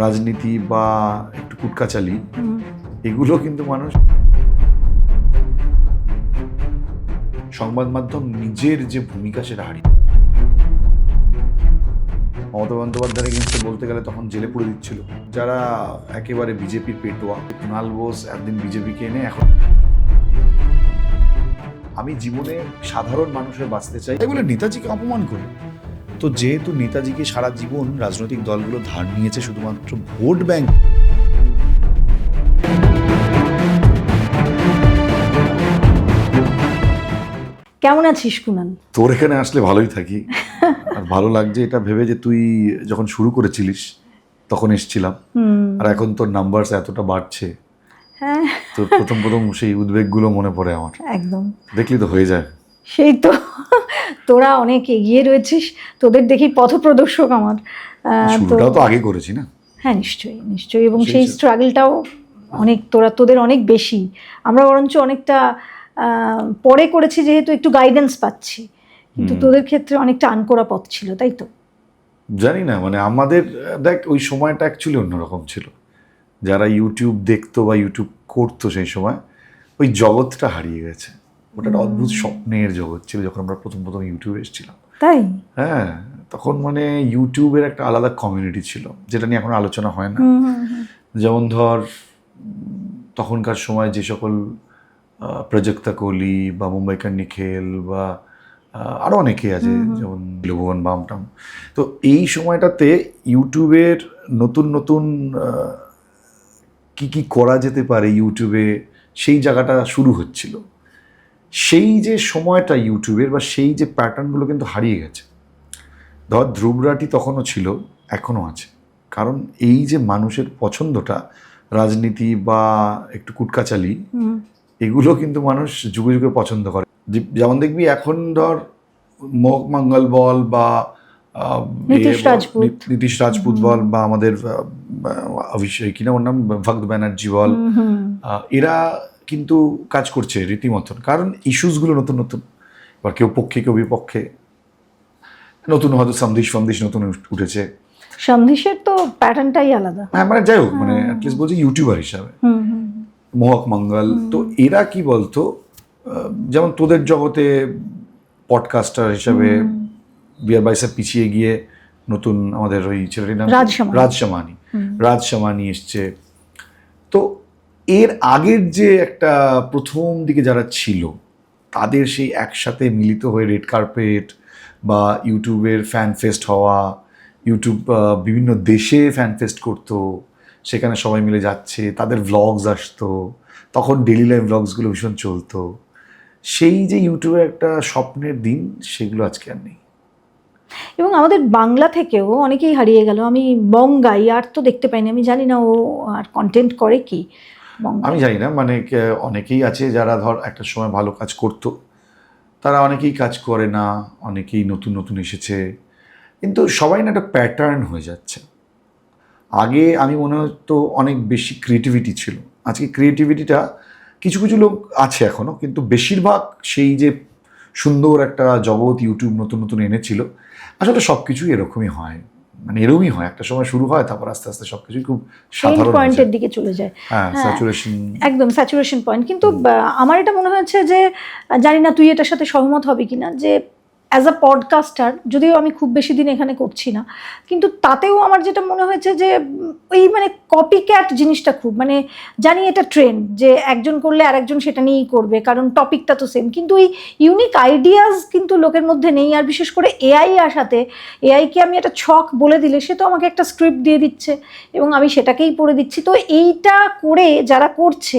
রাজনীতি বা একটু কুটকাচালি, এগুলো কিন্তু মানুষ সংবাদ মাধ্যম নিজের যে ভূমিকা সেটা হারিয়ে। মমতা বন্দ্যোপাধ্যায়ের এগেন্স্টে বলতে গেলে তখন জেলে পুরে দিচ্ছিল যারা একেবারে বিজেপির পেটোয়া। কুণাল বোস একদিন বিজেপিকে এনে এখন আমি জীবনে সাধারণ মানুষের বাঁচতে চাই তাই বলে নেতাজিকে অপমান করে। তো যেহেতু নেতাজিকে সারা জীবন রাজনৈতিক দলগুলো ধার নিয়েছে শুধুমাত্র ভোট ব্যাংক, কেমন আছিস কুণাল? তোর এখানে আসলে ভালোই থাকি। আর ভালো লাগছে এটা ভেবে যে তুই যখন শুরু করেছিলিস তখন এসেছিলাম, আর এখন তোর নাম্বারস এতটা বাড়ছে। হ্যাঁ, তো প্রথম সেই উদ্বেগগুলো মনে পড়ে আমার। একদম দেখলি তো হয়ে যায়। সেই তো, তোরা অনেক এগিয়ে রয়েছিস, তোদের দেখি পথপ্রদর্শক আমার। শুরুটাও তো আগে করেছি না? হ্যাঁ, নিশ্চয়ই নিশ্চয়ই, এবং সেই স্ট্রাগলটাও অনেক তোদের অনেক বেশি। আমরা বরঞ্চ অনেকটা পরে করেছি যেহেতু একটু গাইডেন্স পাচ্ছি, কিন্তু তোদের ক্ষেত্রে অনেকটা আনকোরা পথ ছিল, তাই তো? জানি না, মানে আমাদের দেখ ওই সময়টা অ্যাকচুয়ালি অন্যরকম ছিল। যারা ইউটিউব দেখতো বা ইউটিউব করতো সেই সময় ওই জগৎটা হারিয়ে গেছে। ওটা একটা অদ্ভুত স্বপ্নের জগৎ ছিল যখন আমরা প্রথম ইউটিউবে এসেছিলাম। তাই? হ্যাঁ, তখন মানে ইউটিউবের একটা আলাদা কমিউনিটি ছিল যেটা নিয়ে এখন আলোচনা হয় না। যেমন ধর তখনকার সময় যে সকল প্রজক্তা কোহলি বা মুম্বাইকার নিখিল বা আরও অনেকে আছে, যেমন ভুবন বামটাম। তো এই সময়টাতে ইউটিউবের নতুন নতুন কি করা যেতে পারে ইউটিউবে, সেই জায়গাটা শুরু হচ্ছিল। সেই যে সময়টা ইউটিউবের বা সেই যে প্যাটার্নগুলো কিন্তু হারিয়ে গেছে। ধর ধ্রুবরাটি তখনও ছিল, এখনও আছে। কারণ এই যে মানুষের পছন্দটা রাজনীতি বা একটু কুটকাচালি, এগুলো কিন্তু মানুষ যুগে যুগে পছন্দ করে। যেমন দেখবি এখন ধর মোহক মঙ্গল বল বা নীতিশ রাজপুত বল বা আমাদের অভিষেক কি না ওর নাম ভক্ত ব্যানার্জি বল, এরা কিন্তু কাজ করছে রীতিমতন। কারণ ইস্যুসগুলো নতুন নতুন, এবার কেউ পক্ষে কেউ বিপক্ষে। নতুন হয়তো সন্দেশ নতুন উঠেছে। সন্দেশের তো প্যাটার্নটাই আলাদা। হ্যাঁ, মানে যাই হোক, মানে অ্যাটলিস্ট বলছি ইউটিউবার হিসাবে মোহক মঙ্গল। তো এরা কি বলতো, যেমন তোদের জগতে পডকাস্টার হিসাবে বিয়ার বাইসা পিছিয়ে গিয়ে নতুন আমাদের ওই ছেলেটির নাম রাজ শামানি এসছে। তো এর আগের যে একটা প্রথম দিকে যারা ছিল তাদের সেই একসাথে মিলিত হয়ে রেড কার্পেট বা ইউটিউবের ফ্যান ফেস্ট হওয়া, ইউটিউব বিভিন্ন দেশে ফ্যান ফেস্ট করতো, সেখানে সবাই মিলে যাচ্ছে, তাদের ভ্লগস আসতো, তখন ডেইলি লাইফ ভ্লগসগুলো ভীষণ চলতো। সেই যে ইউটিউবের একটা স্বপ্নের দিন, সেগুলো আজকে আর নেই। এবং আমাদের বাংলা থেকেও অনেকেই হারিয়ে গেল। আমি বঙ্গাই আর তো দেখতে পাইনি, আমি জানি না ও আর কন্টেন্ট করে কি। আমি জানি না, মানে অনেকেই আছে যারা ধর একটা সময় ভালো কাজ করতো, তারা অনেকেই কাজ করে না, অনেকেই নতুন এসেছে, কিন্তু সবাই না একটা প্যাটার্ন হয়ে যাচ্ছে। আগে আমি মনে হতো অনেক বেশি ক্রিয়েটিভিটি ছিল, আজকে ক্রিয়েটিভিটিটা কিছু কিছু লোক আছে এখনও, কিন্তু বেশিরভাগ সেই যে সুন্দর একটা জগৎ ইউটিউব নতুন এনেছিল, আসলে সব কিছুই এরকমই হয়। মানে এরকমই হয়, একটা সময় শুরু হয়, তারপর আস্তে আস্তে সব কিছুই খুব সাধারণ পয়েন্টের দিকে চলে যায়। হ্যাঁ, স্যাচুরেশন, একদম স্যাচুরেশন পয়েন্ট। কিন্তু আমার এটা মনে হয়েছে যে, জানি না তুই এটার সাথে সহমত হবে কিনা, যে অ্যাজ আ পডকাস্টার, যদিও আমি খুব বেশি দিন এখানে করছি না, কিন্তু তাতেও আমার যেটা মনে হয়েছে যে ওই মানে কপি ক্যাট জিনিসটা খুব, মানে জানি এটা ট্রেন্ড যে একজন করলে আরেকজন সেটা নিয়েই করবে, কারণ টপিকটা তো সেম, কিন্তু ওই ইউনিক আইডিয়াস কিন্তু লোকের মধ্যে নেই। আর বিশেষ করে এআই আসাতে, এআইকে আমি একটা ছক বলে দিলে সে তো আমাকে একটা স্ক্রিপ্ট দিয়ে দিচ্ছে এবং আমি সেটাকেই পড়ে দিচ্ছি। তো এইটা করে যারা করছে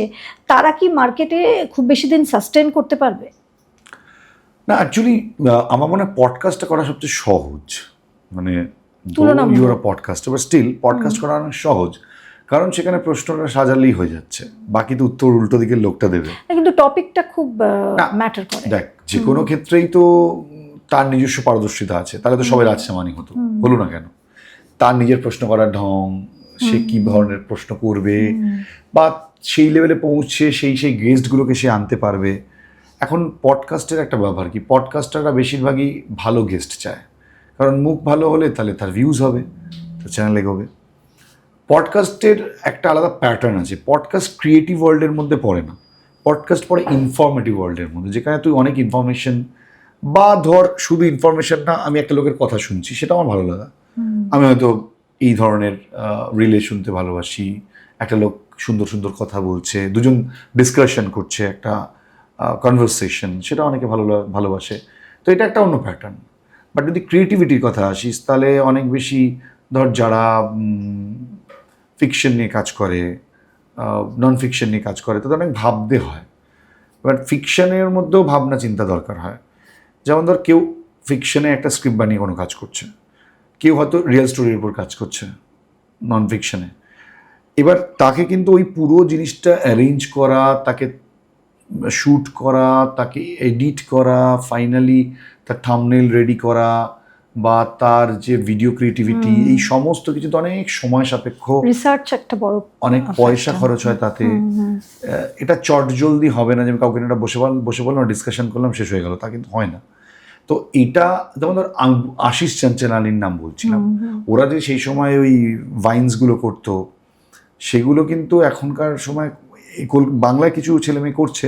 তারা কি মার্কেটে খুব বেশি দিন সাস্টেন করতে পারবে? না, অ্যাকচুয়ালি আমার মনে হয় পডকাস্টটা করা সবচেয়ে সহজ। মানে your podcast, but still podcast করা অনেক সহজ, কারণ সেখানে প্রশ্নটা সাজালেই হয়ে যাচ্ছে, বাকি তো উত্তর উল্টো দিকের লোকটা দেবে। কিন্তু টপিকটা খুব ম্যাটার করে। দেখ, যে কোনো ক্ষেত্রেই তো তার নিজস্ব পারদর্শিতা আছে, তাহলে তো সবাই রাজসামানি হলো না কেন? তার নিজের প্রশ্ন করার ঢং, সে কি ধরনের প্রশ্ন করবে বা সেই লেভেলে পৌঁছে সেই গেস্টগুলোকে সে আনতে পারবে। এখন পডকাস্টের একটা ব্যাপার কি, পডকাস্টাররা বেশিরভাগই ভালো গেস্ট চায়, কারণ মুখ ভালো হলে তাহলে তার ভিউজ হবে, তার চ্যানেল এগোবে। পডকাস্টের একটা আলাদা প্যাটার্ন আছে। পডকাস্ট ক্রিয়েটিভ ওয়ার্ল্ডের মধ্যে পড়ে না, পডকাস্ট পড়ে ইনফরমেটিভ ওয়ার্ল্ডের মধ্যে, যেখানে তুই অনেক ইনফরমেশন, বা ধর শুধু ইনফরমেশন না, আমি একটা লোকের কথা শুনছি, সেটা আমার ভালো লাগা। আমি হয়তো এই ধরনের রিলে শুনতে ভালোবাসি, একটা লোক সুন্দর সুন্দর কথা বলছে, দুজন ডিসকাশন করছে, একটা কনভারসেশন, সেটা অনেকে ভালোবাসে। তো এটা একটা অন্য প্যাটার্ন। বাট যদি ক্রিয়েটিভিটির কথা আসিস, তাহলে অনেক বেশি ধর যারা ফিকশন নিয়ে কাজ করে, নন ফিকশন নিয়ে কাজ করে, তাদের অনেক ভাবতে হয়। বাট ফিকশনের মধ্যেও ভাবনা চিন্তা দরকার হয়। যেমন ধর কেউ ফিকশনে একটা স্ক্রিপ্ট বানিয়ে কোনো কাজ করছে, কেউ হয়তো রিয়েল স্টোরির উপর কাজ করছে নন ফিকশনে। এবার তাকে কিন্তু ওই পুরো জিনিসটা অ্যারেঞ্জ করা, তাকে শ্যুট করা, তাকে এডিট করা, ফাইনালি তার থাম্বনেল রেডি করা, বা তার যে ভিডিও ক্রিয়েটিভিটি, এই সমস্ত কিছু তো অনেক সময় সাপেক্ষ, রিসার্চ একটা বড়, অনেক পয়সা খরচ হয় তাতে। এটা চটজলদি হবে না যে আমি কাউকে এটা বসে বললাম, ডিসকাশন করলাম, শেষ হয়ে গেল, তা কিন্তু হয় না। তো এটা যেমন ধর আশিস চঞ্চলানির নাম বলছিলাম, ওরা যে সেই সময় ওই ভাইন্সগুলো করতো, সেগুলো কিন্তু এখনকার সময় বাংলায় কিছু ছেলে মেয়ে করছে,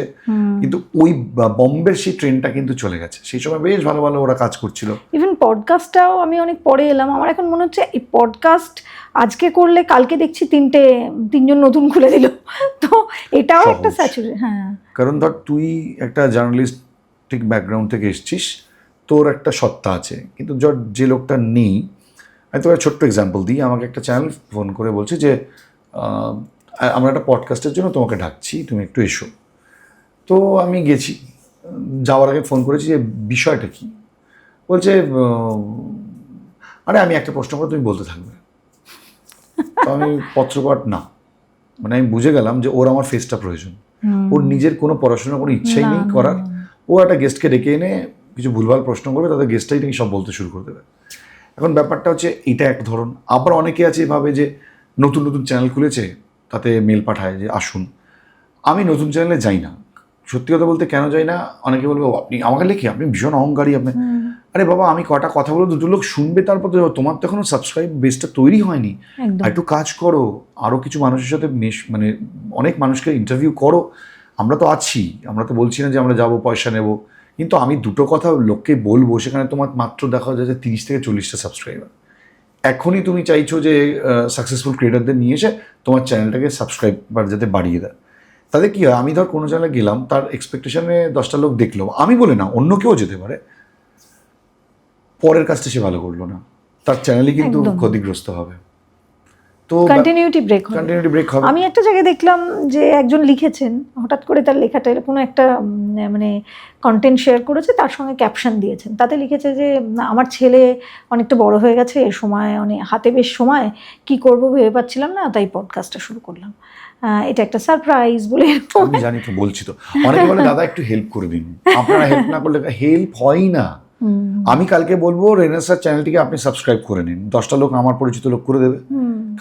কিন্তু ওই বম্বের সেই ট্রেনটা কিন্তু চলে গেছে। সেই সময় বেশ ভালো ভালো ওরা কাজ করছিল। ইভেন পডকাস্টটাও আমি অনেক পরে এলাম, আমার এখন মনে হচ্ছে এই পডকাস্ট আজকে করলে কালকে দেখছি তিনজন নতুন খুলে দিল। তো এটাও একটা স্যাচুরেশন। হ্যাঁ, কারণ ধর তুই একটা জার্নালিস্টিক ব্যাকগ্রাউন্ড থেকে এসছিস, তোর একটা সত্তা আছে, কিন্তু যে লোকটা নেই, আমি তোর ছোট্ট এক্সাম্পল দিই। আমাকে একটা চ্যানেল ফোন করে বলছে যে আমরা একটা পডকাস্টের জন্য তোমাকে ডাকছি, তুমি একটু এসো। তো আমি গেছি, যাওয়ার আগে ফোন করেছি যে বিষয়টা কি। বলছে আরে আমি একটা প্রশ্ন করে তুমি বলতে থাকবে। তো আমি পত্রপাঠ না, মানে আমি বুঝে গেলাম যে ওর আমার ফেসটা প্রয়োজন। ওর নিজের কোনো পড়াশোনার কোনো ইচ্ছাই নেই করার, ও একটা গেস্টকে ডেকে এনে কিছু ভুলভাল প্রশ্ন করবে, তাদের গেস্টটাই নাকি সব বলতে শুরু করে দেবে। এখন ব্যাপারটা হচ্ছে এটা এক ধরন। আবার অনেকে আছে এভাবে যে নতুন নতুন চ্যানেল খুলেছে, তাতে মেল পাঠায় যে আসুন। আমি নতুন চ্যানেলে যাই না, সত্যি কথা বলতে। কেন যাই না? অনেকে বলবে আপনি আমাকে লিখে, আপনি ভীষণ অহংকারী আপনি। আরে বাবা, আমি কটা কথা বলে দুটো লোক শুনবে, তারপর তো তোমার তো এখনো সাবস্ক্রাইব বেসটা তৈরি হয়নি। একটু কাজ করো, আরও কিছু মানুষের সাথে মানে অনেক মানুষকে ইন্টারভিউ করো। আমরা তো আছি, আমরা তো বলছি না যে আমরা যাবো পয়সা নেব, কিন্তু আমি দুটো কথা লোককে বলবো, সেখানে তোমার মাত্র দেখা যায় যে 30 থেকে 40টা সাবস্ক্রাইবার। এখনই তুমি চাইছো যে সাকসেসফুল ক্রিয়েটারদের নিয়ে এসে তোমার চ্যানেলটাকে সাবস্ক্রাইবার যাতে বাড়িয়ে দেয়। তাদের কী হয়, আমি ধর কোনো চ্যানেলে গেলাম, তার এক্সপেকটেশনে 10টা লোক দেখলো, আমি বলে না, অন্য কেউ যেতে পারে, পরের কাজটা সে ভালো করলো না, তার চ্যানেলই কিন্তু ক্ষতিগ্রস্ত হবে। তো কন্টিনিউটি ব্রেক হবে। আমি একটা জায়গায় দেখলাম যে একজন লিখেছেন, হঠাৎ করে তার লেখাটা কোনো একটা মানে কন্টেন্ট শেয়ার করেছে, তার সঙ্গে ক্যাপশন দিয়েছেন, তাতে লিখেছে যে আমার ছেলে অনেকটা বড় হয়ে গেছে, এ সময় হাতে বেশ সময়, কি করবো ভেবে পাচ্ছিলাম না, তাই পডকাস্টটা শুরু করলাম। এটা একটা সারপ্রাইজ বলে। আমি জানি তো, বলছি তো, অনেকে বলে দাদা একটু হেল্প করে দিন, আপনারা হেল্প না করলে হেল্প হয় না। আমি কালকে বলবো রেনেসার চ্যানেলটিকে আপনি সাবস্ক্রাইব করে নিন, 10টা লোক আমার পরিচিত লোক করে দেবে।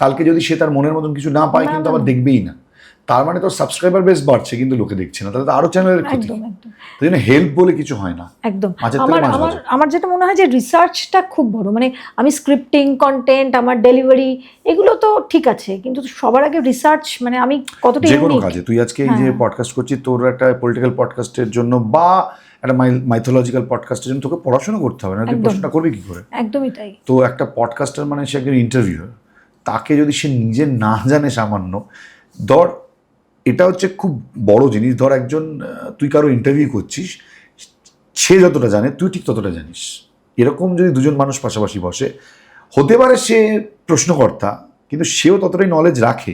কালকে যদি সে তার মনের মতন কিছু না পায়, কিন্তু আবার দেখবেই না, তার মানে তোর সাবস্ক্রাইবার বেস বাড়ছে কিন্তু লোকে দেখছে না, তাহলে তো আরো চ্যানেলের ক্ষতি। তাই জন্য হেল্প বলে কিছু হয় না। একদম। আমার যেটা মনে হয় যে রিসার্চটা খুব বড়, মানে আমি স্ক্রিপ্টিং, কন্টেন্ট, আমার ডেলিভারি, এগুলো তো ঠিক আছে, কিন্তু সবার আগে রিসার্চ, মানে আমি কতটা যে কোনো কাজে, তুই আজকে এই যে পডকাস্ট করছিস, তোর একটা পলিটিক্যাল পডকাস্টের জন্য বা একটা মাইথোলজিক্যাল পডকাস্টের জন্য তোকে পড়াশোনা করতে হবে না, তুই প্রশ্নটা করবি কি করে? একদমই তাই। তো একটা পডকাস্টার মানে সে একজন ইন্টারভিউয়ার, তাকে যদি সে নিজে না জানে সামান্য, ধর এটা হচ্ছে খুব বড় জিনিস। ধর একজন, তুই কারো ইন্টারভিউ করছিস, সে যতটা জানে তুই ঠিক ততটা জানিস, এরকম যদি দুজন মানুষ পাশাপাশি বসে, হতে পারে সে প্রশ্নকর্তা, কিন্তু সেও ততটাই নলেজ রাখে,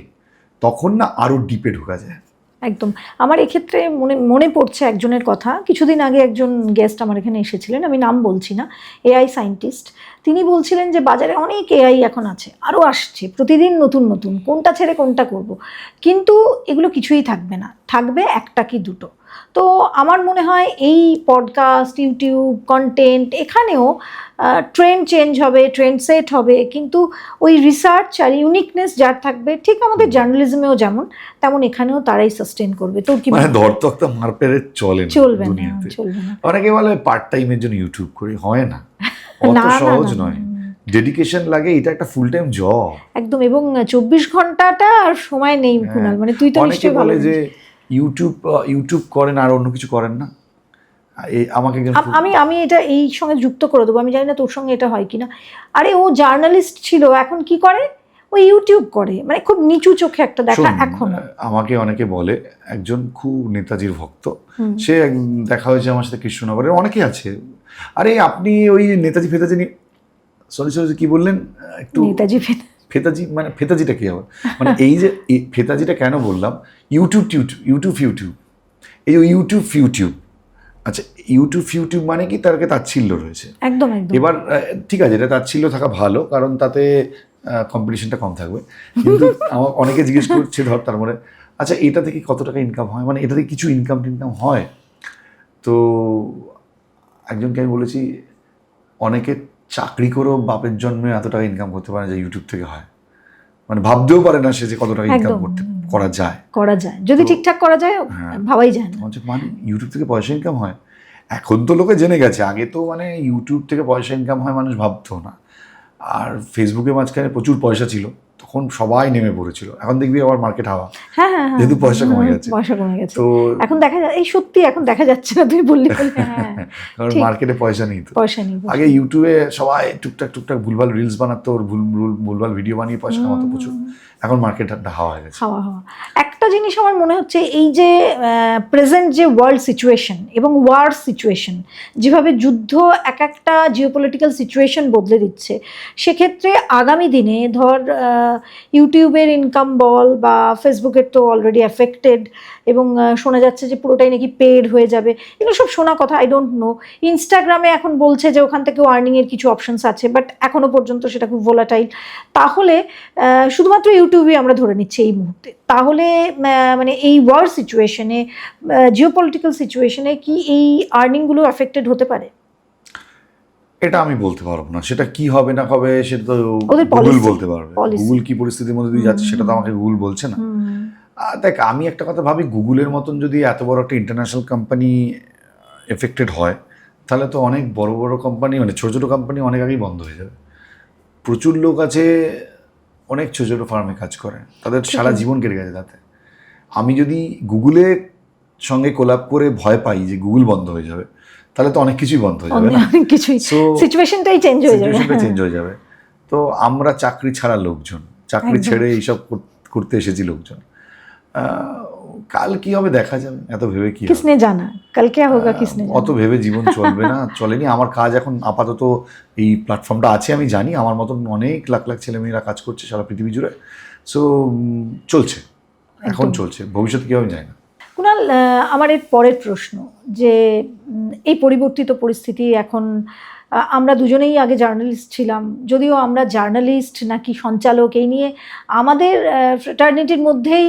তখন না আরও ডিপে ঢোকা যায়। একদম। আমার এক্ষেত্রে মনে পড়ছে একজনের কথা, কিছুদিন আগে একজন গেস্ট আমার এখানে এসেছিলেন, আমি নাম বলছি না, এআই সায়েন্টিস্ট। তিনি বলছিলেন যে বাজারে অনেক এআই এখন আছে, আরও আসছে প্রতিদিন নতুন নতুন, কোনটা ছেড়ে কোনটা করব, কিন্তু এগুলো কিছুই থাকবে না, থাকবে একটা কি দুটো। তো আমার মনে হয় এই পডকাস্ট, ইউটিউব, কন্টেন্ট, এখানেও ট্রেন্ড চেঞ্জ হবে, ট্রেন্ড সেট হবে, কিন্তু ওই রিসার্চ আর ইউনিকনেস যার থাকবে, ঠিক আমাদের জার্নালিজমেও যেমন, তেমন এখানেও তারাই সাস্টেন করবে। তো কি মানে ধরতক্তা মার পেরে চলবে না দুনিয়াতে। অনেকে বলে পার্ট টাইমের জন্য ইউটিউব করি, হয় না, অত সহজ নয়। ডেডিকেশন লাগে, এটা একটা ফুল টাইম জব একদম। এবং 24 ঘন্টাটা আর সময় নেই কুণাল, মানে তুই তো অনেকে নিশ্চয়ই ভালো বলে যে জানিস। ইউটিউব করেন আর অন্য কিছু করেন না। আমাকে আমি এটা এই সঙ্গে যুক্ত করে দেবো, আমি জানি না তোর সঙ্গে এটা হয় কিনা। আরে ও জার্নালিস্ট ছিল, এখন কি করে, ও ইউটিউব করে, মানে খুব নিচু চোখে একটা দেখা এখন। আমাকে অনেকে বলে, একজন খুব নেতাজির ভক্ত, সে দেখা হয়েছে আমার সাথে কৃষ্ণনগরের, অনেকে আছে, আরে আপনি ওই নেতাজি ফেতাজি সরি কি বললেন একটু, নেতাজি ফেতাজি মানে ফেতাজিটা কি হবে, মানে এই যে ফেতাজিটা কেন বললাম, ইউটিউব এই যে ইউটিউব, আচ্ছা ইউটিউব মানে কি, তার আগে তাচ্ছিল্য রয়েছে। একদম। এবার ঠিক আছে, এটা তাচ্ছিল্য থাকা ভালো, কারণ তাতে কম্পিটিশনটা কম থাকবে। কিন্তু আমার অনেকে জিজ্ঞেস করছে, ধর তার মানে আচ্ছা এটা থেকে কত টাকা ইনকাম হয়, মানে এটা থেকে কিছু ইনকাম হয়? তো একজনকে আমি বলেছি, অনেকে চাকরি করেও বাপের জন্মে এত টাকা ইনকাম করতে পারে, যে ইউটিউব থেকে হয়, মানে ভাবতেও পারে না সে যে কত টাকা ইনকাম করা যায় যদি ঠিকঠাক করা যায়, ভাবাই যায় না। মানে ইউটিউব থেকে পয়সা ইনকাম হয়, এখন তো লোকে জেনে গেছে, আগে তো মানে ইউটিউব থেকে পয়সা ইনকাম হয় মানুষ ভাবতো না। আর ফেসবুকের মাঝখানে প্রচুর পয়সা ছিল, তখন সবাই নেমে পড়েছিল, এখন দেখবি আবার মার্কেট হাওয়া, হ্যাঁ, যেহেতু পয়সা কমে গেছে। তো এখন দেখা যায়, এই সত্যি এখন দেখা যাচ্ছে না, তুই বললি কারণ মার্কেটে পয়সা নেই তো। পয়সা নেই। আগে ইউটিউবে সবাই টুকটাক ভুলভাল রিলস বানাতো, ভুলভাল ভিডিও বানিয়ে পয়সা কামাতো প্রচুর, এখন মার্কেট হাওয়া হয়ে গেছে। হাওয়া। একটা জিনিস আমার মনে হচ্ছে, এই যে প্রেজেন্ট যে ওয়ার্ল্ড সিচুয়েশন এবং ওয়ার সিচুয়েশন, যেভাবে যুদ্ধ এক একটা জিওপলিটিক্যাল সিচুয়েশন বদলে দিচ্ছে, সেক্ষেত্রে আগামী দিনে ধর ইউটিউবের ইনকাম বল বা ফেসবুকের তো অলরেডি এফেক্টেড, এবং শোনা যাচ্ছে যে পুরোটাই নাকি পেড হয়ে যাবে, এগুলো সব শোনা কথা, আই ডোন্ট নো। ইনস্টাগ্রামে এখন বলছে যে ওখান থেকে আর্নিংয়ের কিছু অপশনস আছে, বাট এখনো পর্যন্ত সেটা খুব ভোলাটাইল। তাহলে শুধুমাত্র ইউটিউবই আমরা ধরে নিচ্ছি এই মুহূর্তে, তাহলে মানে এই ওয়ার সিচুয়েশনে, জিওপলিটিক্যাল সিচুয়েশনে কি এই আর্নিংগুলো এফেক্টেড হতে পারে? এটা আমি বলতে পারবো না, সেটা কি হবে না হবে সেটা তো গুগল বলতে পারবে। গুগল কি পরিস্থিতির মধ্যে দিয়ে যাচ্ছে সেটা তো আমাকে গুগল বলছে না। দেখ, আমি একটা কথা ভাবি, গুগলের মতন যদি এত বড় একটা ইন্টারন্যাশনাল কোম্পানি এফেক্টেড হয়, তাহলে তো অনেক বড় বড় কোম্পানি, মানে ছোটো ছোটো কোম্পানি অনেক আগেই বন্ধ হয়ে যাবে। প্রচুর লোক আছে অনেক ছোটো ছোটো ফার্মে কাজ করে, তাদের সারা জীবন কেটে গেছে তাতে। আমি যদি গুগলের সঙ্গে কোলাপ করে ভয় পাই যে গুগল বন্ধ হয়ে যাবে, তাহলে তো অনেক কিছুই বন্ধ হয়ে যাবে, অনেক কিছুই, সিচুয়েশনটাই চেঞ্জ হয়ে যাবে। তো আমরা চাকরি ছাড়া লোকজন, চাকরি ছেড়ে এইসব করতে এসেছি লোকজন, কাল কি হবে দেখা যাবে, এত ভেবে কি কিসনে জানা, কাল কে হোগা কিসনে জানা, অত ভেবে জীবন চলবে না, চলেনি। আমার কাজ এখন আপাতত এই প্ল্যাটফর্মটা আছে, আমি জানি আমার মতন অনেক লাখ লাখ ছেলেমেয়েরা কাজ করছে সারা পৃথিবী জুড়ে, সো চলছে, এখন চলছে, ভবিষ্যতে কি হবে জানি না। কুণাল, আমার এর পরের প্রশ্ন, যে এই পরিবর্তিত পরিস্থিতি এখন, আমরা দুজনেই আগে জার্নালিস্ট ছিলাম, যদিও আমরা জার্নালিস্ট নাকি সঞ্চালক এই নিয়ে আমাদের ফ্রেটার্নিটির মধ্যেই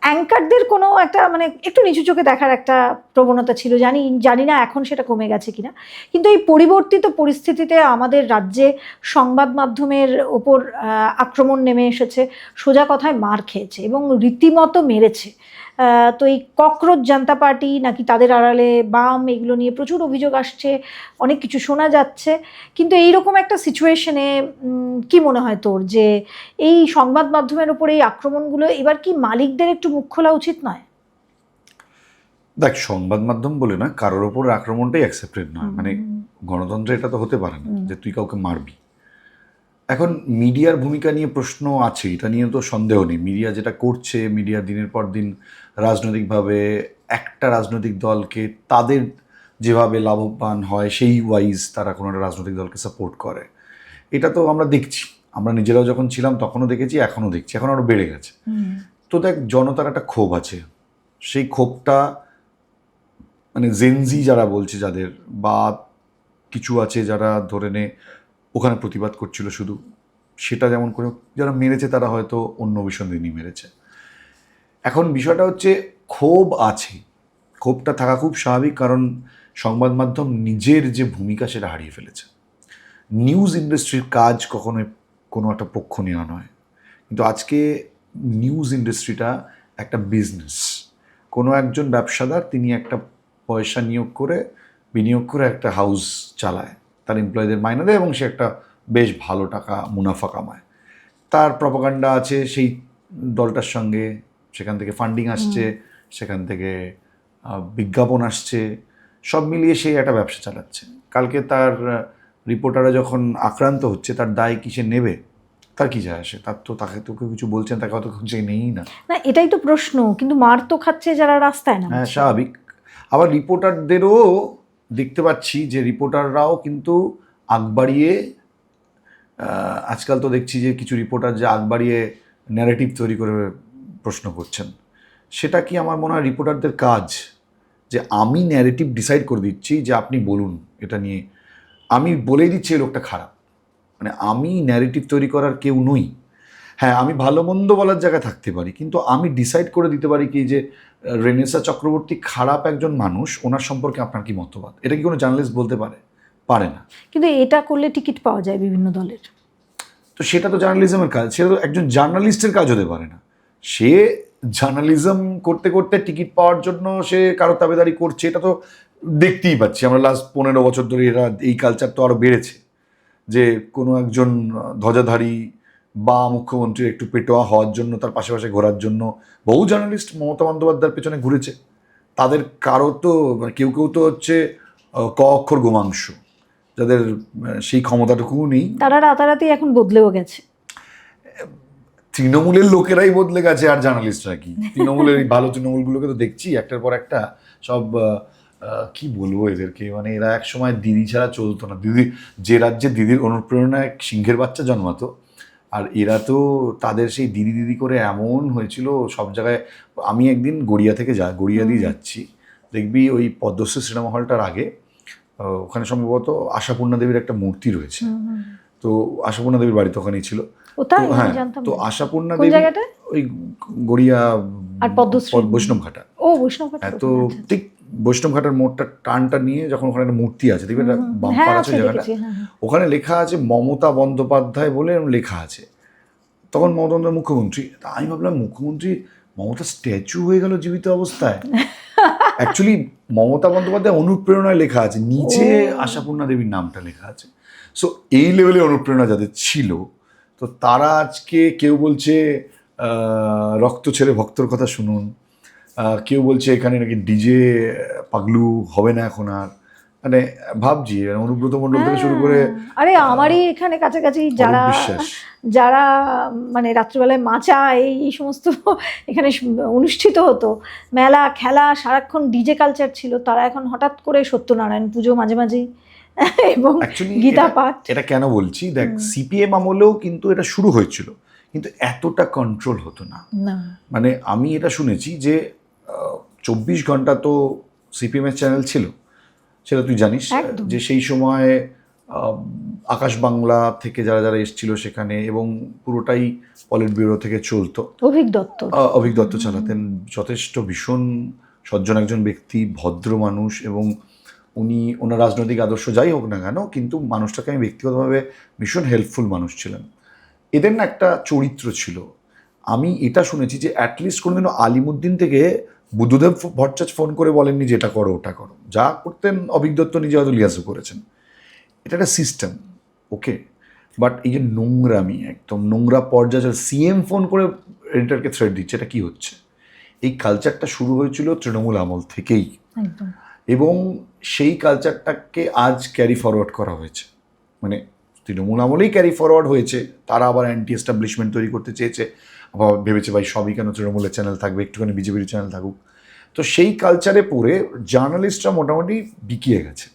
অ্যাঙ্কারদের কোনো একটা মানে একটু নিচু চোখে দেখার একটা প্রবণতা ছিল, জানি না এখন সেটা কমে গেছে কিনা। কিন্তু এই পরিবর্তিত পরিস্থিতিতে আমাদের রাজ্যে সংবাদ মাধ্যমের ওপর আক্রমণ নেমে এসেছে, সোজা কথায় মার খেয়েছে এবং রীতিমতো মেরেছে। তো এই ককরোচ জনতা পার্টি নাকি তাদের আড়ালে বাম, এগুলো নিয়ে প্রচুর অভিযোগ আসছে, অনেক কিছু শোনা যাচ্ছে। কিন্তু এইরকম একটা সিচুয়েশনে কি মনে হয় তোর, যে এই সংবাদ মাধ্যমের উপরে এই আক্রমণগুলো এবার কি মালিকদের একটু মুখ খোলা উচিত নয়? দেখ, সংবাদ মাধ্যম বলে না, কারোর ওপর আক্রমণটাই অ্যাকসেপ্টেড নয়, মানে গণতন্ত্রে এটা তো হতে পারে না যে তুই কাউকে মারবি। এখন মিডিয়ার ভূমিকা নিয়ে প্রশ্ন আছে, এটা নিয়ে তো সন্দেহ নেই। মিডিয়া যেটা করছে, মিডিয়া দিনের পর দিন রাজনৈতিকভাবে একটা রাজনৈতিক দলকে তাদের যেভাবে লাভবান হয় সেই ওয়াইজ তারা কোনো একটা রাজনৈতিক দলকে সাপোর্ট করে, এটা তো আমরা দেখছি। আমরা নিজেরাও যখন ছিলাম তখনও দেখেছি, এখনও দেখছি, এখন আরও বেড়ে গেছে। তো দেখ, জনতার একটা ক্ষোভ আছে, সেই ক্ষোভটা মানে জেনজি যারা বলছে যাদের, বা কিছু আছে যারা ধরে নে ওখানে প্রতিবাদ করছিল শুধু, সেটা যেমন করে যারা মেরেছে তারা হয়তো অন্য বিষয় নিয়ে মেরেছে। এখন বিষয়টা হচ্ছে ক্ষোভ আছে, ক্ষোভটা থাকা খুব স্বাভাবিক, কারণ সংবাদ মাধ্যম নিজের যে ভূমিকা সেটা হারিয়ে ফেলেছে। নিউজ ইন্ডাস্ট্রির কাজ কখনোই কোনো একটা পক্ষ নেওয়া নয়, কিন্তু আজকে নিউজ ইন্ডাস্ট্রিটা একটা বিজনেস। কোনো একজন ব্যবসাদার তিনি একটা পয়সা বিনিয়োগ করে একটা হাউস চালায়, তার এমপ্লয়ীদের মাইনে দেয় এবং সে একটা বেশ ভালো টাকা মুনাফা কামায়, তার প্রপাগান্ডা আছে সেই দলটার সঙ্গে, সেখান থেকে ফান্ডিং আসছে, সেখান থেকে বিজ্ঞাপন আসছে, সব মিলিয়ে সেই একটা ব্যবসা চালাচ্ছে। কালকে তার রিপোর্টাররা যখন আক্রান্ত হচ্ছে, তার দায় কিসে নেবে, তার কি যায় আসে? তার তো তাকে তো কেউ কিছু বলছেন, তাকে অত কিছু নেই না। না, এটাই তো প্রশ্ন। কিন্তু মার তো খাচ্ছে যারা রাস্তায় না। হ্যাঁ, স্বাভাবিক। আবার রিপোর্টারদেরও দেখতে পাচ্ছি যে রিপোর্টাররাও কিন্তু আগ বাড়িয়ে, আজকাল তো দেখছি যে কিছু রিপোর্টার যে আগ বাড়িয়ে ন্যারেটিভ তৈরি করে প্রশ্ন করছেন। সেটা কি আমার মনে হয় রিপোর্টারদের কাজ, যে আমি ন্যারেটিভ ডিসাইড করে দিচ্ছি যে আপনি বলুন এটা নিয়ে, আমি বলেই দিচ্ছি এই লোকটা খারাপ, মানে আমি ন্যারেটিভ তৈরি করার কেউ নই। হ্যাঁ, আমি ভালো মন্দ বলার জায়গায় থাকতে পারি, কিন্তু আমি ডিসাইড করে দিতে পারি কি যে রেনেসা চক্রবর্তী খারাপ একজন মানুষ, ওনার সম্পর্কে আপনার কি মতবাদ, এটা কি কোনো জার্নালিস্ট বলতে পারে? পারে না। কিন্তু এটা করলে টিকিট পাওয়া যায় বিভিন্ন দলের। তো সেটা তো জার্নালিজমের কাজ, সেটা তো একজন জার্নালিস্টের কাজ হতে পারে না। সে জার্নালিজম করতে করতে টিকিট পাওয়ার জন্য সে কারো তাবেদারি করছে, এটা তো দেখতেই পাচ্ছি আমরা লাস্ট 15 বছর ধরে। এরা এই কালচার তো আরও বেড়েছে, যে কোনো একজন ধ্বজাধারী বা মুখ্যমন্ত্রীর একটু পেটোয়া হওয়ার জন্য, তার পাশে পাশে ঘোরার জন্য বহু জার্নালিস্ট মমতা বন্দ্যোপাধ্যায়ের পেছনে ঘুরেছে। তাদের কারো তো মানে কেউ কেউ তো হচ্ছে ক অক্ষর গোমাংস, যাদের সেই ক্ষমতাটুকুও নেই। তারা রাতারাতি এখন বদলেও গেছে। তৃণমূলের লোকেরাই বদলে গেছে, আর জার্নালিস্টরা কি? তৃণমূলের এই ভালো তৃণমূলগুলোকে তো দেখছি একটার পর একটা সব কি বলবো এদেরকে, মানে এরা এক সময় দিদি ছাড়া চলতো না। দিদি, যে রাজ্যে দিদির অনুপ্রেরণায় সিংহের বাচ্চা জন্মাতো, আর এরা তো তাদের সেই দিদি দিদি করে এমন হয়েছিল সব জায়গায়। আমি একদিন গড়িয়া দিয়ে যাচ্ছি, দেখবি ওই পদ্মশ্রী সিনেমা হলটার আগে ওখানে সম্ভবত আশাপূর্ণা দেবীর একটা মূর্তি রয়েছে। তো আশাপূর্ণা দেবীর বাড়ি তো ওখানেই ছিল। হ্যাঁ, তো আশাপূর্ণা দেবী ওই গড়িয়া আর বৈষ্ণবঘাটা। ও বৈষ্ণবঘাটা। তো ঠিক বৈষ্ণবঘাটার মোড়টা টানটা নিয়ে যখন ওখানে একটা মূর্তি আছে, দেখবে একটা বাম্পার আছে জায়গাটা, ওখানে লেখা আছে মমতা বন্দ্যোপাধ্যায় বলে লেখা আছে। তখন মমতা বন্দ্যোপাধ্যায় মুখ্যমন্ত্রী, তা আমি ভাবলাম মুখ্যমন্ত্রী মমতা স্ট্যাচু হয়ে গেল জীবিত অবস্থায়। অ্যাকচুয়ালি মমতা বন্দ্যোপাধ্যায় অনুপ্রেরণায় লেখা আছে, নিচে আশাপূর্ণা দেবীর নামটা লেখা আছে। সো এই লেভেলে অনুপ্রেরণা যাদের ছিল, তো তারা আজকে কেউ বলছে রক্ত ছেড়ে ভক্তর কথা শুনুন, কেউ বলছে এখানে নাকি ডিজে পাগলু হবে না এখন আর। মানে ভাবছি অনুব্রত মণ্ডল থেকে শুরু করে, আরে আমারই এখানে কাছাকাছি যারা মানে রাত্রিবেলায় মাচা এই সমস্ত এখানে অনুষ্ঠিত হতো, মেলা খেলা, সারাক্ষণ ডিজে কালচার ছিল, তারা এখন হঠাৎ করে সত্যনারায়ণ পুজো মাঝে মাঝেই এবং গীতা পাঠ। এটা কেন বলছি, দেখ সিপিএম আমলেও কিন্তু এটা শুরু হয়েছিল, কিন্তু এতটা কন্ট্রোল হতো না। মানে আমি এটা শুনেছি যে 24 ঘন্টা তো সিপিএমের চ্যানেল ছিল, সেটা তুই জানিস, যে সেই সময় আকাশ বাংলা থেকে যারা যারা এসেছিল সেখানে, এবং পুরোটাই পলিট ব্যুরো থেকে চলতো। অভিক দত্ত চালাতেন, যথেষ্ট ভীষণ সজ্জন একজন ব্যক্তি, ভদ্র মানুষ, এবং ওনার রাজনৈতিক আদর্শ যাই হোক না কেন, কিন্তু মানুষটাকে আমি ব্যক্তিগতভাবে ভীষণ হেল্পফুল মানুষ ছিলেন। এদের না একটা চরিত্র ছিল। আমি এটা শুনেছি যে অ্যাটলিস্ট কোনোদিনও আলিমুদ্দিন থেকে বুদ্ধদেব ভট্টাচার্য ফোন করে বলেননি যে এটা করো ওটা করো। যা করতেন অভিক দত্ত নিজে হয়তো লিয়াজও করেছেন। এটা একটা সিস্টেম, ওকে। বাট এই যে নোংরামি, একদম নোংরা পর্যায়ে সিএম ফোন করে এডিটরকে থ্রেট দিচ্ছে, এটা কি হচ্ছে? এই কালচারটা শুরু হয়েছিল তৃণমূল আমল থেকেই, এবং সেই কালচারটাকে আজ ক্যারি ফরওয়ার্ড করা হয়েছে। মানে তৃণমূল আমলেই ক্যারি ফরওয়ার্ড হয়েছে, তারা আবার অ্যান্টি এস্টাবলিশমেন্ট তৈরি করতে চেয়েছে, আবার ভেবেছে ভাই সবই কেন তৃণমূলের চ্যানেল থাকবে, একটুখানি বিজেপির চ্যানেল থাকুক। তো সেই কালচারে পড়ে জার্নালিস্টরা মোটামুটি বিকিয়ে গেছে।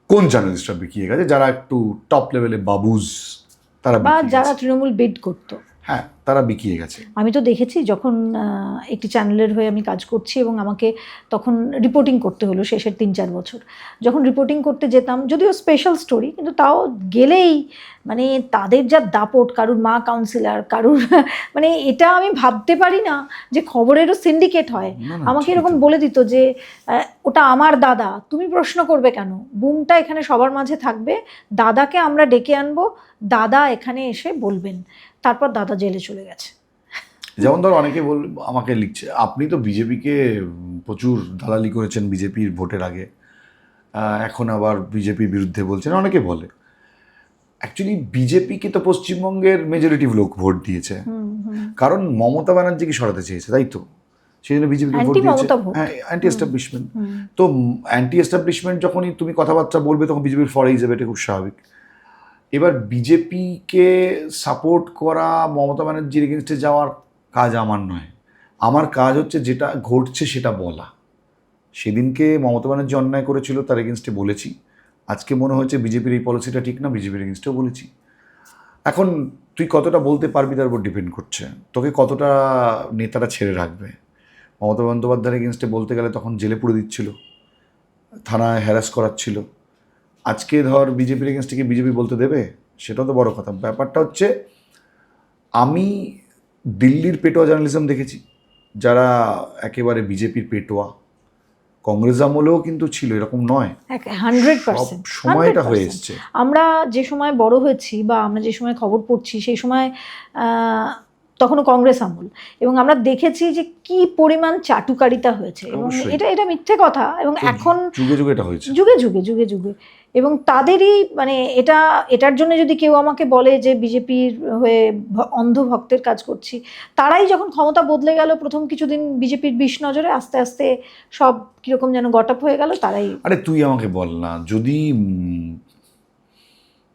কোন জার্নালিস্টরা বিকিয়ে গেছে? যারা একটু টপ লেভেলে বাবুজ, তারা, যারা তৃণমূল বেড করতো, হ্যাঁ, তারা বিকিয়ে গেছে। আমি তো দেখেছি যখন একটি চ্যানেলের হয়ে আমি কাজ করছি এবং আমাকে তখন রিপোর্টিং করতে হলো শেষের 3-4 বছর। যখন রিপোর্টিং করতে যেতাম, যদিও স্পেশাল স্টোরি, কিন্তু তাও গেলেই মানে তাদের যা দাপট, কারুর মা কাউন্সিলর, কারুর মানে এটা আমি ভাবতে পারি না যে খবরেরও সিন্ডিকেট হয়। আমাকে এরকম বলে দিত যে ওটা আমার দাদা, তুমি প্রশ্ন করবে কেন, বুমটা এখানে সবার মাঝে থাকবে, দাদাকে আমরা ডেকে আনবো, দাদা এখানে এসে বলবেন। তারপর দাদা জেলে চলে গেছে। যেমন ধর অনেকে আমাকে লিখছে, আপনি তো বিজেপিকে প্রচুর দালালি করেছেন বিজেপির ভোটের আগে, এখন আবার বিজেপির বিরুদ্ধে বলছেন, অনেকে বলে। অ্যাকচুয়ালি বিজেপিকে তো পশ্চিমবঙ্গের মেজরিটি লোক ভোট দিয়েছে, কারণ মমতা ব্যানার্জিকে সরাতে চেয়েছে, তাই তো সেই জন্য বিজেপিকে ভোট দিয়েছে। হ্যাঁ, অ্যান্টি এস্টাবলিশমেন্ট। তো অ্যান্টি এস্টাবলিশমেন্ট যখনই তুমি কথাবার্তা বলবে তখন বিজেপির ফরেই যাবে, এটা খুব স্বাভাবিক। এবার বিজেপিকে সাপোর্ট করা, মমতা ব্যানার্জির এগেনস্টে যাওয়ার কাজ আমার নয়। আমার কাজ হচ্ছে যেটা ঘটছে সেটা বলা। সেদিনকে মমতা ব্যানার্জি অন্যায় করেছিল, তার এগেনস্টে বলেছি। আজকে মনে হয়েছে বিজেপির এই পলিসিটা ঠিক না, বিজেপির এগেনস্টেও বলেছি। এখন তুই কতটা বলতে পারবি তার উপর ডিপেন্ড করছে, তোকে কতটা নেতারা ছেড়ে রাখবে। মমতা বন্দ্যোপাধ্যায়ের এগেনস্টে বলতে গেলে তখন জেলে পুরে দিচ্ছিল, থানায় হ্যারাস করাচ্ছিল। আজকে ধর বিজেপির এগেনস্টে কি বিজেপি বলতে দেবে? সেটাও তো বড় কথা। ব্যাপারটা হচ্ছে, আমি দিল্লির পেটোয়া জার্নালিজম দেখেছি, যারা একেবারে বিজেপির পেটোয়া। কংগ্রেস আমলেও কিন্তু ছিল, এরকম নয়, 100% সময়টা হয়ে এসছে। আমরা যে সময় বড় হয়েছি বা আমরা যে সময় খবর পড়ছি সেই সময় তখনও কংগ্রেস আমল, এবং আমরা দেখেছি যে কি পরিমাণ চাটুকারিতা হয়েছে, এবং এটা মিথ্যে কথা। এবং এখন যুগে যুগে এটা হয়েছে, যুগে যুগে। এবং তাদেরই মানে এটার জন্য যদি কেউ আমাকে বলে যে বিজেপির হয়ে অন্ধ ভক্তের কাজ করছি, তারাই যখন ক্ষমতা বদলে গেল প্রথম কিছুদিন বিজেপির 20 নজরে, আস্তে আস্তে সব কিরকম যেন গটআপ হয়ে গেল, তারাই। আরে তুই আমাকে বল না, যদি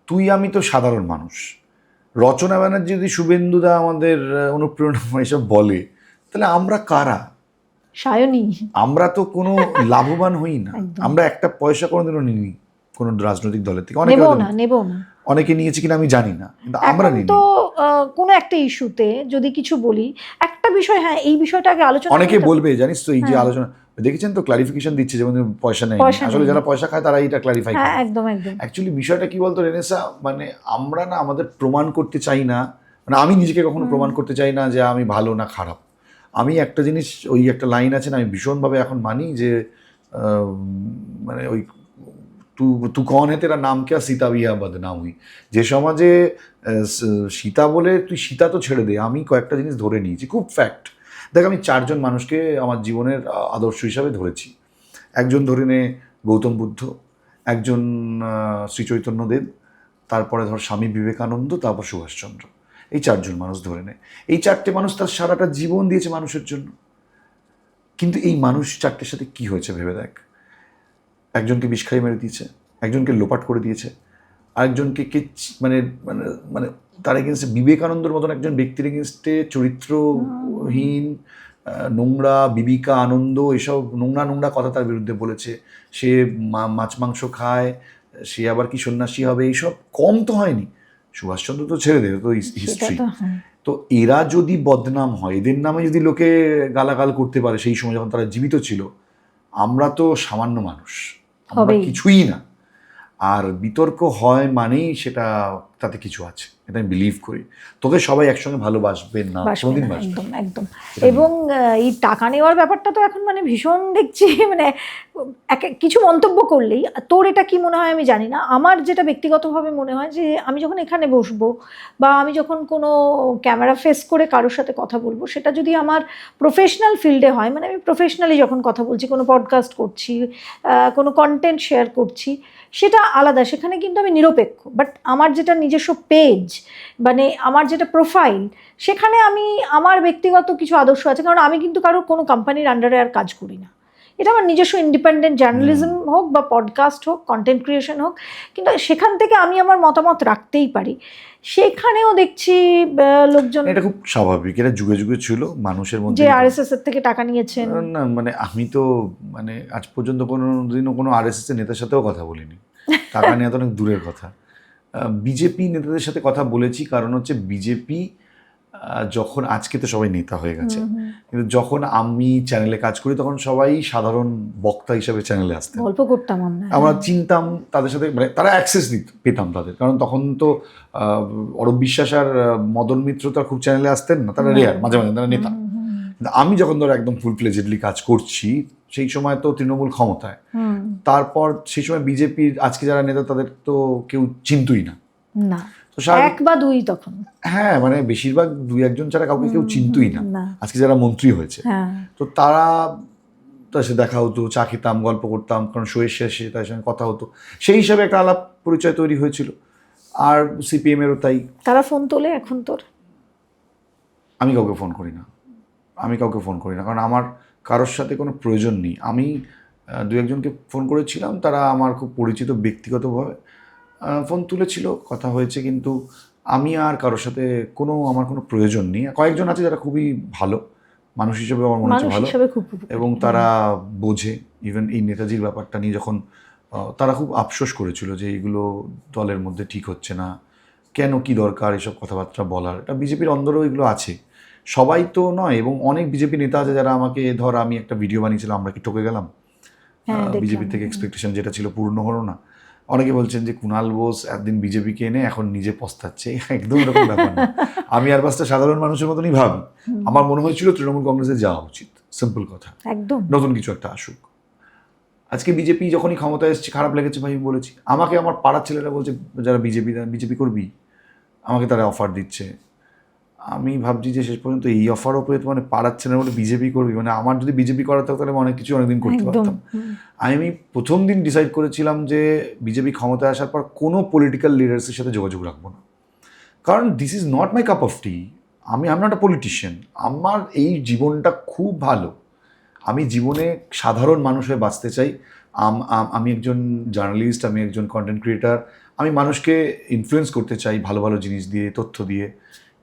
তুই আমি তো সাধারণ মানুষ, রচনা ব্যানার্জি যদি শুভেন্দুদা আমাদের অনুপ্রেরণা এসব বলে, তাহলে আমরা কারা? সায়নী, আমরা তো কোনো লাভবান হই না। আমরা একটা পয়সা কোনোদিনও নিইনি কোনো রাজনৈতিক দলের থেকে। নেব না। অনেকে নিয়েছে কিনা আমি জানি না, কিন্তু আমরা নিই। তো কোনো একটা ইস্যুতে যদি কিছু বলি, একটা বিষয়, হ্যাঁ এই বিষয়টা আগে আলোচনা, অনেকে বলবে জানিস তো, এই যে আলোচনা দেখেছেন তো, ক্লারিফিকেশন দিচ্ছে, যেমন পয়সা নেই, আসলে যারা পয়সা খায় তারা এটা ক্লারিফাই করে। একদম। অ্যাকচুয়ালি বিষয়টা কি বলতো রেনেসা, মানে আমরা না আমাদের প্রমাণ করতে চাই না, মানে আমি নিজেকে কখনো প্রমাণ করতে চাই না যে আমি ভালো না খারাপ। আমি একটা জিনিস, ওই একটা লাইন আছে না, আমি ভীষণভাবে এখন মানি যে মানে ওই তু কন হে তেরা নাম ক্যা সীতা বিয়া বদনাম হুই। যে সমাজে সীতা বলে তুই সীতা তো ছেড়ে দে, আমি কয়েকটা জিনিস ধরে নিয়েছি, খুব ফ্যাক্ট। দেখ, আমি 4 জন মানুষকে আমার জীবনের আদর্শ হিসাবে ধরেছি। একজন ধরে নে গৌতম বুদ্ধ, একজন শ্রী চৈতন্যদেব, তারপরে ধর স্বামী বিবেকানন্দ, তারপর সুভাষচন্দ্র। এই 4 জন মানুষ ধরে নে। এই 4টে মানুষ তার সারাটা জীবন দিয়েছে মানুষের জন্য। কিন্তু এই মানুষ 4টের সাথে কি হয়েছে ভেবে দেখ। একজনকে বিষ খাইয়ে মেরে দিয়েছে, একজনকে লোপাট করে দিয়েছে, আরেকজনকে মানে মানে মানে তার এগেনস্টে বিবেকানন্দর মতন একজন ব্যক্তির এগেনস্টে চরিত্রহীন, নোংরা, বিবিকা আনন্দ, এসব নোংরা কথা তার বিরুদ্ধে বলেছে। সে মাছ মাংস খায়, সে আবার কি সন্ন্যাসী হবে, এইসব কম তো হয়নি। সুভাষচন্দ্র তো ছেড়ে দেবে, তো হিস্ট্রি। তো এরা যদি বদনাম হয়, এদের নামে যদি লোকে গালাগাল করতে পারে সেই সময় যখন তারা জীবিত ছিল, আমরা তো সামান্য মানুষ, আমরা কিছুই না। আর বিতর্ক হয় মানেই সেটা তাতে কিছু আছে, এটা আমি বিলিভ করি। তোকে সবাই একসঙ্গে ভালোবাসবে না, কোনোদিন বাসবে না। একদম। এবং এই টাকা নেওয়ার ব্যাপারটা তো এখন মানে ভীষণ দেখছি, মানে কিছু মন্তব্য করলেই, তোর এটা কি মনে হয় আমি জানি না, আমার যেটা ব্যক্তিগতভাবে মনে হয় যে আমি যখন এখানে বসবো বা আমি যখন কোনো ক্যামেরা ফেস করে কারোর সাথে কথা বলবো, সেটা যদি আমার প্রফেশনাল ফিল্ডে হয়, মানে আমি প্রফেশনালি যখন কথা বলছি, কোনো পডকাস্ট করছি, কোনো কন্টেন্ট শেয়ার করছি, সেটা আলাদা, সেখানে কিন্তু আমি নিরপেক্ষ। বাট আমার যেটা নিজস্ব পেজ, মানে আমার যেটা প্রোফাইল, সেখানে আমি আমার ব্যক্তিগত কিছু আদর্শ আছে, কারণ আমি কিন্তু কারোর কোনো কোম্পানির আন্ডারে আর কাজ করি না। এটা আমার নিজস্ব ইন্ডিপেন্ডেন্ট জার্নালিজম হোক বা পডকাস্ট হোক, কন্টেন্ট ক্রিয়েশন হোক, কিন্তু সেখান থেকে আমি আমার মতামত রাখতেই পারি। সেখানেও দেখছি লোকজন, এটা খুব স্বাভাবিক, এটা যুগে যুগে ছিল মানুষের মধ্যে, যে আরএসএস এর থেকে টাকা নিয়েছেন। না মানে আমি তো মানে আজ পর্যন্ত কোনোদিনও কোনো আরএসএস এর নেতার সাথেও কথা বলিনি, টাকা নেওয়া তো অনেক দূরের কথা। বিজেপি নেতাদের সাথে কথা বলেছি, কারণ হচ্ছে বিজেপি যখন, আজকে তো সবাই নেতা হয়ে গেছে, কিন্তু যখন আমি চ্যানেলে কাজ করি তখন সবাই সাধারণ বক্তা হিসাবে চ্যানেলে আসতেন, গল্প করতাম, আমরা চিনতাম তাদের সাথে, মানে তারা অ্যাক্সেস পেতাম তাদের, কারণ তখন তো অরূপ বিশ্বাস আর মদন মিত্র তো খুব চ্যানেলে আসতেন না, তারা রেয়ার, মাঝে মাঝে তারা নেতা। কিন্তু আমি যখন ধরো একদম ফুল ফ্লেজেডলি কাজ করছি, সেই সময় তো তৃণমূল ক্ষমতায়, তারপর সেই সময় বিজেপির আজকে যারা নেতা তাদের তো কেউ চিনতই না, এক বা দুই তখন, হ্যাঁ মানে বেশিরভাগ 2-1 জন ছাড়া কাউকে কেউ চিনতই না। আজকে যারা মন্ত্রী হয়েছে, তো তারা তার সাথে দেখা হতো, চা খেতাম, গল্প করতাম, কারণ শোয়ের শেষে তার সঙ্গে কথা হতো, সেই হিসাবে একটা আলাপ পরিচয় তৈরি হয়েছিল। আর সিপিএমেরও তাই। তারা ফোন তোলে এখন তোর? আমি কাউকে ফোন করি না, কারণ আমার কারোর সাথে কোনো প্রয়োজন নেই। আমি দু একজনকে ফোন করেছিলাম, তারা আমার খুব পরিচিত, ব্যক্তিগতভাবে ফোন তুলেছিল, কথা হয়েছে, কিন্তু আমি আর কারোর সাথে আমার কোনো প্রয়োজন নেই। কয়েকজন আছে যারা খুবই ভালো মানুষ হিসেবে, আমার মনে হচ্ছে ভালো, এবং তারা বোঝে। ইভেন এই নেতাজির ব্যাপারটা নিয়ে যখন তারা খুব আফসোস করেছিল যে এইগুলো দলের মধ্যে ঠিক হচ্ছে না, কেন, কি দরকার এসব কথাবার্তা বলার। এটা বিজেপির অন্দরেও এগুলো আছে, সবাই তো নয়। এবং অনেক বিজেপি নেতা আছে যারা আমাকে, ধর আমি একটা ভিডিও বানিয়েছিলাম, আমরা কি ঠকে গেলাম, বিজেপি থেকে এক্সপেকটেশন যেটা ছিল পূর্ণ হলো না। অনেকে বলছেন যে কুণাল বোস একদিন বিজেপিকে এনে এখন নিজে পস্তাচ্ছে, একদম এরকম ব্যাপার না। আমি আর পাঁচটা সাধারণ মানুষের মতনই ভাবি। আমার মনে হয়েছিল তৃণমূল কংগ্রেসে যাওয়া উচিত, সিম্পল কথা, একদম নতুন কিছু একটা আসুক। আজকে বিজেপি যখনই ক্ষমতায় এসেছে খারাপ লেগেছে ভাই, বলেছি। আমাকে আমার পাড়ার ছেলেরা বলছে, যারা বিজেপি করবি, আমাকে তারা অফার দিচ্ছে। আমি ভাবছি যে শেষ পর্যন্ত এই অফারও পেয়ে মানে পাড়ার ছেলের মধ্যে বিজেপি করবি, মানে আমার যদি বিজেপি করা থাকতো তাহলে অনেক কিছু অনেকদিন করতে পারতাম। আমি প্রথম দিন ডিসাইড করেছিলাম যে বিজেপি ক্ষমতায় আসার পর কোনো পলিটিক্যাল লিডার্সের সাথে যোগাযোগ রাখবো না, কারণ this is not my cup of tea. আমি নট আ পলিটিশিয়ান। আমার এই জীবনটা খুব ভালো, আমি জীবনে সাধারণ মানুষ হয়ে বাঁচতে চাই। আমি একজন জার্নালিস্ট, আমি একজন কন্টেন্ট ক্রিয়েটার, আমি মানুষকে ইনফ্লুয়েন্স করতে চাই ভালো ভালো জিনিস দিয়ে, তথ্য দিয়ে।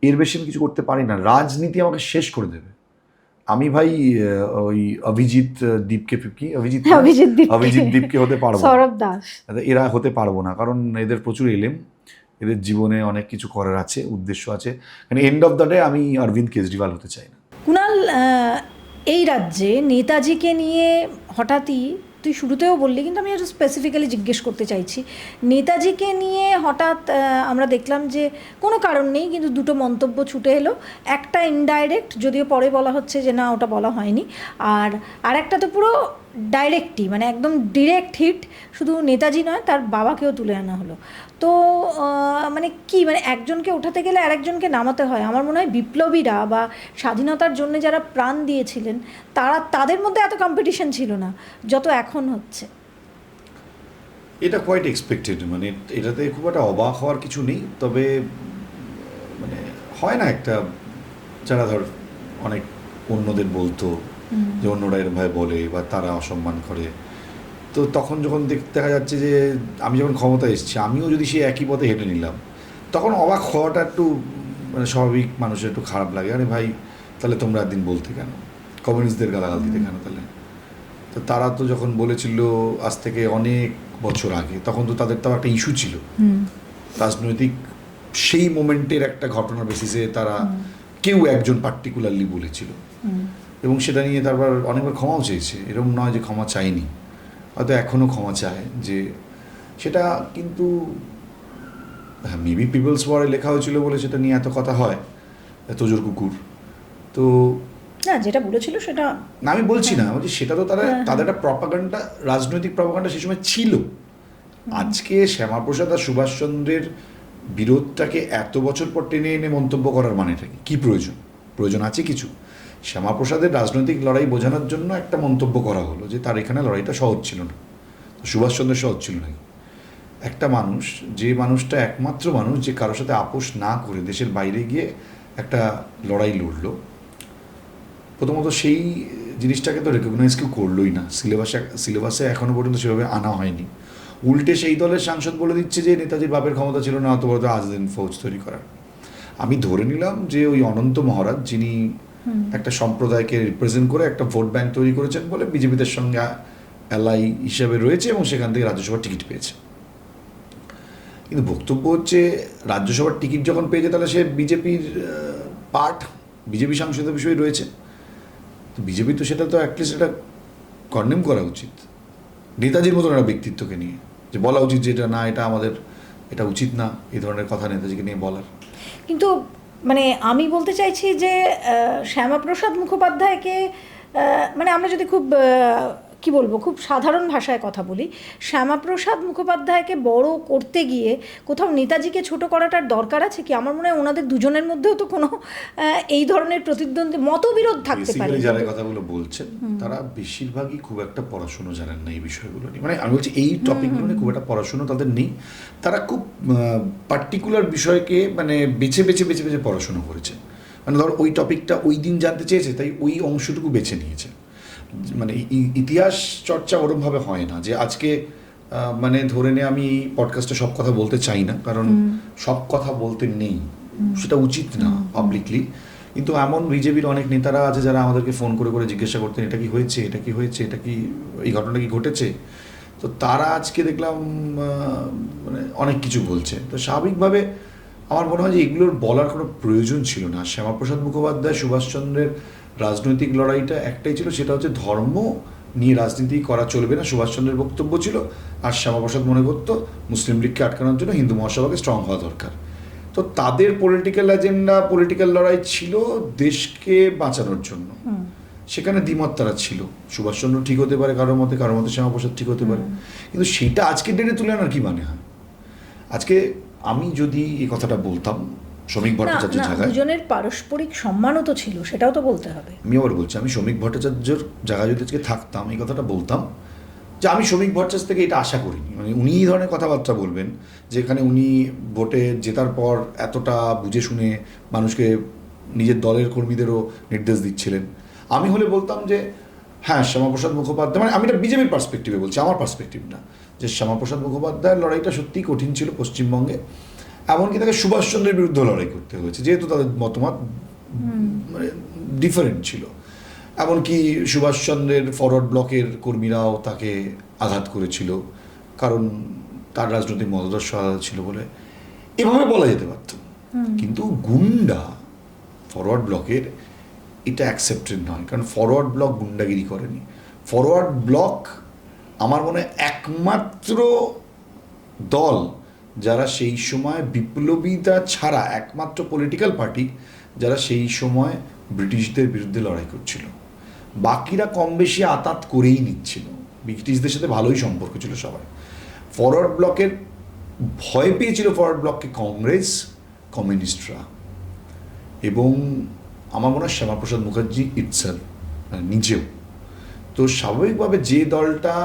এর বেশি আমি কিছু করতে পারি না। রাজনীতি আমাকে শেষ করে দেবে। আমি ভাই ওই অভিজিৎ দীপকে হতে পারবো, সৌরভ দাস, এরা হতে পারবো না, কারণ এদের প্রচুর এলেম, এদের জীবনে অনেক কিছু করার আছে, উদ্দেশ্য আছে। মানে এন্ড অফ দ্য ডে আমি অরবিন্দ কেজরিওয়াল হতে চাই না। কুণাল, এই রাজ্যে নেতাজিকে নিয়ে হঠাৎই, তুই শুরুতেও বললি কিন্তু আমি একটু স্পেসিফিক্যালি জিজ্ঞেস করতে চাইছি, নেতাজিকে নিয়ে হঠাৎ আমরা দেখলাম যে কোনো কারণ নেই কিন্তু দুটো মন্তব্য ছুটে এলো। একটা ইনডাইরেক্ট, যদিও পরে বলা হচ্ছে যে না ওটা বলা হয়নি, আর একটা তো পুরো ডাইরেক্টই, মানে একদম ডিরেক্ট হিট। শুধু নেতাজি নয়, তার বাবাকেও তুলে আনা হলো। তো মানে কি, মানে একজনকে ওঠাতে গেলে আরেকজনকে নামাতে হয়। আমার মনে হয় বিপ্লবীরা বা স্বাধীনতার জন্য যারা প্রাণ দিয়েছিলেন তাদের মধ্যে এত কম্পিটিশন ছিল না যত এখন হচ্ছে। এটা কোয়াইট এক্সপেক্টেড, মানে এটাতে খুব একটা অবাক হওয়ার কিছু নেই। তবে মানে হয় না একটা, যারা ধর অনেক অন্যদের বলতো যে অন্যরা এরমভাবে বলে বা তারা অসম্মান করে, তো তখন যখন দেখা যাচ্ছে যে আমি যখন ক্ষমতা এসেছি আমিও যদি সেই একই পথে হেঁটে নিলাম, তখন অবাক হওয়াটা একটু মানে স্বাভাবিক, মানুষের একটু খারাপ লাগে। আরে ভাই, তাহলে তোমরা একদিন বলতে কেন, কমিউনিস্টদের গালাগাল দিতে কেন তাহলে? তো তারা তো যখন বলেছিল আজ থেকে অনেক বছর আগে, তখন তো তাদের তো একটা ইস্যু ছিল রাজনৈতিক, সেই মোমেন্টের একটা ঘটনার বেসিসে তারা কেউ একজন পার্টিকুলারলি বলেছিল, এবং সেটা নিয়ে তারপর অনেকবার ক্ষমাও চেয়েছে। এরকম নয় যে ক্ষমা চায়নি, হয়তো এখনও ক্ষমা চায়। যে সেটা কিন্তু হ্যাঁ, মেবি পিপলস ওয়ারে লেখা হয়েছিল বলে সেটা নিয়ে এত কথা হয়, তোজোর কুকুর। তো না, যেটা বলেছিল সেটা না, আমি বলছি না, বলছি সেটা তো তাদের একটা প্রপাগান্ডা, রাজনৈতিক প্রপাগান্ডা সেই সময় ছিল। আজকে শ্যামাপ্রসাদ আর সুভাষচন্দ্রের বিরোধটাকে এত বছর পর টেনে এনে মন্তব্য করার মানেটা কি? প্রয়োজন আছে কিছু? শ্যামাপ্রসাদের রাজনৈতিক লড়াই বোঝানোর জন্য একটা মন্তব্য করা হলো যে তার এখানে লড়াইটা সহজ ছিল না। সুভাষচন্দ্রের সহজ ছিল নাকি? একটা মানুষ, যে মানুষটা একমাত্র মানুষ যে কারোর সাথে আপোষ না করে দেশের বাইরে গিয়ে একটা লড়াই লড়লো, প্রথমত সেই জিনিসটাকে তো রেকগনাইজ কেউ করলোই না, সিলেবাসে এখনও পর্যন্ত সেভাবে আনা হয়নি। উল্টে সেই দলের সাংসদ বলে দিচ্ছে যে নেতাজির বাপের ক্ষমতা ছিল না অত বড় আজদিন ফৌজ তৈরি করার। আমি ধরে নিলাম যে ওই অনন্ত মহারাজ, যিনি একটা সম্প্রদায়কে রিপ্রেজেন্ট করে একটা ভোট ব্যাংক তৈরি করেছেন বলে বিজেপিদের সঙ্গে অ্যালাই হিসাবে রয়েছে এবং সেখান থেকে রাজ্যসভার টিকিট পেয়েছে। কিন্তু বক্তব্য হচ্ছে রাজ্যসভার টিকিট যখন পেয়েছে তাহলে সে বিজেপির পার্ট, বিজেপি সাংসদের বিষয়ে রয়েছে, তো বিজেপি তো সেটা তো অ্যাটলিস্ট এটা কন্ডেম করা উচিত নেতাজির মতন একটা ব্যক্তিত্বকে নিয়ে, যে বলা উচিত যে এটা না, এটা আমাদের, এটা উচিত না এই ধরনের কথা নেতাজিকে নিয়ে বলার। কিন্তু মানে আমি বলতে চাইছি যে শ্যামাপ্রসাদ মুখোপাধ্যায়কে মানে আমরা যদি খুব কি বলবো, খুব সাধারণ ভাষায় কথা বলি, শ্যামাপ্রসাদ মুখোপাধ্যায়কে বড় করতে গিয়ে কোথাও নেতাজিকে ছোট করাটার দরকার আছে কি? আমার মনে হয় ওনাদের দুজনের মধ্যেও তো কোনো এই ধরনের প্রতিদ্বন্দ্বী মতবিরোধ থাকতে পারে। যারা কথাগুলো বলছেন তারা বেশিরভাগই খুব একটা পড়াশুনো জানেন না এই বিষয়গুলো নিয়ে, মানে আমি বলছি এই টপিকগুলো নিয়ে খুব একটা পড়াশুনো তাদের নেই। তারা খুব পার্টিকুলার বিষয়কে মানে বেছে বেছে বেছে বেছে পড়াশুনো করেছে, মানে ধর ওই টপিকটা ওই দিন জানতে চেয়েছে তাই ওই অংশটুকু বেছে নিয়েছে। মানে ইতিহাস চর্চা ওরমভাবে হয় না যে আজকে মানে ধরে নে আমি পডকাস্টে সব কথা বলতে চাই না, কারণ সব কথা বলতে নেই, সেটা উচিত না পাবলিকলি। কিন্তু এমন বিজেপির অনেক নেতারা আছে যারা আমাদেরকে ফোন করে করে জিজ্ঞাসা করতেন এটা কি হয়েছে, এটা কি হয়েছে, এটা কি এই ঘটনা কি ঘটেছে। তো তারা আজকে দেখলাম মানে অনেক কিছু বলছে। তো স্বাভাবিকভাবে আমার মনে হয় যে এগুলোর বলার কোনো প্রয়োজন ছিল না। শ্যামাপ্রসাদ মুখোপাধ্যায় সুভাষচন্দ্রের রাজনৈতিক লড়াইটা একটাই ছিল, সেটা হচ্ছে ধর্ম নিয়ে রাজনীতি করা চলবে না, সুভাষচন্দ্রের বক্তব্য ছিল। আর শ্যামাপ্রসাদ মনে করতো মুসলিম লীগকে আটকানোর জন্য হিন্দু মহাসভাকে স্ট্রং হওয়া দরকার। তো তাদের পলিটিক্যাল এজেন্ডা, পলিটিক্যাল লড়াই ছিল দেশকে বাঁচানোর জন্য। সেখানে দ্বিমত তারা ছিল, সুভাষচন্দ্র ঠিক হতে পারে কারোর মতে, কারোর মতে শ্যামাপ্রসাদ ঠিক হতে পারে, কিন্তু সেটা আজকের ডেটে তুলে আনার কি মানে হয়? আজকে আমি যদি এই কথাটা বলতাম শ্রমিক ভট্টাচার্যের জায়গায়, দুজনের পারস্পরিক সম্মানও তো ছিল, সেটাও তো বলতে হবে। আমি আবার বলছি, আমি শ্রমিক ভট্টাচার্যের জায়গায় যদি আজকে থাকতাম এই কথাটা বলতাম যে আমি শ্রমিক ভট্টাচার্য থেকে এটা আশা করিনি। মানে উনি এই ধরনের কথাবার্তা বলবেন যেখানে উনি ভোটে জেতার পর এতটা বুঝে শুনে মানুষকে নিজের দলের কর্মীদেরও নির্দেশ দিচ্ছিলেন। আমি হলে বলতাম যে হ্যাঁ শ্যামাপ্রসাদ মুখোপাধ্যায়, মানে আমি এটা বিজেপির পার্সপেক্টিভে বলছি, আমার পার্সপেক্টিভ না, যে শ্যামাপ্রসাদ মুখোপাধ্যায়ের লড়াইটা সত্যিই কঠিন ছিল পশ্চিমবঙ্গে। এমনকি তাকে সুভাষচন্দ্রের বিরুদ্ধে লড়াই করতে হয়েছে যেহেতু তাদের মতামত মানে ডিফারেন্ট ছিল। এমনকি সুভাষচন্দ্রের ফরওয়ার্ড ব্লকের কর্মীরাও তাকে আঘাত করেছিল, কারণ তার রাজনৈতিক মতাদর্শ আলাদা ছিল বলে, এভাবে বলা যেতে পারত। কিন্তু গুন্ডা ফরওয়ার্ড ব্লকের এটা অ্যাকসেপ্টেড নয়, কারণ ফরওয়ার্ড ব্লক গুন্ডাগিরি করেনি। ফরওয়ার্ড ব্লক আমার মনে হয় একমাত্র দল যারা সেই সময় বিপ্লবীতা ছাড়া, একমাত্র পলিটিক্যাল পার্টি যারা সেই সময় ব্রিটিশদের বিরুদ্ধে লড়াই করছিল। বাকিরা কম বেশি আতাত করেই নিচ্ছিল, ব্রিটিশদের সাথে ভালোই সম্পর্ক ছিল সবাই। ফরওয়ার্ড ব্লকের ভয় পেয়েছিল ফরওয়ার্ড ব্লককে কংগ্রেস, কমিউনিস্টরা, এবং আমার মনে হয় শ্যামাপ্রসাদ মুখার্জি ইটসেলফ নিজেও। তো স্বাভাবিকভাবে যে দলটা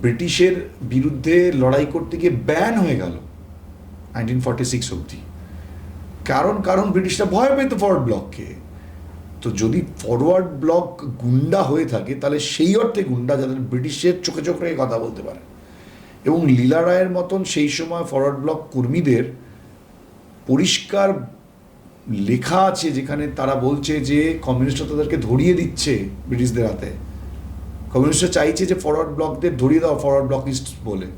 ব্রিটিশের বিরুদ্ধে লড়াই করতে গিয়ে ব্যান হয়ে গেল 1946 অবধি, কারণ ব্রিটিশরা ভয় পেত ফরওয়ার্ড ব্লককে। তো যদি ফরওয়ার্ড ব্লক গুন্ডা হয়ে থাকে তাহলে সেই অর্থে গুন্ডা যাদের ব্রিটিশের চোখে চোখ রেখে কথা বলতে পারে। এবং লীলা রায়ের মতন সেই সময় ফরওয়ার্ড ব্লক কর্মীদের পরিষ্কার লেখা আছে যেখানে তারা বলছে যে কমিউনিস্টরা তাদেরকে ধরিয়ে দিচ্ছে ব্রিটিশদের হাতে, কমিউনিস্টরা চাইছে যে ফরওয়ার্ড ব্লকদের ধরিয়ে দেওয়া ফরওয়ার্ড ব্লকিস্ট বলে,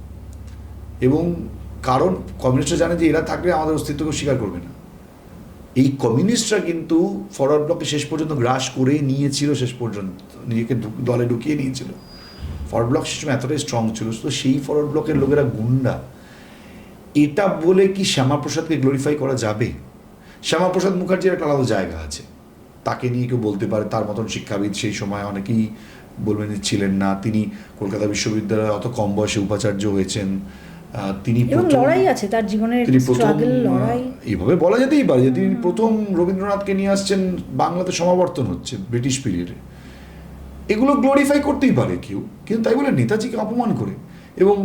এবং কারণ কমিউনিস্টরা জানে যে এরা থাকলে আমাদের অস্তিত্বকে স্বীকার করবে না। এই কমিউনিস্টরা কিন্তু ফরওয়ার্ড ব্লককে শেষ পর্যন্ত গ্রাস করে নিয়েছিল, শেষ পর্যন্ত নিজেকে দলে ঢুকিয়ে নিয়েছিল। ফরওয়ার্ড ব্লক সে সময় এতটাই স্ট্রং ছিল। তো সেই ফরওয়ার্ড ব্লকের লোকেরা গুন্ডা, এটা বলে কি শ্যামাপ্রসাদকে গ্লোরিফাই করা যাবে? শ্যামাপ্রসাদ মুখার্জির একটা আলাদা জায়গা আছে, তাকে নিয়ে কেউ বলতে পারে তার মতন শিক্ষাবিদ সেই সময় অনেকেই বলবেন যে ছিলেন না। তিনি কলকাতা বিশ্ববিদ্যালয়ে অত কম বয়সে উপাচার্য হয়েছেন। তিনি লড়াই আছে তার জীবনের, এইভাবে বলা যেতেই পারে যে তিনি প্রথম রবীন্দ্রনাথকে নিয়ে আসছেন, বাংলাতে সমাবর্তন হচ্ছে ব্রিটিশ পিরিয়ডে। এগুলো গ্লোরিফাই করতেই পারে কেউ, কিন্তু তাই বলে নেতাজিকে অপমান করে। এবং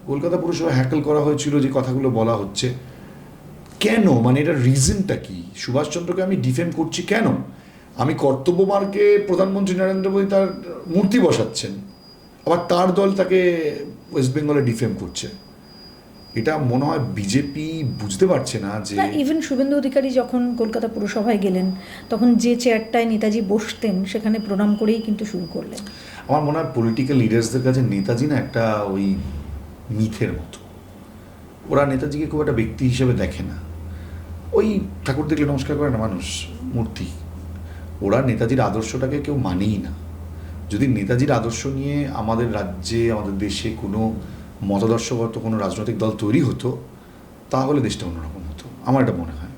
কলকাতা পুরসভা হ্যাকেল করা হয়েছিল যে কথাগুলো বলা হচ্ছে, কেন? মানে এটার রিজনটা কি? সুভাষচন্দ্রকে আমি ডিফেম করছি কেন? আমি কর্তব্য মার্গে প্রধানমন্ত্রী নরেন্দ্র মোদী তার মূর্তি বসাচ্ছেন, আবার তার দল তাকে ওয়েস্ট বেঙ্গলে ডিফেম করছে। এটা মনে হয় বিজেপি বুঝতে পারছে না যে ইভেন শুভেন্দু অধিকারী যখন কলকাতা পুরসভায় গেলেন তখন যে চেয়ারটায় নেতাজি বসতেন সেখানে প্রণাম করেই কিন্তু শুরু করলেন। আমার মনে হয় পলিটিক্যাল লিডার্সদের কাছে নেতাজি না একটা ওই মিথের মতো। ওরা নেতাজিকে খুব একটা ব্যক্তি হিসেবে দেখে না, ওই ঠাকুর দেখলে নমস্কার করে না মানুষ, মূর্তি। ওরা নেতাজির আদর্শটাকে কেউ মানেই না। যদি নেতাজির আদর্শ নিয়ে আমাদের রাজ্যে, আমাদের দেশে কোনো মতাদর্শগত কোনো রাজনৈতিক দল তৈরি হতো তাহলে দেশটা অন্যরকম হতো, আমার এটা মনে হয়।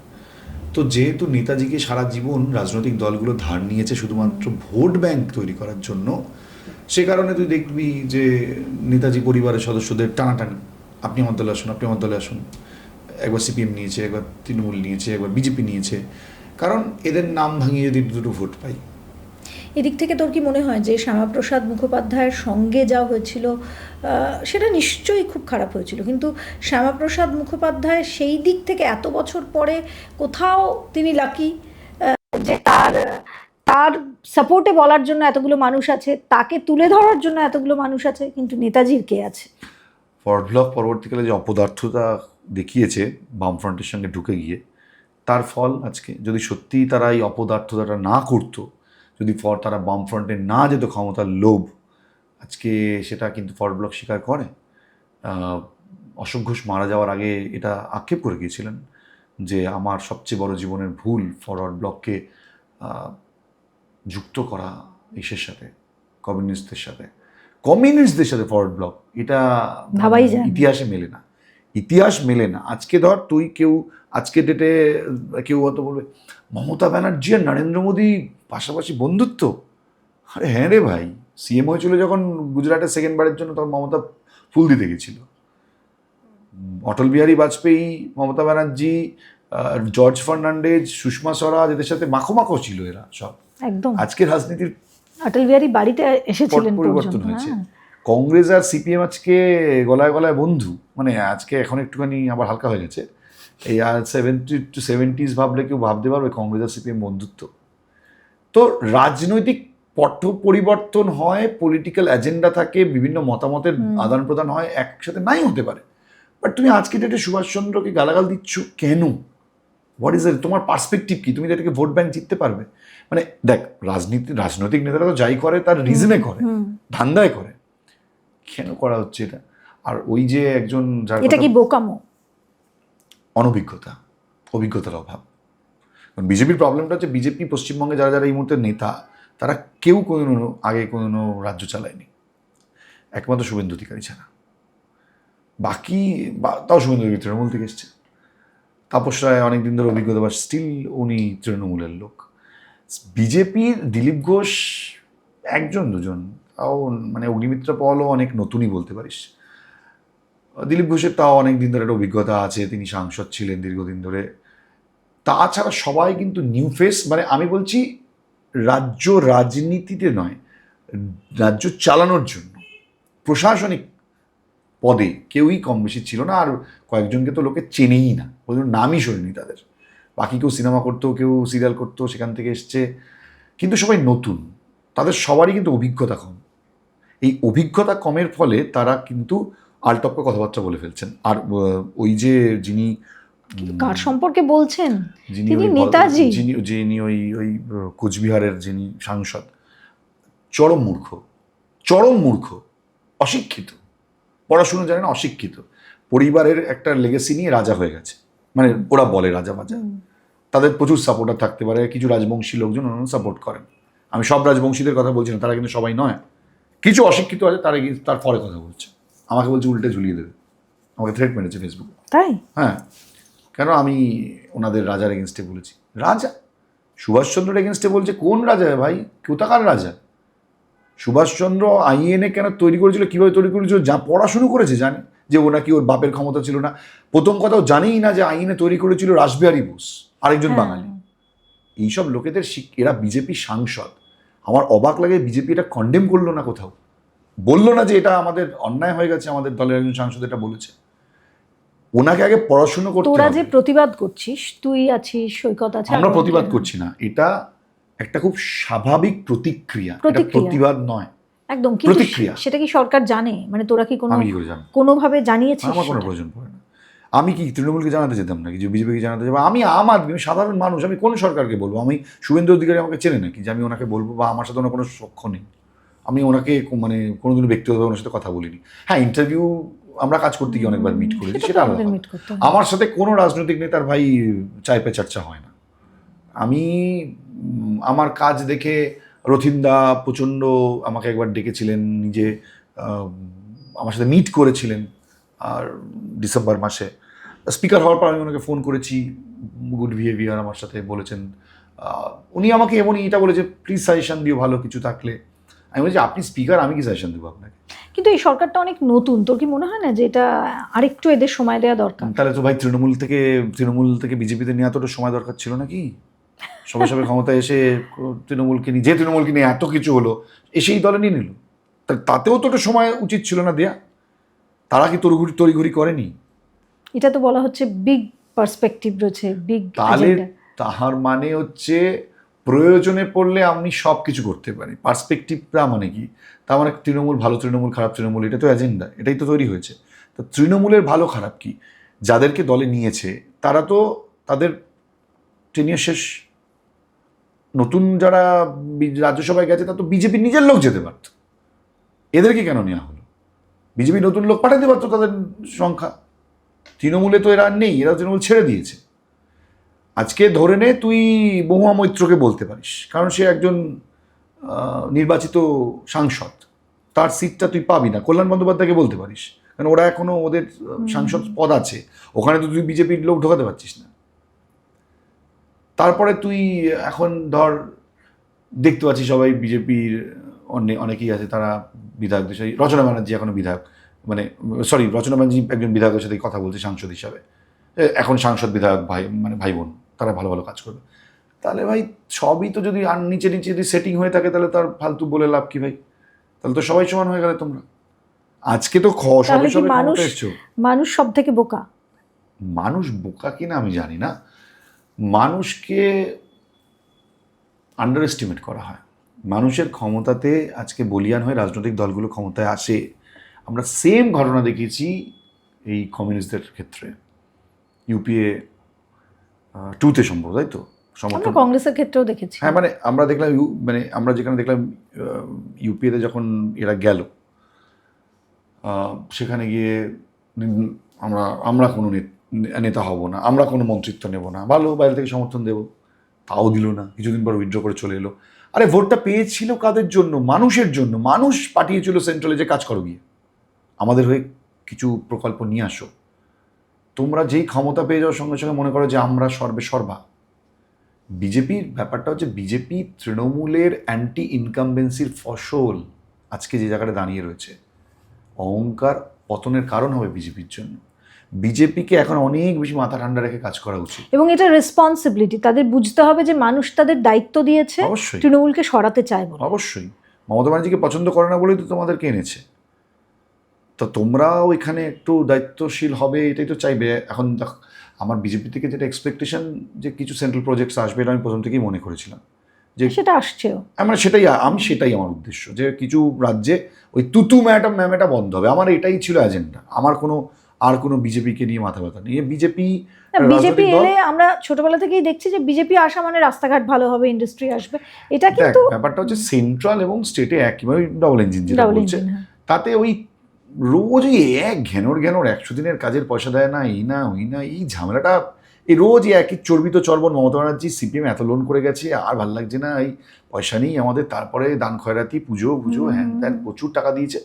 তো যেহেতু নেতাজিকে সারা জীবন রাজনৈতিক দলগুলো ধার নিয়েছে শুধুমাত্র ভোট ব্যাংক তৈরি করার জন্য, সে কারণে তুই দেখবি যে নেতাজি পরিবারের সদস্যদের টানাটানি, আপনি আমার দলে আসুন, আপনি আমার দলে আসুন। একবার সিপিএম নিয়েছে, একবার তৃণমূল নিয়েছে, একবার বিজেপি নিয়েছে, কারণ এদের নাম ভাঙিয়ে যদি দুটো ভোট পাই। এদিক থেকে তোর কি মনে হয় যে শ্যামাপ্রসাদ মুখোপাধ্যায়ের সঙ্গে যা হয়েছিল সেটা নিশ্চয়ই খুব খারাপ হয়েছিল, কিন্তু শ্যামাপ্রসাদ মুখোপাধ্যায় সেই দিক থেকে এত বছর পরে কোথাও তিনি লাকি যে তার তার সাপোর্টে বলার জন্য এতগুলো মানুষ আছে, তাকে তুলে ধরার জন্য এতগুলো মানুষ আছে, কিন্তু নেতাজির কে আছে? ফরওয়ার্ড ব্লক পরবর্তীকালে যে অপদার্থতা দেখিয়েছে বামফ্রন্টের সঙ্গে ঢুকে গিয়ে, তার ফল আজকে। যদি সত্যিই তারা এই অপদার্থতাটা না করতো, যদি তারা বামফ্রন্টে না যেত ক্ষমতার লোভ, আজকে সেটা কিন্তু ফরওয়ার্ড ব্লক স্বীকার করে। অশোক ঘোষ মারা যাওয়ার আগে এটা আক্ষেপ করে গিয়েছিলেন যে আমার সবচেয়ে বড় জীবনের ভুল ফরওয়ার্ড ব্লককে যুক্ত করা ইসের সাথে, কমিউনিস্টদের সাথে ফরওয়ার্ড ব্লক। এটা ভাবাই যায় না। ইতিহাসে মেলে না, ইতিহাস মেলে না। আজকে ধর তুই আজকে ডেটে কেউ হয়তো বলবে মমতা ব্যানার্জি আর নরেন্দ্র মোদী পাশাপাশি বন্ধুত্ব। আরে হ্যাঁ রে ভাই, সিএম হয়েছিল যখন গুজরাটের সেকেন্ডবারের জন্য, তখন মমতা ফুল দিতে গেছিল। অটল বিহারী বাজপেয়ী, মমতা ব্যানার্জি, জর্জ ফার্নান্ডেজ, সুষমা স্বরাজ, এদের সাথে মাখো ছিল এরা সব। একদম আজকে রাজনীতির অটল বিহারী বাড়িতে এসেছিলেন, পরিবর্তন হয়েছে। কংগ্রেস আর সিপিএম আজকে গলায় গলায় বন্ধু। মানে আজকে এখন একটুখানি আবার হালকা হয়ে গেছে। এই আর 70s ভাবলে কেউ ভাবতে পারবে কংগ্রেস আর সিপিএম বন্ধুত্ব? তো রাজনৈতিক পট পরিবর্তন হয়, পলিটিক্যাল এজেন্ডা থাকে, বিভিন্ন মতামতের আদান প্রদান হয়, একসাথে নাই হতে পারে। বাট তুমি আজকে ডেটে সুভাষচন্দ্রকে গালাগাল দিচ্ছ কেন? হোয়াট ইজ তোমার পার্সপেক্টিভ কি? তুমি এটাকে ভোট ব্যাংক জিততে পারবে? মানে দেখ, রাজনৈতিক নেতারা তো যাই করে তার রিজনে করে, ধান্দায় করে। কেন করা হচ্ছে এটা? আর ওই যে একজন, যার এটা কি বোকামো? অভিজ্ঞতার অভাব। কারণ বিজেপির প্রবলেমটা হচ্ছে, বিজেপি পশ্চিমবঙ্গে যারা যারা এই মুহূর্তে নেতা, তারা কেউ আগে কোনো রাজ্য চালায়নি, একমাত্র শুভেন্দু অধিকারী ছাড়া। বাকি তাও শুভেন্দু অধিকারী তৃণমূল থেকে এসছে। তাপস রায় অনেকদিন ধরে অভিজ্ঞতা, বা স্টিল উনি তৃণমূলের লোক। বিজেপির দিলীপ ঘোষ একজন দুজন, তাও মানে অগ্নিমিত্র পলও অনেক নতুনই বলতে পারিস। দিলীপ ঘোষের তাও অনেক দিন ধরে একটা অভিজ্ঞতা আছে, তিনি সাংসদ ছিলেন দীর্ঘদিন ধরে। তাছাড়া সবাই কিন্তু নিউ ফেস। মানে আমি বলছি রাজ্য রাজনীতিতে নয়, রাজ্য চালানোর জন্য প্রশাসনিক পদে কেউই কম বেশি ছিল না। আর কয়েকজনকে তো লোকে চেনেই না, ওই জন্য নামই শোনেনি তাদের। বাকি কেউ সিনেমা করতো, কেউ সিরিয়াল করতো, সেখান থেকে এসছে, কিন্তু সবাই নতুন। তাদের সবারই কিন্তু অভিজ্ঞতা কম। এই অভিজ্ঞতা কমের ফলে তারা কিন্তু আলটপকা কথাবার্তা বলে ফেলছেন। আর ওই যে যিনি, কার সম্পর্কে বলছেন? যিনি নেতাজি, যিনি ওই কোচবিহারের যিনি সাংসদ, চরম মূর্খ, অশিক্ষিত, পড়াশুনো জানে না, অশিক্ষিত, পরিবারের একটা লেগেসি নিয়ে রাজা হয়ে গেছে। মানে ওরা বলে রাজা বাজা। তাদের প্রচুর সাপোর্টার থাকতে পারে, কিছু রাজবংশী লোকজন ওনারা সাপোর্ট করেন। আমি সব রাজবংশীদের কথা বলছি না, তারা কিন্তু সবাই নয়। কিছু অশিক্ষিত আছে, তারা তার পরে কথা বলছে, আমাকে বলছে উল্টে ঝুলিয়ে দেবে, আমাকে থ্রেট মেরেছে ফেসবুকে। তাই? হ্যাঁ, কেন আমি ওনাদের রাজার এগেনস্টে বলেছি? রাজা সুভাষচন্দ্রের এগেনস্টে বলছে? কোন রাজা ভাই? কোথাকার রাজা? সুভাষচন্দ্র আইএনএ কেন তৈরি করেছিল, কীভাবে তৈরি করেছিল, যা পড়াশুনো করেছে, জানে যে ও নাকি ওর বাপের ক্ষমতা ছিল না। প্রথম কথাও জানেই না যে আইএনএ তৈরি করেছিল রাসবিহারী বোস, আরেকজন বাঙালি। এইসব লোকেদের এরা বিজেপি সাংসদ। আমার অবাক লাগে বিজেপি এটা কন্ডেম করলো না, কোথাও বললো না যে এটা আমাদের অন্যায় হয়ে গেছে, আমাদের দলের একজন সাংসদ এটা বলেছে। ওনাকে আগে পড়াশুনো করতে হবে। তোরা যে প্রতিবাদ করছিস, তুই আছিস, সৈকত আছে, আমরা প্রতিবাদ করছি না, এটা একটা খুব স্বাভাবিক প্রতিক্রিয়া, এটা প্রতিবাদ নয়, একদম প্রতিক্রিয়া। সেটা কি সরকার জানে? মানে তোরা কি কোনোভাবে জানিয়েছিস? আমার কোনো প্রয়োজন পড়ে না। আমি কি তৃণমূলকে জানাতে যেতাম নাকি, যে বিজেপিকে জানাতে যাবো? আমি আম আদমি, আমি সাধারণ মানুষ, আমি কোন সরকারকে বলবো? আমি শুভেন্দু অধিকারী আমাকে চেনে নাকি যে আমি ওনাকে বলবো? বা আমার সাথে ওনার কোনো সখ্য নেই, আমি ওনাকে মানে কোনোদিনও ব্যক্তিগতভাবে ওনার সাথে কথা বলিনি। হ্যাঁ, ইন্টারভিউ আমরা কাজ করতে গিয়ে অনেকবার মিট করেছি, সেটা আলাদা। আমার সাথে কোনো রাজনৈতিক নেতার ভাই চায় পে চর্চা হয় না। আমি আমার কাজ দেখে রথিনদা প্রচণ্ড আমাকে একবার ডেকেছিলেন, নিজে আমার সাথে মিট করেছিলেন। আর ডিসেম্বর মাসে স্পিকার হওয়ার পর আমি ওনাকে ফোন করেছি, গুড বিহেভিয়ার আমার সাথে বলেছেন। উনি আমাকে এমনই এটা বলেছে, প্লিজ সাজেশন দিও ভালো কিছু থাকলে। আমি বলছি আপনি স্পিকার, আমি কি সাজেশন দেবো আপনাকে? কিন্তু এই সরকারটা অনেক নতুন, তোর কি মনে হয় না যে এটা আরেকটু এদের সময় দেওয়া দরকার? তাহলে তো ভাই তৃণমূল থেকে বিজেপিতে নিয়ে এতটা সময় দরকার ছিল নাকি? সবে সবে ক্ষমতায় এসে তৃণমূলকে নিয়ে এত কিছু হলো, এসেই দলে নিয়ে নিল। তাতেও তো একটা সময় উচিত ছিল না দেয়া? তারা কি তড়িঘড়ি করেনি? এটা তো বলা হচ্ছে বিগ পার্সপেক্টিভ রয়েছে, বিগ তাহলে এজেন্ডা। তাহার মানে হচ্ছে প্রয়োজনে পড়লে আমি সব কিছু করতে পারি। পার্সপেক্টিভটা মানে কি? তার মানে তৃণমূল ভালো, তৃণমূল খারাপ, তৃণমূল এটা তো এজেন্ডা, এটাই তো তৈরি হয়েছে। তো তৃণমূলের ভালো খারাপ কি? যাদেরকে দলে নিয়েছে তারা তো তাদের টেনিয়ার শেষ। নতুন যারা রাজ্যসভায় গেছে তা তো বিজেপির নিজের লোক যেতে পারত, এদেরকে কেন নেওয়া হলো? বিজেপি নতুন লোক পাঠাতে পারতো, তাদের সংখ্যা। তৃণমূলে তো এরা আর নেই, এরা তৃণমূল ছেড়ে দিয়েছে। আজকে ধরে নে তুই মহুয়া মৈত্রকে বলতে পারিস, কারণ সে একজন নির্বাচিত সাংসদ, তার সিটটা তুই পাবি না। কল্যাণ বন্দ্যোপাধ্যায়কে বলতে পারিস, কারণ ওরা এখনো ওদের সাংসদ পদ আছে, ওখানে তো তুই বিজেপির লোক ঢোকাতে পারছিস না। তারপরে তুই এখন ধর দেখতে পাচ্ছিস সবাই বিজেপির অনেকেই আছে, তারা বিধায়কদের সাথে, রচনা ব্যানার্জি এখনো বিধায়ক, মানে সরি, রচনা ব্যানার্জি একজন বিধায়কের সাথে কথা বলছে সাংসদ হিসাবে, এখন সাংসদ বিধায়ক ভাই বোন, তারা ভালো ভালো কাজ করবে। তাহলে ভাই সবই তো যদি আর নিচে নিচে যদি সেটিং হয়ে থাকে, তাহলে তার ফালতু বলে লাভ কি ভাই? তাহলে তো সবাই সমান হয়ে গেলে তোমরা। আজকে তো তাহলে কি মানুষ সব থেকে বোকা? মানুষ বোকা কিনা আমি জানি না, মানুষকে আন্ডার এস্টিমেট করা হয়। মানুষের ক্ষমতাতে আজকে বলিয়ান হয়ে রাজনৈতিক দলগুলো ক্ষমতায় আসে। আমরা সেম ঘটনা দেখেছি এই কমিউনিস্টদের ক্ষেত্রে, ইউপিএ 2-তে সম্ভব, তাই তো? আমরা কংগ্রেসের ক্ষেত্রেও দেখেছি। হ্যাঁ, মানে আমরা দেখলাম আমরা যেখানে দেখলাম ইউপিএতে যখন এরা গেল, সেখানে গিয়ে আমরা কোনো নেতা হব না, আমরা কোনো মন্ত্রিত্ব নেব না, ভালো বাইরে থেকে সমর্থন দেবো, তাও দিল না। কিছুদিন পর উইথড্র করে চলে এলো। আরে ভোটটা পেয়েছিল কাদের জন্য? মানুষের জন্য। মানুষ পাঠিয়েছিল সেন্ট্রালে যে কাজ করো গিয়ে, আমাদের হয়ে কিছু প্রকল্প নিয়ে আসো। তোমরা যেই ক্ষমতা পেয়ে যাওয়ার সঙ্গে সঙ্গে মনে করো যে আমরা সর্বা। বিজেপির ব্যাপারটা হচ্ছে, বিজেপি তৃণমূলের অ্যান্টি ইনকামবেন্সির ফসল আজকে যে জায়গাটা দাঁড়িয়ে রয়েছে। অহংকার পতনের কারণ হবে বিজেপির জন্য। বিজেপিকে এখন অনেক বেশি মাথা ঠান্ডা রেখে কাজ করা উচিত, এবং এটা রেসপন্সিবিলিটি তাদের বুঝতে হবে যে মানুষ তাদের দায়িত্ব দিয়েছে, অবশ্যই তৃণমূলকে সরাতে চায় বলে। অবশ্যই। মমতা ব্যানার্জিকে পছন্দ করে না বলেই তো তোমাদেরকে এনেছে। তো তোমরাও এখানে একটু দায়িত্বশীল হবে, এটাই তো চাইবে। এখন আমার বিজেপি থেকে যেটা এক্সপেকটেশন, যে কিছু সেন্ট্রাল প্রজেক্টস আসবে, এটা আমি প্রথম থেকেই মনে করেছিলাম যে সেটা আসছেও। মানে সেটাই আমার উদ্দেশ্য, যে কিছু রাজ্যে ওই ম্যামেটা বন্ধ হবে। আমার এটাই ছিল এজেন্ডা। আমার কোনো বিজেপিকে নিয়ে মাথা ব্যথা নেই। বিজেপি এলে আমরা ছোটবেলা থেকেই দেখছি যে বিজেপি আসা মানে রাস্তাঘাট ভালো হবে, ইন্ডাস্ট্রি আসবে। এটা কিন্তু ব্যাপারটা হচ্ছে সেন্ট্রাল এবং স্টেটে একইভাবে ডাবল ইঞ্জিন যেটা বলছে, তাতে ওই রোজ এক ঘ্যানোর 100 দিনের কাজের পয়সা দেয় না, এই ঝামেলাটা, এই রোজ একই চর্বিত চর্বণ। মমতা ব্যানার্জি সিপিএম এত লোন করে গেছে, আর ভাল লাগছে না, এই পয়সা নেই আমাদের, তারপরে দান খয়রাতি, পুজো হ্যান ত্যান, প্রচুর টাকা দিয়েছে।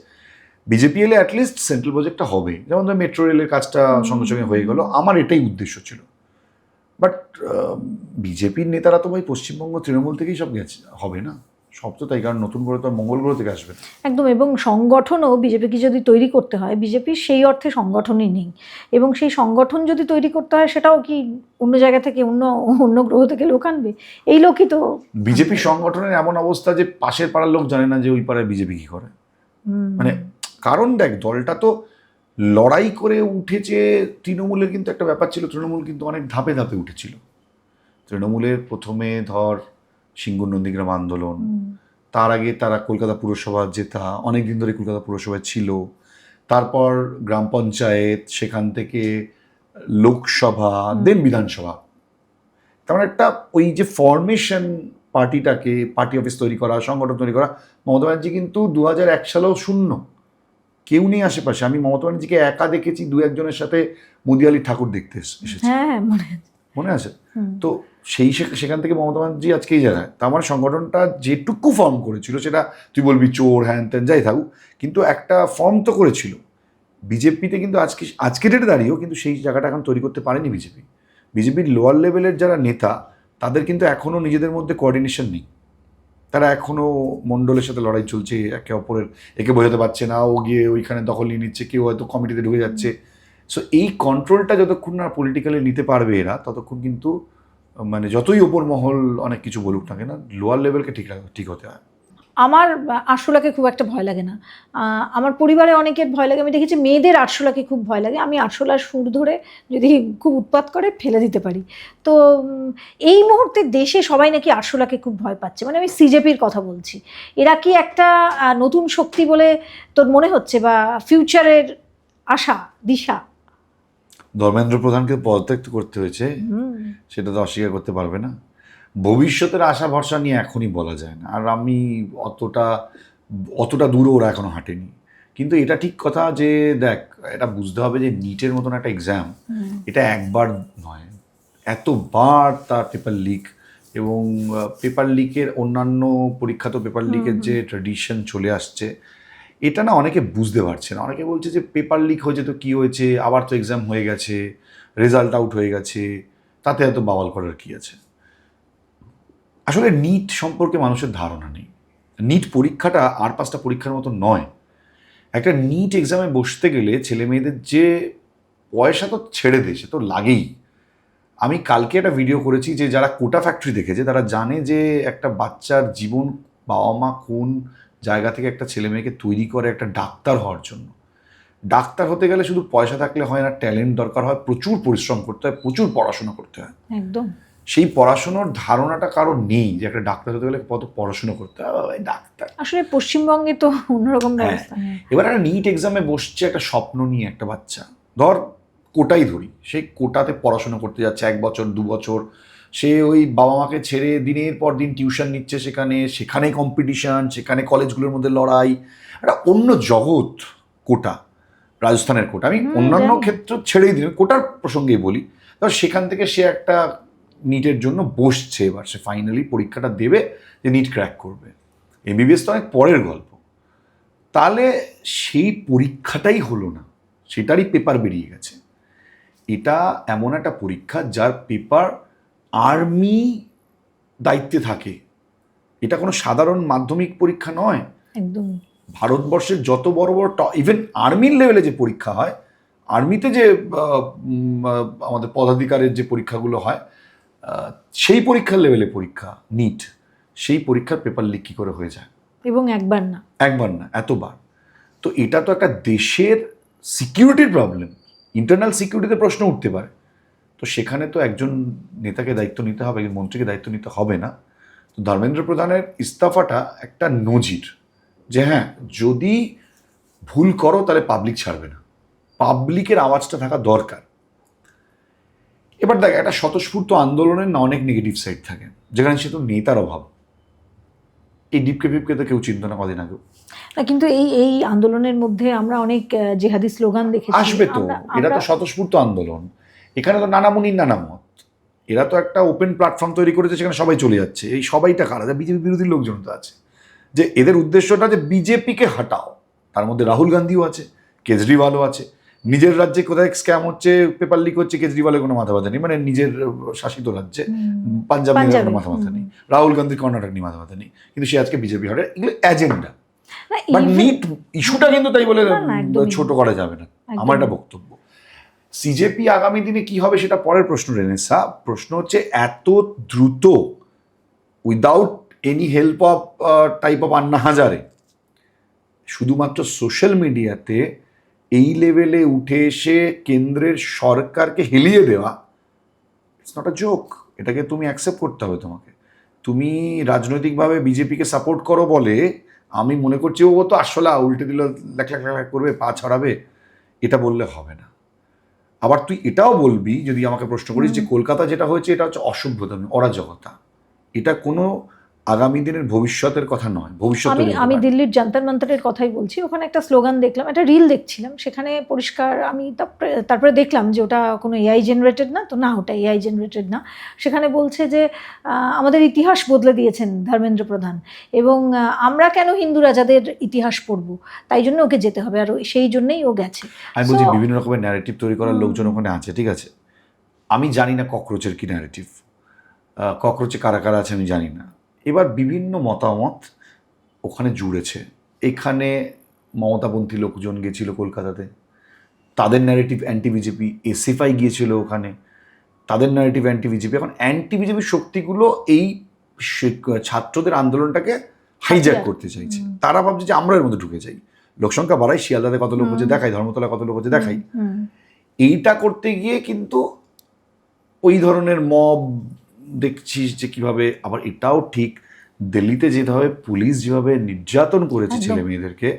বিজেপি এলে অ্যাটলিস্ট সেন্ট্রাল প্রজেক্টটা হবে, যেমন ধর মেট্রো রেলের কাজটা সঙ্গে সঙ্গে হয়ে গেল। আমার এটাই উদ্দেশ্য ছিল। বাট বিজেপির নেতারা তো ভাই পশ্চিমবঙ্গ তৃণমূল থেকেই সব গেছে, হবে না সব তো তাই, কারণ নতুন করে তো মঙ্গল গ্রহ থেকে আসবে একদম। এবং সংগঠনও বিজেপিকে যদি তৈরি করতে হয়, বিজেপির সেই অর্থে সংগঠনই নেই, এবং সেই সংগঠন যদি তৈরি করতে হয়, সেটাও কি অন্য জায়গা থেকে অন্য গ্রহ থেকে লোক আনবে? এই লোকই তো বিজেপি সংগঠনের এমন অবস্থা যে পাশের পাড়ার লোক জানে না যে ওই পাড়ায় বিজেপি কি করে। মানে কারণ দেখ, দলটা তো লড়াই করে উঠেছে। তৃণমূলের কিন্তু একটা ব্যাপার ছিল, তৃণমূল কিন্তু অনেক ধাপে ধাপে উঠেছিল। তৃণমূলের প্রথমে ধর সিঙ্গুর নন্দীগ্রাম আন্দোলন, তার আগে তারা কলকাতা পুরসভা জেতা, অনেক দিন ধরে কলকাতা পুরসভায় ছিল, তারপর গ্রাম পঞ্চায়েত, সেখান থেকে লোকসভা, দেন বিধানসভা। তেমন একটা ওই যে ফরমেশন, পার্টি অফিস তৈরি করা, সংগঠন তৈরি করা, মমতা ব্যানার্জি কিন্তু 2001 সালেও শূন্য, কেউ নেই আশেপাশে। আমি মমতা ব্যানার্জিকে একা দেখেছি 2-1 জনের সাথে মুদিয়ালি ঠাকুর দেখতে এসেছি, মনে আছে তো। সেখান থেকে মমতা ব্যানার্জি আজকে এই জায়গায়। তা আমার সংগঠনটা যেটুকু ফর্ম করেছিল, সেটা তুই বলবি চোর হ্যান ত্যান যাই থাকুক, কিন্তু একটা ফর্ম তো করেছিল। বিজেপিতে কিন্তু আজকে ডেটে দাঁড়িয়েও কিন্তু সেই জায়গাটা এখন তৈরি করতে পারেনি বিজেপির লোয়ার লেভেলের যারা নেতা, তাদের কিন্তু এখনও নিজেদের মধ্যে কোঅর্ডিনেশন নেই। তারা এখনো মণ্ডলের সাথে লড়াই চলছে, একে অপরের একে বোঝাতে পারছে না, ও গিয়ে ওইখানে দখল নিয়ে নিচ্ছে, কেউ হয়তো কমিটিতে ঢুকে যাচ্ছে। সো এই কন্ট্রোলটা যতক্ষণ না পলিটিক্যালি নিতে পারবে এরা, ততক্ষণ কিন্তু মানে যতই ওপর মহল অনেক কিছু বলুক না কেন, লোয়ার লেভেলকে ঠিক হতে হয়। আমার আরশোলাকে খুব একটা ভয় লাগে না। আমার পরিবারে অনেকের ভয় লাগে, আমি দেখেছি মেয়েদের আরশোলাকে খুব ভয় লাগে। আমি আরশোলার সুর ধরে যদি খুব উৎপাত করে ফেলে দিতে পারি। তো এই মুহূর্তে দেশে সবাই নাকি আরশোলাকে খুব ভয় পাচ্ছে, মানে আমি সিজেপির কথা বলছি। এরা কি একটা নতুন শক্তি বলে তোর মনে হচ্ছে, বা ফিউচারের আশা দিশা? ধর্মেন্দ্র প্রধানকে পদত্যাগ করতে হয়েছে, সেটা তো অস্বীকার করতে পারবে না। ভবিষ্যতের আশা ভরসা নিয়ে এখনই বলা যায় না, আর আমি অতটা দূরও ওরা এখনো হাঁটেনি। কিন্তু এটা ঠিক কথা যে দেখ, এটা বুঝতে হবে যে নিটের মতন একটা এক্সাম, এটা একবার নয়, এতবার তার পেপার লিক, এবং পেপার লিকের অন্যান্য পরীক্ষা তো পেপার লিকের যে ট্র্যাডিশন চলে আসছে, এটা না অনেকে বুঝতে পারছে না। অনেকে বলছে যে পেপার লিক হয়েছে তো কী হয়েছে, আবার তো এক্সাম হয়ে গেছে, রেজাল্ট আউট হয়ে গেছে, তাতে এত বাওয়াল করার কী আছে। আসলে নিট সম্পর্কে মানুষের ধারণা নেই। নিট পরীক্ষাটা আর 5টা পরীক্ষার মতো নয়। একটা নিট এক্সামে বসতে গেলে ছেলে মেয়েদের যে পয়সা তো ছেড়ে দে, সে তো লাগেই। আমি কালকে একটা ভিডিও করেছি যে যারা কোটা ফ্যাক্টরি দেখেছে তারা জানে যে একটা বাচ্চার জীবন বাবা মা কোন জায়গা থেকে একটা ছেলে মেয়েকে তৈরি করে একটা ডাক্তার হওয়ার জন্য। ডাক্তার হতে গেলে শুধু পয়সা থাকলে হয় না, ট্যালেন্ট দরকার হয়, প্রচুর পরিশ্রম করতে হয়, প্রচুর পড়াশোনা করতে হয়। একদম। সেই পড়াশোনার ধারণাটা কারো নেই যে একটা ডাক্তার হতে গেলে কত পড়াশোনা করতে হবে। ডাক্তার আসলে পশ্চিমবঙ্গে তো অন্যরকম ব্যবস্থা। এবার একটা নিট এক্সামে বসছে একটা স্বপ্ন নিয়ে একটা বাচ্চা, ধর কোটাই ধরি, সেই কোটাতে পড়াশোনা করতে যাচ্ছে 1 বছর 2 বছর, সে ওই বাবা মাকে ছেড়ে দিনের পর দিন টিউশন নিচ্ছে, সেখানে কম্পিটিশান, সেখানে কলেজগুলোর মধ্যে লড়াই, একটা অন্য জগৎ কোটা, রাজস্থানের কোটা। আমি অন্যান্য ক্ষেত্র ছেড়েই দিই, কোটার প্রসঙ্গেই বলি। ধর সেখান থেকে সে একটা নিটের জন্য বসছে, এবার সে ফাইনালি পরীক্ষাটা দেবে, যে নিট ক্র্যাক করবে। এমবিবিএস তো অনেক পরের গল্প। তাহলে সেই পরীক্ষাটাই হলো না, সেটারই পেপার বেরিয়ে গেছে। এটা এমন একটা পরীক্ষা যার পেপার আর্মি দায়িত্বে থাকে, এটা কোনো সাধারণ মাধ্যমিক পরীক্ষা নয়। একদম। ভারতবর্ষের যত বড় বড় ইভেন আর্মির লেভেলে যে পরীক্ষা হয়, আর্মিতে যে আমাদের পদাধিকারের যে পরীক্ষাগুলো হয়, সেই পরীক্ষার লেভেলে পরীক্ষা নিট, সেই পরীক্ষার পেপার লিক কী করে হয়ে যায়, এবং একবার না এতবার। তো এটা তো একটা দেশের সিকিউরিটির প্রবলেম, ইন্টারনাল সিকিউরিটিতে প্রশ্ন উঠতে পারে। তো সেখানে তো একজন নেতাকে দায়িত্ব নিতে হবে, একজন মন্ত্রীকে দায়িত্ব নিতে হবে না? তো ধর্মেন্দ্র প্রধানের ইস্তফাটা একটা নজির যে হ্যাঁ, যদি ভুল করো তাহলে পাবলিক ছাড়বে না, পাবলিকের আওয়াজটা থাকা দরকার। এবার দেখ, একটা স্বতঃস্ফূর্ত আন্দোলনের না অনেক নেগেটিভ সাইড থাকে, যেখানে সে তো নেতার অভাব। এই ডিপকে ফিপকে তো কেউ চিন্তা না কদিন আগেও না, কিন্তু এই আন্দোলনের মধ্যে আমরা অনেক জেহাদি স্লোগান দেখেছি। আসবে তো, এটা তো স্বতঃস্ফূর্ত আন্দোলন, এখানে তো নানা মুনির নানা মত। এরা তো একটা ওপেন প্ল্যাটফর্ম তৈরি করেছে, সেখানে সবাই চলে যাচ্ছে। এই সবাইটা কারা? বিজেপি বিরোধী লোকজন তো আছে, যে এদের উদ্দেশ্যটা যে বিজেপিকে হাটাও। তার মধ্যে রাহুল গান্ধীও আছে, কেজরিওয়ালও আছে। নিজের রাজ্যে কোথায় স্ক্যাম হচ্ছে, পেপার লিক হচ্ছে, কেজরিওয়ালের কোনো মাথা ব্যথা নেই, মানে নিজের শাসিত রাজ্যে পাঞ্জাব নিয়ে কোনো মাথা ব্যথা নেই, রাহুল গান্ধীর কর্ণাটক নিয়ে মাথা ব্যথা নেই, কিন্তু সে আজকে বিজেপি হাটে। এগুলো এজেন্ডা, বাট নিট ইস্যুটা কিন্তু তাই বলে ছোট করা যাবে না, আমার একটা বক্তব্য। সিজেপি আগামী দিনে কি হবে সেটা পরের প্রশ্ন, রেনেসা। প্রশ্ন হচ্ছে এত দ্রুত, without any help of type of Anna Hazare, শুধুমাত্র সোশ্যাল মিডিয়াতে এই লেভেলে উঠে এসে কেন্দ্রের সরকারকে হেলিয়ে দেওয়া, ইটস নট আ জোক। এটাকে তুমি অ্যাকসেপ্ট করতে হবে তোমাকে। তুমি রাজনৈতিকভাবে বিজেপিকে সাপোর্ট করো বলে আমি মনে করছি ও তো আসলে উল্টে দিল, লেখ লেখ লেখ করবে, পা ছড়াবে, এটা বললে হবে না। আবার তুই এটাও বলবি, যদি আমাকে প্রশ্ন করিস, যে কলকাতা যেটা হয়েছে এটা হচ্ছে অসভ্যতা, অরাজকতা, এটা কোনো আগামী দিনের ভবিষ্যতের কথা নয়। আমি দিল্লির জান্তার মান্তারের কথাই বলছি। ওখানে একটা স্লোগান দেখলাম, একটা রিল দেখছিলাম, সেখানে পরিষ্কার আমি তারপরে দেখলাম যে ওটা কোনো এআই জেনারেটেড না, তো না, ওটা এআই জেনারেটেড না। সেখানে বলছে যে আমাদের ইতিহাস বদলে দিয়েছেন ধর্মেন্দ্র প্রধান, এবং আমরা কেন হিন্দু রাজাদের ইতিহাস পড়বো, তাই জন্য ওকে যেতে হবে, আর সেই জন্যই ও গেছে। আমি বলছি বিভিন্ন রকমের ন্যারেটিভ তৈরি করার লোকজন ওখানে আছে, ঠিক আছে। আমি জানি না ককরোচের কি ন্যারেটিভ, ককরোচে কারা কারা আছে আমি জানি না। এবার বিভিন্ন মতামত ওখানে জুড়েছে। এখানে মমতাপন্থী লোকজন গেছিল কলকাতাতে, তাদের ন্যারেটিভ অ্যান্টি বিজেপি। এসএফআই গিয়েছিল ওখানে, তাদের ন্যারেটিভ অ্যান্টি বিজেপি। এখন অ্যান্টি বিজেপি শক্তিগুলো এই ছাত্রদের আন্দোলনটাকে হাইজ্যাক করতে চাইছে। তারা ভাবছে যে আমরা এর মধ্যে ঢুকে যাই, লোকসংখ্যা বাড়াই, শিয়ালদাতে কত লোক হচ্ছে দেখাই, ধর্মতলায় কত লোক হচ্ছে দেখাই। এইটা করতে গিয়ে কিন্তু ওই ধরনের মব দেখছিস যে কিভাবে। আবার এটাও ঠিক, দিল্লিতে যেভাবে পুলিশ যেভাবে নির্যাতন করেছে ছেলে মেয়েদেরকে,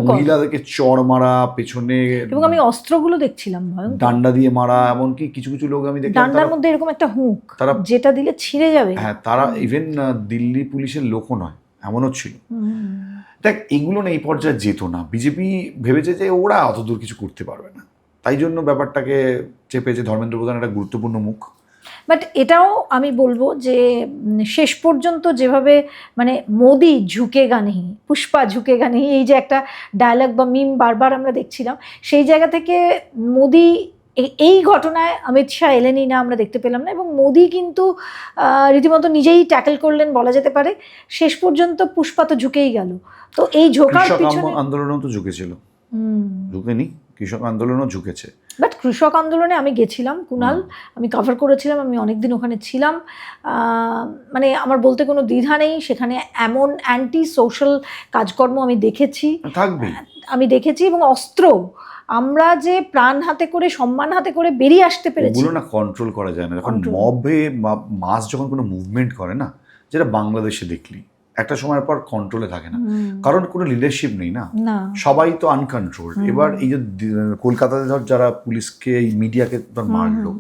মহিলাদেরকে চড় মারা, পেছনে এবং আমি অস্ত্রগুলো দেখছিলাম ডান্ডা দিয়ে মারা, এমনকি কিছু কিছু লোক আমি দেখলাম ডান্ডার মধ্যে এরকম একটা হুক, তারা যেটা দিলে ছিঁড়ে যাবে। হ্যাঁ, তারা ইভেন দিল্লি পুলিশের লোকও নয়, এমনও ছিল। দেখ, এগুলো না এই পর্যায়ে যেত না। বিজেপি ভেবেছে যে ওরা অত দূর কিছু করতে পারবে না, তাই জন্য ব্যাপারটাকে চেপেছে। ধর্মেন্দ্র প্রধান একটা গুরুত্বপূর্ণ মুখ। বাট এটাও আমি বলবো যে শেষ পর্যন্ত যেভাবে মানে মোদি ঝুঁকেগা নেই, পুষ্পা ঝুঁকেগা নেই, এই যে একটা ডায়লগ বা মিম বারবার আমরা দেখছিলাম, সেই জায়গা থেকে মোদি এই ঘটনায় অমিত শাহ এলেনই না, আমরা দেখতে পেলাম না। এবং মোদি কিন্তু রীতিমতো নিজেই ট্যাকেল করলেন বলা যেতে পারে। শেষ পর্যন্ত পুষ্পা তো ঝুঁকেই গেল। তো এই ঝোঁকার পিছনে আন্দোলনও তো ঝুঁকেছিল, ঝুঁকেনি? কৃষক আন্দোলনও ঝুঁকেছে। বাট কৃষক আন্দোলনে আমি গেছিলাম কুনাল, আমি কভার করেছিলাম, আমি অনেকদিন ওখানে ছিলাম। মানে আমার বলতে কোনো দ্বিধা নেই, সেখানে এমন অ্যান্টি সোশ্যাল কাজকর্ম আমি দেখেছি, আমি দেখেছি। এবং অস্ত্র আমরা যে প্রাণ হাতে করে, সম্মান হাতে করে বেরিয়ে আসতে পেরেছি, ওগুলো না কন্ট্রোল করা যায় না। যখন মবে মাস যখন কোনো মুভমেন্ট করে না, যেটা বাংলাদেশে দেখলি, একটা সময়ের পর কন্ট্রোলে থাকে না, কারণ কোনো লিডারশিপ নেই না, সবাই তো আনকন্ট্রোলড। এবার এই যে কলকাতাতে ধর যারা পুলিশকে, এই মিডিয়াকে ধর মারলো,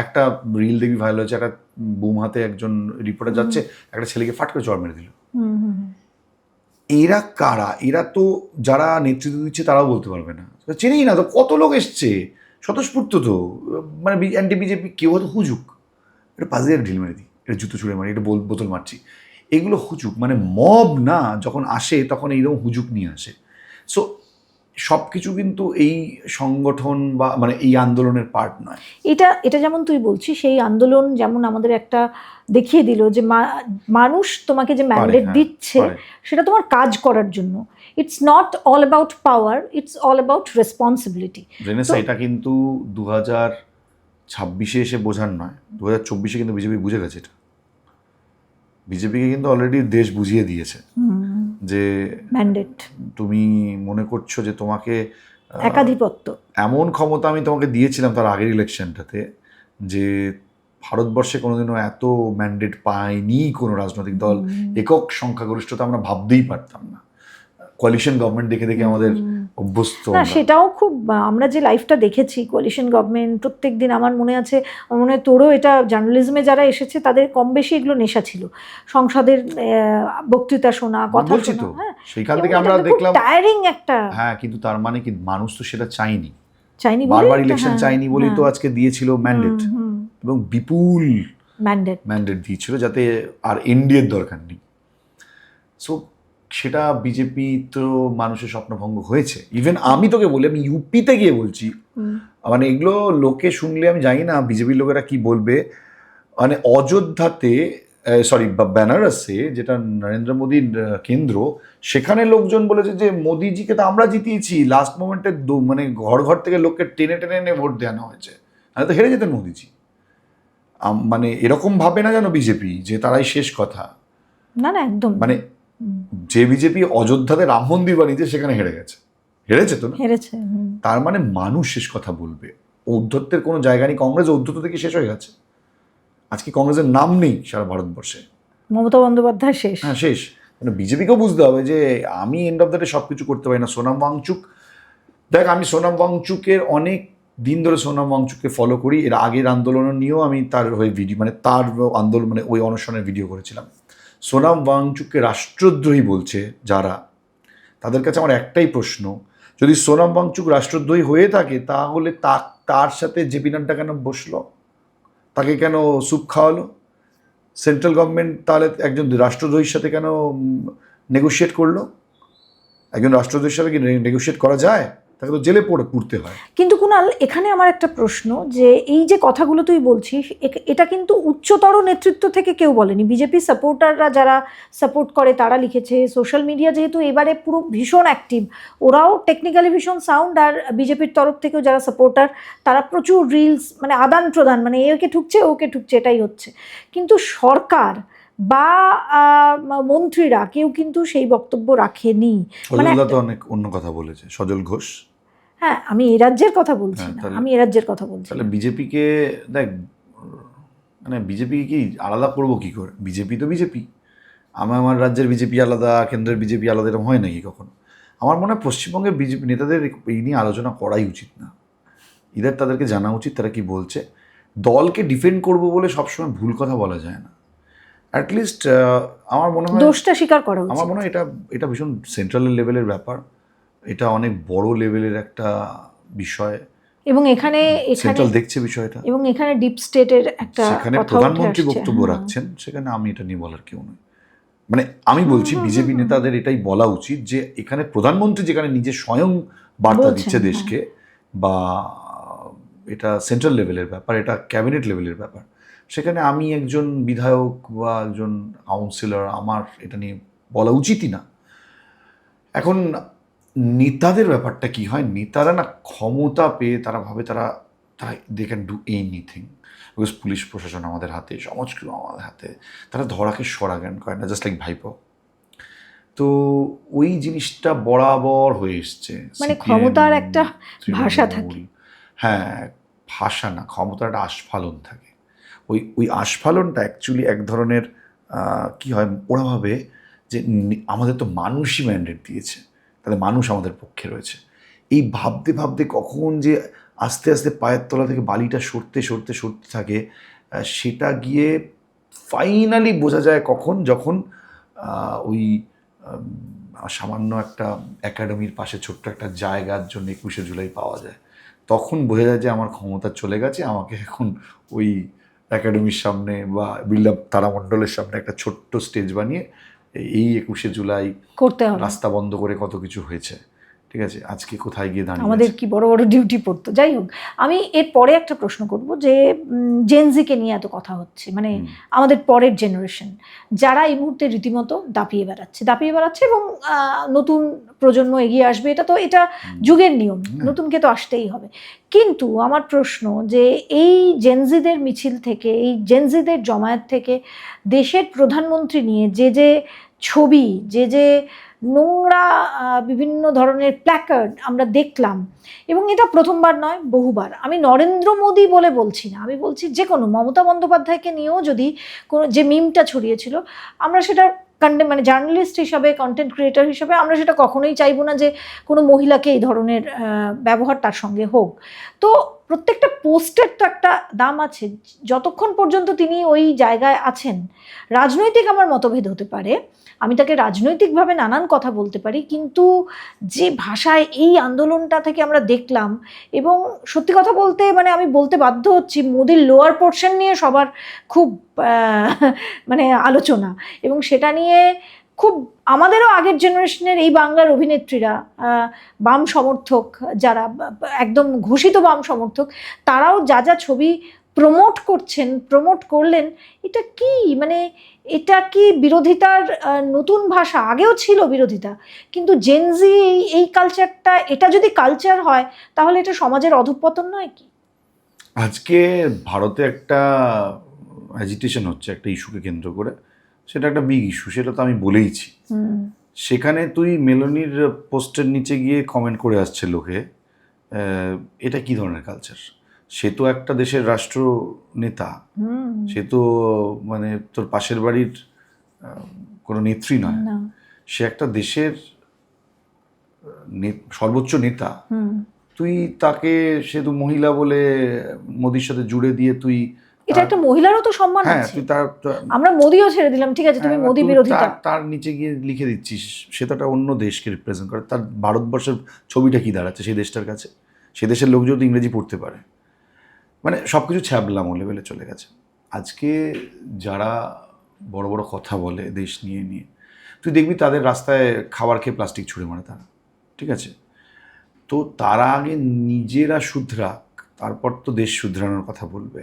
একটা রিল দেখবি ভাইরাল হয়েছে, একটা বুম হাতে একজন রিপোর্টার যাচ্ছে, একটা ছেলেকে ফাট করে চড় মেরে দিল। এরা কারা? এরা তো যারা নেতৃত্ব দিচ্ছে তারাও বলতে পারবে না, চেনেই না তো। কত লোক এসছে স্বতঃস্ফূর্ত, তো মানে অ্যান্টি বিজেপি, কেউ হয়তো হুজুক, এটা পাশ দিয়ে ঢিল মেরে দিই, এটা জুতো ছুঁড়ে মারি, এটা বোতল মারছি, এগুলো হুজুক। মানে মব না যখন আসে তখন এইরকম হুজুক নিয়ে আসে। সো সব কিছু কিন্তু এই সংগঠন বা মানে এই আন্দোলনের পার্ট নয়। এটা যেমন তুই বলছিস, সেই আন্দোলন যেমন আমাদের একটা দেখিয়ে দিল যে মানুষ তোমাকে যে ম্যান্ডেট দিচ্ছে সেটা তোমার কাজ করার জন্য। It's not all about power, it's all about responsibility. এটা কিন্তু 2026-এ এসে বোঝার নয়, 2024-এ কিন্তু বিজেপি বুঝে গেছে। এটা বিজেপিকে কিন্তু অলরেডি দেশ বুঝিয়ে দিয়েছে যে ম্যান্ডেট, তুমি মনে করছো যে তোমাকে একাধিপত্য, এমন ক্ষমতা আমি তোমাকে দিয়েছিলাম তার আগের ইলেকশনটাতে, যে ভারতবর্ষে কোনোদিনও এত ম্যান্ডেট পায়নি কোনো রাজনৈতিক দল, একক সংখ্যাগরিষ্ঠতা আমরা ভাবতেই পারতাম না। কোয়ালিশন গভর্নমেন্ট দেখে দেখে আমাদের অভ্যস্ত না, সেটাও খুব, আমরা যে লাইফটা দেখেছি কোয়ালিশন গভর্নমেন্ট, প্রত্যেক দিন আমার মনে আছে, আমার মনে হয় তোরও এটা, জার্নালিজমে যারা এসেছে তাদের কম বেশি এগুলো নেশা ছিল, সংসদের বক্তৃতা শোনা, কথা শোনা। হ্যাঁ, সেইখান থেকে আমরা দেখলাম টায়ারিং একটা। হ্যাঁ, কিন্তু তার মানে কি মানুষ তো সেটা চাইনি, বারবার ইলেকশন চাইনি বলেই তো আজকে দিয়েছিল ম্যান্ডেট, এবং বিপুল ম্যান্ডেট দিয়েছিল, যাতে আর এনডিএর দরকার নেই। সো সেটা বিজেপি তো মানুষের স্বপ্নভঙ্গ হয়েছে। ইভেন আমি তোকে বলি, আমি ইউপিতে গিয়ে বলছি, মানে এগুলো লোকে শুনলে আমি জানি না বিজেপির লোকেরা কি বলবে। মানে অযোধ্যাতে, সরি বেনারসে, যেটা নরেন্দ্র মোদীর কেন্দ্র, সেখানে লোকজন বলেছে যে মোদিজিকে তো আমরা জিতিয়েছি, লাস্ট মোমেন্টে মানে ঘর ঘর থেকে লোককে টেনে টেনে এনে ভোট দেওয়ানো হয়েছে, তাহলে তো হেরে যেতেন মোদিজি। মানে এরকম ভাবে না যেন বিজেপি যে তারাই শেষ কথা, না না, একদম। মানে যে বিজেপি অযোধ্যাতে রাম মন্দির বানিয়েছে সেখানে হেরেছে তো না, হেরেছে। তার মানে মানুষ শেষ কথা বলবে। ঔদ্ধত্যের কোনো জায়গা নেই। কংগ্রেস ঔদ্ধত্য থেকে শেষ হয়ে গেছে, আজকে কংগ্রেসের নাম নেই সারা ভারতবর্ষে। মমতা বন্দ্যোপাধ্যায় শেষ। হ্যাঁ, শেষ। মানে বিজেপিকেও বুঝতে হবে যে আমি এন্ড অফ দ্য ডে সব কিছু করতে পারি না। সোনাম ওয়াংচুক, দেখ, আমি সোনাম ওয়াংচুকের অনেক দিন ধরে সোনাম ওয়াংচুককে ফলো করি। এর আগের আন্দোলন নিয়েও আমি তার হয়ে ভিডিও, মানে তার আন্দোলন, মানে ওই অনশনের ভিডিও করেছিলাম। সোনাম ওয়াংচুককে রাষ্ট্রদ্রোহী বলছে যারা, তাদের কাছে আমার একটাই প্রশ্ন, যদি সোনাম ওয়াংচুক রাষ্ট্রদ্রোহী হয়ে থাকে তাহলে তার সাথে জেপি নাড্ডা কেন বসলো, তাকে কেন স্যুপ খাওয়ালো? সেন্ট্রাল গভর্নমেন্ট তাহলে একজন রাষ্ট্রদ্রোহীর সাথে কেন নেগোশিয়েট করলো? একজন রাষ্ট্রদ্রোহীর সাথে কি নেগোশিয়েট করা যায়? তাকে তো জেলে পুরতে হয়। কিন্তু কুণাল, এখানে আমার একটা প্রশ্ন, যে এই যে কথাগুলো তুই বলছিস, এটা কিন্তু উচ্চতর নেতৃত্ব থেকে কেউ বলেনি। বিজেপি সাপোর্টাররা যারা সাপোর্ট করে তারা লিখেছে, সোশ্যাল মিডিয়া যেহেতু এবারে পুরো ভীষণ অ্যাক্টিভ, ওরাও টেকনিক্যালি ভীষণ সাউন্ড, আর বিজেপির তরফ থেকেও যারা সাপোর্টার তারা প্রচুর রিলস, মানে আদান প্রদান, মানে একে ঠুকছে ওকে ঠুকছে, এটাই হচ্ছে। কিন্তু সরকার বা মন্ত্রীরা কেউ কিন্তু সেই বক্তব্য রাখেনি। মানে সজলদা তো অনেক অন্য কথা বলেছে, সজল ঘোষ। হ্যাঁ, আমি এ রাজ্যের কথা বলছি না, আমি এ রাজ্যের কথা বলছি। তাহলে বিজেপিকে দেখ, মানে বিজেপিকে কি আলাদা করবো কি করে? বিজেপি তো বিজেপি। আমার রাজ্যের বিজেপি আলাদা, কেন্দ্রের বিজেপি আলাদা, এরকম হয় নাকি কখনো? আমার মনে হয় পশ্চিমবঙ্গের বিজেপি নেতাদের এই নিয়ে আলোচনা করাই উচিত না। ইদার তাদেরকে জানা উচিত তারা কি বলছে। দলকে ডিফেন্ড করবো বলে সবসময় ভুল কথা বলা যায় না। অ্যাটলিস্ট আমার মনে হয় দোষটা স্বীকার করা উচিত। আমার মনে হয় এটা ভীষণ সেন্ট্রাল লেভেলের ব্যাপার, এটা অনেক বড় লেভেলের একটা বিষয়, এবং এখানে সেন্ট্রাল দেখছে বিষয়টা, এবং এখানে ডিপ স্টেটের একটা সেখানে কথা প্রধানমন্ত্রী উঠে আসছে। বক্তব্য রাখছেন, সেখানে আমি এটা নিয়ে বলার কেউ নই। মানে আমি বলছি বিজেপি নেতাদের এটাই বলা উচিত যে এখানে প্রধানমন্ত্রী যেখানে নিজে স্বয়ং বার্তা বলছেন, দিচ্ছে দেশকে, বা এটা সেন্ট্রাল লেভেলের ব্যাপার, এটা ক্যাবিনেট লেভেলের ব্যাপার, সেখানে আমি একজন বিধায়ক বা একজন কাউন্সিলর, আমার এটা নিয়ে বলা উচিতই না। এখন নেতাদের ব্যাপারটা কি হয়, নেতারা না ক্ষমতা পেয়ে তারা ভাবে তারা they can do anything, because police প্রশাসন আমাদের হাতে, সমাজগুলো আমাদের হাতে, তারা ধরাকে সরা জ্ঞান করে না, জাস্ট লাইক ভাইপো। তো ওই জিনিসটা বরাবর হয়ে এসছে, মানে ক্ষমতার একটা ভাষা থাকে। হ্যাঁ, ভাষা না, ক্ষমতার একটা আস্ফালন থাকে। ওই আস্ফালনটা অ্যাকচুয়ালি এক ধরনের কি হয়, ওরা ভাবে যে আমাদের তো মানুষই ম্যান্ডেট দিয়েছে, তাহলে মানুষ আমাদের পক্ষে রয়েছে। এই ভাবতে ভাবতে কখন যে আস্তে আস্তে পায়ের তলা থেকে বালিটা সরতে সরতে সরতে থাকে, সেটা গিয়ে ফাইনালি বোঝা যায় কখন, যখন ওই সামান্য একটা একাডেমির পাশে ছোট্ট একটা জায়গার জন্য 21শে জুলাই পাওয়া যায়, তখন বোঝা যায় যে আমার ক্ষমতা চলে গেছে, আমাকে এখন ওই একাডেমির সামনে বা বিড়লা তারামণ্ডলের সামনে একটা ছোট্ট স্টেজ বানিয়ে এই 21শে জুলাই করতে হবে, রাস্তা বন্ধ করে কত কিছু হয়েছে, ঠিক আছে, আজকে কোথায় গিয়ে দাঁড়িয়ে আমাদের কি বড় বড় ডিউটি পড়তো। যাই হোক, আমি এর পরে একটা প্রশ্ন করব, যে জেনজিকে নিয়ে এত কথা হচ্ছে, মানে আমাদের পরের জেনারেশন যারা এই মুহূর্তে রীতিমতো দাপিয়ে বেড়াচ্ছে, এবং নতুন প্রজন্ম এগিয়ে আসবে, এটা যুগের নিয়ম, নতুনকে তো আসতেই হবে। কিন্তু আমার প্রশ্ন, যে এই জেনজিদের মিছিল থেকে, এই জেনজিদের জমায়েত থেকে দেশের প্রধানমন্ত্রী নিয়ে যে ছবি, যে নোংরা বিভিন্ন ধরনের প্ল্যাকার্ড আমরা দেখলাম, এবং এটা প্রথমবার নয়, বহুবার। আমি নরেন্দ্র মোদী বলে বলছি না, আমি বলছি যে কোনো মমতা বন্দ্যোপাধ্যায়কে নিয়েও যদি কোনো, যে মিমটা ছড়িয়েছিল, আমরা সেটা মানে জার্নালিস্ট হিসাবে, কন্টেন্ট ক্রিয়েটার হিসাবে আমরা সেটা কখনোই চাইবো না যে কোনো মহিলাকে এই ধরনের ব্যবহার তার সঙ্গে হোক। তো প্রত্যেকটা পোস্টের তো একটা দাম আছে, যতক্ষণ পর্যন্ত তিনি ওই জায়গায় আছেন। রাজনৈতিক আমার মতভেদ হতে পারে, আমি তাকে রাজনৈতিকভাবে নানান কথা বলতে পারি, কিন্তু যে ভাষায় এই আন্দোলনটা থেকে আমরা দেখলাম, এবং সত্যি কথা বলতে মানে আমি বলতে বাধ্য হচ্ছি, মোদির লোয়ার পোর্শন নিয়ে সবার খুব মানে আলোচনা, এবং সেটা নিয়ে খুব আমাদেরও আগের জেনারেশনের এই বাংলার অভিনেত্রীরা, বাম সমর্থক যারা, একদম ঘোষিত বাম সমর্থক, তারাও যা ছবি প্রমোট করলেন, এটা কি, মানে এটা কি বিরোধিতার নতুন ভাষা? আগেও ছিল বিরোধিতা, কিন্তু জেনজি এই কালচারটা, এটা যদি কালচার হয় তাহলে এটা সমাজের অধঃপতন নয় কি? আজকে ভারতে একটা অ্যাজিটেশন হচ্ছে একটা ইস্যুকে কেন্দ্র করে, সেটা একটা বিগ ইস্যু, সেটা তো আমি বলেইছি। সেখানে তুই মেলোনির পোস্টের নিচে গিয়ে কমেন্ট করে আসছে লোকে, এটা কি ধরনের কালচার? সে তো একটা দেশের রাষ্ট্র নেতা, সে তো মানে তোর পাশের বাড়ির কোনো নেত্রী নয়, সে একটা দেশের সর্বোচ্চ নেতা। তুই তাকে, সে তো মহিলা বলে মোদির সাথে জুড়ে দিয়ে তুই, এটা একটা মহিলারও তো সম্মান আছে। তুই তার, আমরা মোদিও ছেড়ে দিলাম, ঠিক আছে, তুমি মোদি বিরোধিতা, তার নিচে গিয়ে লিখে দিচ্ছিস, সে তো একটা অন্য দেশকে রিপ্রেজেন্ট করে। তার ভারতবর্ষের ছবিটা কি দাঁড়াচ্ছে সেই দেশটার কাছে? সে দেশের লোক যদি ইংরেজি পড়তে পারে, মানে সব কিছু ছ্যাবলাম লেভেলে চলে গেছে। আজকে যারা বড় বড় কথা বলে দেশ নিয়ে, তুই দেখবি তাদের রাস্তায় খাবার খেয়ে প্লাস্টিক ছুঁড়ে মারে তারা, ঠিক আছে? তো তো তারা আগে নিজেরা শুধরাক, তারপর তো দেশ শুধরানোর কথা বলবে।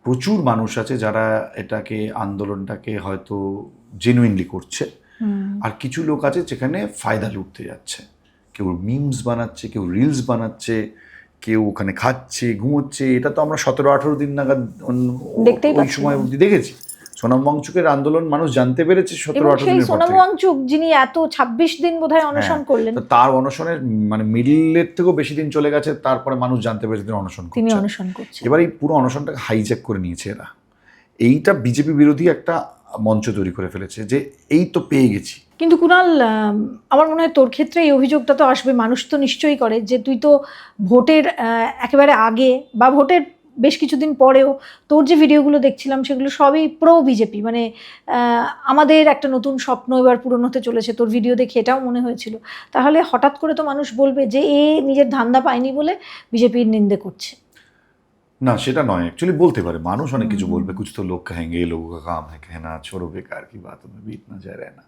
প্রচুর মানুষ আছে যারা এটাকে আন্দোলনটাকে হয়তো জেনুইনলি করছে, আর কিছু লোক আছে যেখানে ফায়দা লুটতে যাচ্ছে। কেউ মিমস বানাচ্ছে, কেউ রিলস বানাচ্ছে, কেউ ওখানে খাচ্ছে ঘুমোচ্ছে। এটা তো আমরা 17-18 দিন নাগাদ ওই সময় অবধি দেখেছি। সোনাম ওয়াংচুকের আন্দোলন মানুষ জানতে পেরেছে 17-18 দিনের পর থেকে। সোনাম ওয়াংচুক যিনি এত 26 দিন বোধহয় অনশন করলেন, তার অনশনের মানে মিডলের থেকেও বেশি দিন চলে গেছে, তারপরে মানুষ জানতে পেরেছে তিনি অনশন করছেন। এবার এই পুরো অনশনটাকে হাইজ্যাক করে নিয়েছে এরা। এইটা বিজেপি বিরোধী একটা মঞ্চ তৈরি করে ফেলেছে যে এই তো পেয়ে গেছি। কিন্তু কুণাল, আমার মনে হয় তোর ক্ষেত্রে এই অভিযোগটা তো আসবে, মানুষ তো নিশ্চয়ই করে যে তুই তো ভোটের একেবারে আগে বা ভোটের বেশ কিছুদিন পরেও তোর যে ভিডিওগুলো দেখছিলাম সেগুলো সবই প্রো বিজেপি, মানে আমাদের একটা নতুন স্বপ্ন এবার পূরণ হতে চলেছে, তোর ভিডিও দেখে এটাও মনে হয়েছিল। তাহলে হঠাৎ করে তো মানুষ বলবে যে এ নিজের ধান্দা পায়নি বলে বিজেপির নিন্দে করছে। না, সেটা নয়। অ্যাকচুয়ালি বলতে পারে মানুষ, অনেক কিছু বলবে, কুছ তো লোক কহেঙ্গে লোগোं का काम है कहना, छोड़ो बेकार की बातों में बीत ना जाए रहना।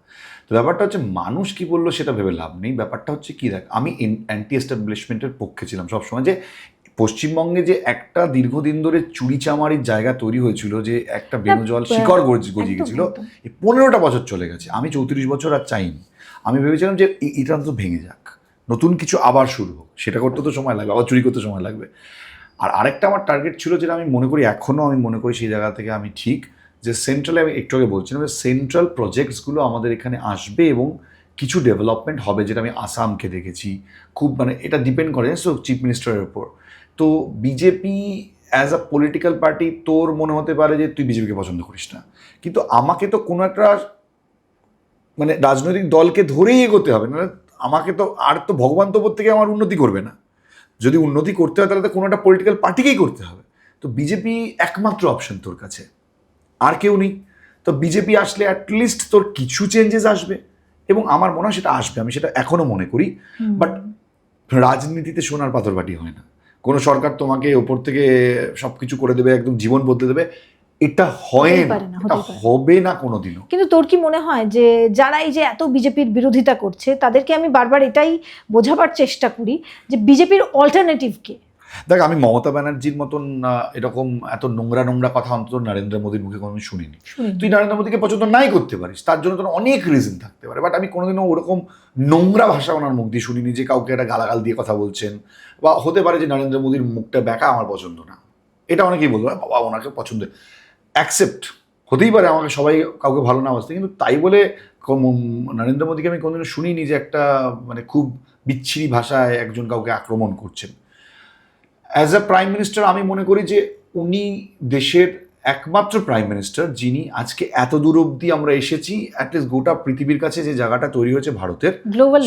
তো ব্যাপারটা হচ্ছে মানুষ কি বললো সেটা ভেবে লাভ নেই। ব্যাপারটা হচ্ছে কি, দেখ, আমি অ্যান্টি এস্টাবলিশমেন্টের পক্ষে ছিলাম সবসময়। যে পশ্চিমবঙ্গে যে একটা দীর্ঘদিন ধরে চুরিচামারির জায়গা তৈরি হয়েছিল, যে একটা বেনজল শিকড় গজিয়ে গেছিল, এই 15টা বছর চলে গেছে। আমি 34 বছর আর চাইনি। আমি ভেবেছিলাম যে এটা তো ভেঙে যাক, নতুন কিছু আবার শুরু হোক। সেটা করতে তো সময় লাগবে, আবার চুরি করতে সময় লাগবে। আর আরেকটা আমার টার্গেট ছিল, যেটা আমি মনে করি, এখনও আমি মনে করি সেই জায়গা থেকে আমি ঠিক, যে সেন্ট্রালে, আমি একটু আগে বলছিলাম, যে সেন্ট্রাল প্রজেক্টসগুলো আমাদের এখানে আসবে এবং কিছু ডেভেলপমেন্ট হবে, যেটা আমি আসামকে দেখেছি। খুব মানে এটা ডিপেন্ড করে চিফ মিনিস্টারের উপর। তো BJP as a political party, তোর মনে হতে পারে যে তুই বিজেপিকে পছন্দ করিস না, কিন্তু আমাকে তো কোনো একটা মানে রাজনৈতিক দলকে ধরেই এগোতে হবে, না আমাকে তো আর তো ভগবান তো থেকে আমার উন্নতি করবে না। যদি উন্নতি করতে হয় তাহলে তো কোনো একটা পলিটিক্যাল পার্টিকেই করতে হবে। তো বিজেপি একমাত্র অপশন তোর কাছে, আর কেউ নেই। তো বিজেপি আসলে অ্যাটলিস্ট তোর কিছু চেঞ্জেস আসবে, এবং আমার মনে হয় সেটা আসবে, আমি সেটা এখনো মনে করি। বাট রাজনীতিতে সোনার পাথর বাটি হয় না। কোনো সরকার তোমাকে ওপর থেকে সব কিছু করে দেবে, একদম জীবন বদলে দেবে, এটা হয় না, এটা হবে না কোনোদিনও। কিন্তু তোর কি মনে হয় যে যারা এই যে এত বিজেপির বিরোধিতা করছে, তাদেরকে আমি বারবার এটাই বোঝাবার চেষ্টা করি যে বিজেপির অল্টারনেটিভ কে? দেখ, আমি মমতা ব্যানার্জির মতন এরকম এত নোংরা কথা অন্তত নরেন্দ্র মোদীর মুখে কোনো শুনিনি। তুই নরেন্দ্র মোদীকে পছন্দ নাই করতে পারিস, তার জন্য তোর অনেক রিজন থাকতে পারে, বাট আমি কোনোদিনও ওরকম নোংরা ভাষা ওনার মুখ দিয়ে শুনিনি যে কাউকে একটা গালাগাল দিয়ে কথা বলছেন। বা হতে পারে যে নরেন্দ্র মোদীর মুখটা ব্যাকা আমার পছন্দ না, এটা অনেকেই বলবো, বাবা ওনাকে পছন্দ, অ্যাকসেপ্ট হতেই পারে, আমাকে সবাই কাউকে ভালো না বাসতে, কিন্তু তাই বলে নরেন্দ্র মোদীকে আমি কোনোদিনও শুনিনি যে একটা মানে খুব বিচ্ছিরি ভাষায় একজন কাউকে আক্রমণ করছেন। অ্যাজ আ প্রাইম মিনিস্টার আমি মনে করি যে উনি দেশের একমাত্র প্রাইম মিনিস্টার যিনি আজকে এত দূর অবধি আমরা এসেছি, অ্যাটলিস্ট গোটা পৃথিবীর কাছে যে জায়গাটা তৈরি হয়েছে ভারতের,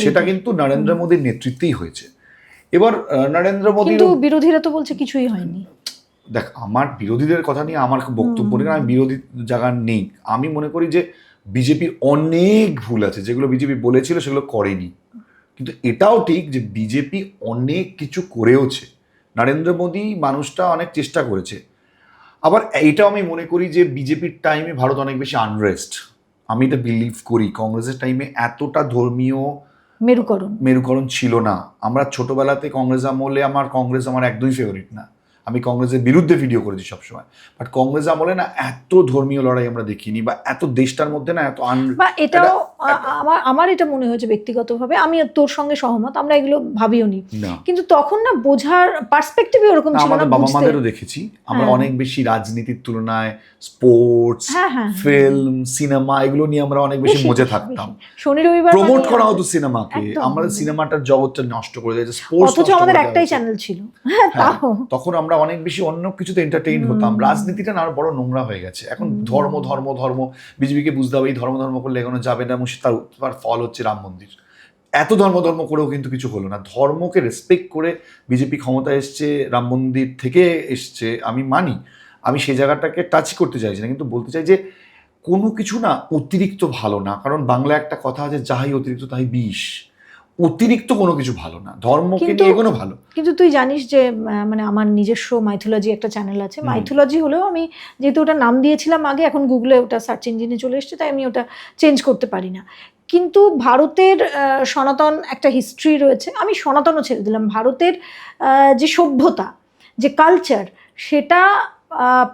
সেটা কিন্তু নরেন্দ্র মোদীর নেতৃত্বেই হয়েছে। এবার নরেন্দ্র মোদী, কিন্তু বিরোধীরা তো বলছে কিছুই হয়নি। দেখ, আমার বিরোধীদের কথা নিয়ে আমার বক্তব্য নেই, আমি বিরোধী জায়গা নেই। আমি মনে করি যে বিজেপির অনেক ভুল আছে, যেগুলো বিজেপি বলেছিল সেগুলো করেনি। কিন্তু এটাও ঠিক যে বিজেপি অনেক কিছু করেওছে। নরেন্দ্র মোদী মানুষটা অনেক চেষ্টা করেছে। আবার এইটাও আমি মনে করি যে বিজেপির টাইমে ভারত অনেক বেশি আনরেস্ট। আমি এটা বিলিভ করি, কংগ্রেসের টাইমে এতটা ধর্মীয় মেরুকরণ ছিল না। আমরা ছোটবেলাতে কংগ্রেস আমলে, কংগ্রেস আমার একদমই ফেভারিট না, আমি কংগ্রেসের বিরুদ্ধে ভিডিও করেছি সবসময়। বাট কংগ্রেস আমলে না এত ধর্মীয় লড়াই আমরা দেখিনি, বা এত দেশটার মধ্যে না এত বা এটাও আমার এটা মনে হয়েছে ব্যক্তিগতভাবে, আমি তোর সঙ্গে সহমত, আমরা এগুলো ভাবিও নি, কিন্তু তখন না বোঝার পার্সপেক্টিভই ওরকম ছিল না। আমাদের বাবা মাদেরও দেখেছি, আমরা অনেক বেশি রাজনীতির তুলনায় স্পোর্টস, ফিল্ম, সিনেমা এগুলো নিয়ে আমরা অনেক বেশি মজে থাকতাম। শনি রবিবার প্রমোট করা হতো সিনেমাকে, আমাদের সিনেমাটার জগৎটা নষ্ট করে দিয়েছে, স্পোর্টস, অথচ আমাদের একটাই চ্যানেল ছিল। তখন আমরা অনেক বেশি অন্য কিছুতে এন্টারটেইন হতাম। রাজনীতিটা না বড় নোংরা হয়ে গেছে এখন। ধর্ম ধর্ম ধর্ম, বিজেপিকে বুঝতে হবে এই ধর্ম ধর্ম করলে এগোনো যাবে না, এবং তার ফল হচ্ছে রাম মন্দির। এত ধর্ম করেও কিন্তু কিছু হলো না। ধর্মকে রেসপেক্ট করে বিজেপি ক্ষমতায় এসছে, রাম মন্দির থেকে এসছে, আমি মানি, আমি সেই জায়গাটাকে টাচ করতে চাইছি না, কিন্তু বলতে চাই যে কোনো কিছু না অতিরিক্ত ভালো না। কারণ বাংলায় একটা কথা আছে, যাহাই অতিরিক্ত তাই বিষ। অতিরিক্ত কোনো কিছু ভালো না, ধর্মকে কিন্তু- নিয়ে এগোনো ভালো। কিন্তু তুই জানিস যে মানে আমার নিজস্ব মাইথোলজি একটা চ্যানেল আছে, মাইথোলজি হলেও আমি যেহেতু ওটা নাম দিয়েছিলাম আগে, এখন গুগলে ওটা সার্চ ইঞ্জিনে চলে এসেছে, তাই আমি ওটা চেঞ্জ করতে পারি না। কিন্তু ভারতের সনাতন একটা হিস্ট্রি রয়েছে, আমি সনাতনও ছেড়ে দিলাম, ভারতের যে সভ্যতা, যে কালচার, সেটা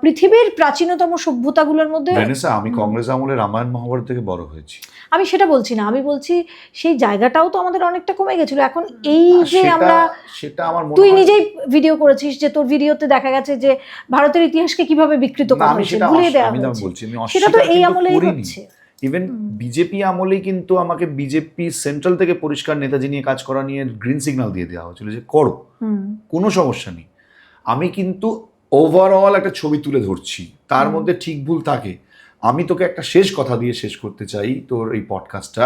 পৃথিবীর প্রাচীনতম সভ্যতাগুলোর মধ্যে। ভেনেসা, আমি কংগ্রেস আমলে রামায়ণ মহাভারত থেকে বড় হয়েছি। আমি সেটা বলছি না, আমি বলছি সেই জায়গাটাও তো আমাদের অনেকটা কমে গেছিল। এখন এই যে আমরা, সেটা আমার মনে তুই হয় নিজেই ভিডিও করেছিস যে তোর ভিডিওতে দেখা গেছে যে ভারতের ইতিহাসকে কিভাবে বিকৃত না, করা আমি হয়েছে, সেটা ভুলিয়ে দেওয়া আমি হয়েছে, বলছি, আমি সেটা তো অস্বীকার এই কিন্তু আমলেই করিনি। হচ্ছে। ইভেন বিজেপি আমলেই কিন্তু আমাকে বিজেপি সেন্ট্রাল থেকে পরিষ্কার নেতাজি নিয়ে কাজ করা নিয়ে গ্রিন সিগন্যাল দিয়ে দেওয়া হয়েছিল যে করো, কোনো সমস্যা নেই। আমি কিন্তু ওভারঅল একটা ছবি তুলে ধরছি, তার মধ্যে ঠিক ভুল থাকে। আমি তোকে একটা শেষ কথা দিয়ে শেষ করতে চাই তোর এই পডকাস্টটা।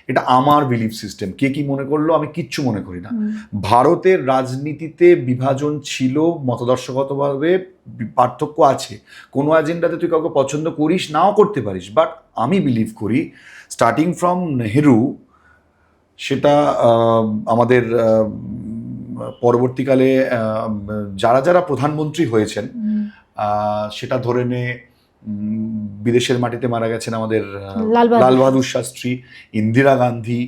এটা আমার বিলিফ সিস্টেম, কে কি মনে করলো আমি কিচ্ছু মনে করি না। ভারতের রাজনীতিতে বিভাজন ছিল, মতাদর্শগতভাবে পার্থক্য আছে, কোনো এজেন্ডাতে তুই কাউকে পছন্দ করিস নাও করতে পারিস, বাট আমি বিলিভ করি স্টার্টিং ফ্রম নেহেরু, সেটা আমাদের পরবর্তীকালে যারা যারা প্রধানমন্ত্রী হয়েছেন, সেটা ধরে নে বিদেশের মাটিতে মারা গেছেন আমাদের লাল বাহাদুর শাস্ত্রী, ইন্দিরা গান্ধী,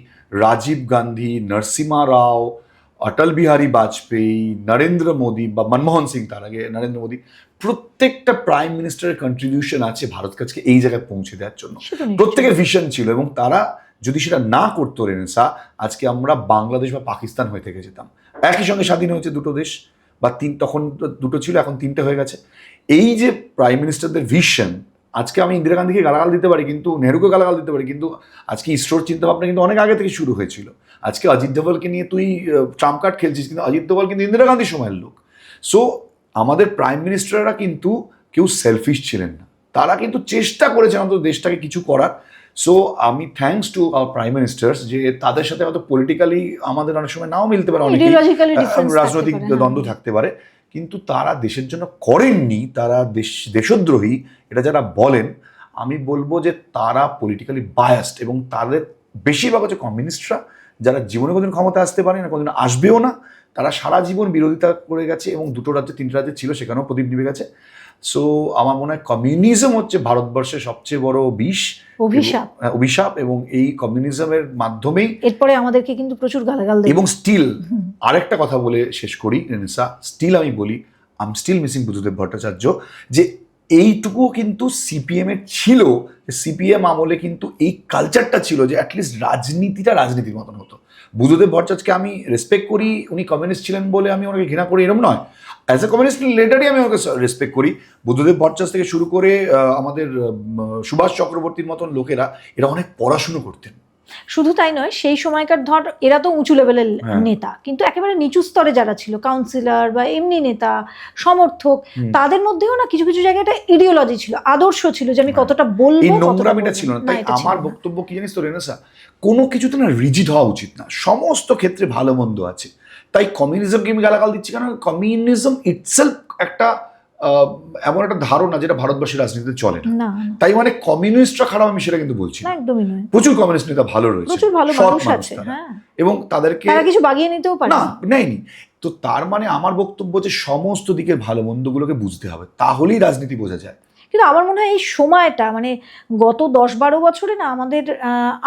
রাজীব গান্ধী, নরসিমা রাও, অটল বিহারী বাজপেয়ী, নরেন্দ্র মোদী বা মনমোহন সিং, তার আগে নরেন্দ্র মোদী, প্রত্যেকটা প্রাইম মিনিস্টারের কন্ট্রিবিউশন আছে ভারতকে আজকে এই জায়গায় পৌঁছে দেওয়ার জন্য। প্রত্যেকের ভিশন ছিল, এবং তারা যদি সেটা না করতো রেনেসা, আজকে আমরা বাংলাদেশ বা পাকিস্তান হয়ে থেকে যেতাম। একই সঙ্গে স্বাধীন হয়েছে দুটো দেশ, বা তখন দুটো ছিল, এখন তিনটে হয়ে গেছে। এই যে প্রাইম মিনিস্টারদের ভিশন, আজকে আমি ইন্দিরা গান্ধীকে গালাগাল দিতে পারি, কিন্তু নেহরুকে গালাগাল দিতে পারি, কিন্তু আজকে ইসরোর চিন্তাভাবনা কিন্তু অনেক আগে থেকে শুরু হয়েছিল। আজকে অজিত দোভালকে নিয়ে তুই ট্রাম্প কার্ড খেলছিস, কিন্তু অজিত দোভাল কিন্তু ইন্দিরা গান্ধীর সময়ের লোক। সো আমাদের প্রাইম মিনিস্টাররা কিন্তু কেউ সেলফিশ ছিলেন না, তারা কিন্তু চেষ্টা করেছেন আমাদের দেশটাকে কিছু করার। সো আমি thanks to our prime ministers, যে তাদের সাথে হয়তো পলিটিক্যালি আমাদের অনেক সময় নাও মিলতে পারে, রাজনৈতিক দ্বন্দ্ব থাকতে পারে, কিন্তু তারা দেশের জন্য করেননি, তারা দেশদ্রোহী এটা যারা বলেন, আমি বলবো যে তারা পলিটিক্যালি বায়াসড, এবং তাদের বেশিরভাগ হচ্ছে কমিউনিস্টরা, যারা জীবনে কোনোদিন ক্ষমতা আসতে পারে না, কোনোদিন আসবেও না। তারা সারা জীবন বিরোধিতা করে গেছে, এবং দুটো রাজ্যে তিনটে রাজ্যে ছিল, সেখানেও প্রদীপ নিভে গেছে। সো আমার মনে হয় কমিউনিজম হচ্ছে ভারতবর্ষের সবচেয়ে বড় অভিশাপ, এবং এই কমিউনিজমের মাধ্যমেই এরপরে আমাদেরকে কিন্তু প্রচুর গালাগাল দেয়। এবং স্টিল আরেকটা কথা বলে শেষ করি রেনেসা, স্টিল আমি বলি I am still missing Buddhadeb Bhattacharya, যে এইটুকুও কিন্তু সিপিএম এর ছিল, সিপিএম আমলে কিন্তু এই কালচারটা ছিল যে অ্যাটলিস্ট রাজনীতিটা রাজনীতির মতন হতো। বুদ্ধদেব ভট্টাচার্যকে আমি রেসপেক্ট করি, উনি কমিউনিস্ট ছিলেন বলে আমি ওনাকে ঘৃণা করি এরকম নয়, অ্যাজ এ কমিউনিস্ট লিডারই আমি ওনাকে রেসপেক্ট করি। বুদ্ধদেব ভট্টাচার্য থেকে শুরু করে আমাদের সুভাষ চক্রবর্তীর মতন লোকেরা এরা অনেক পড়াশুনো করতেন। শুধু তাই নয়, সেই সময়কার ধর এরা তো উঁচু লেভেলের নেতা, কিন্তু একেবারে নিচু স্তরে যারা ছিল, কাউন্সিলর বা এমনি নেতা, সমর্থক, তাদের মধ্যেও না কিছু কিছু জায়গায় একটা ইডিওলজি ছিল, আদর্শ ছিল, যে আমি কতটা বলবো, এই নোংরামিটা ছিল না। তাই আমার বক্তব্য কি জানিস তো রেনেসা, কোনো কিছুতে না রিজিড হওয়া উচিত না, সমস্ত ক্ষেত্রে ভালো মন্দ আছে। তাই কমিউনিজমকে আমি গালাগাল দিচ্ছি কেন, কমিউনিজম ইটসেলফ একটা এমন একটা ধারণা যেটা ভারতবর্ষের রাজনীতিতে চলে না। তাই মানে কমিউনিস্টরা খারাপ আমি সেটা কিন্তু বলছি না, একদমই নয়। প্রচুর কমিউনিস্ট নেতা ভালো রয়েছে, প্রচুর ভালো মানুষ আছে, এবং তাদেরকে তারা কিছু বাগিয়ে নিতেও পারে না, নেয়নি। তো তার মানে আমার বক্তব্য যে সমস্ত দিকের ভালো মন্দগুলোকে বুঝতে হবে, তাহলেই রাজনীতি বোঝা যায়। কিন্তু আমার মনে হয় এই সময়টা মানে গত 10-12 বছরে না আমাদের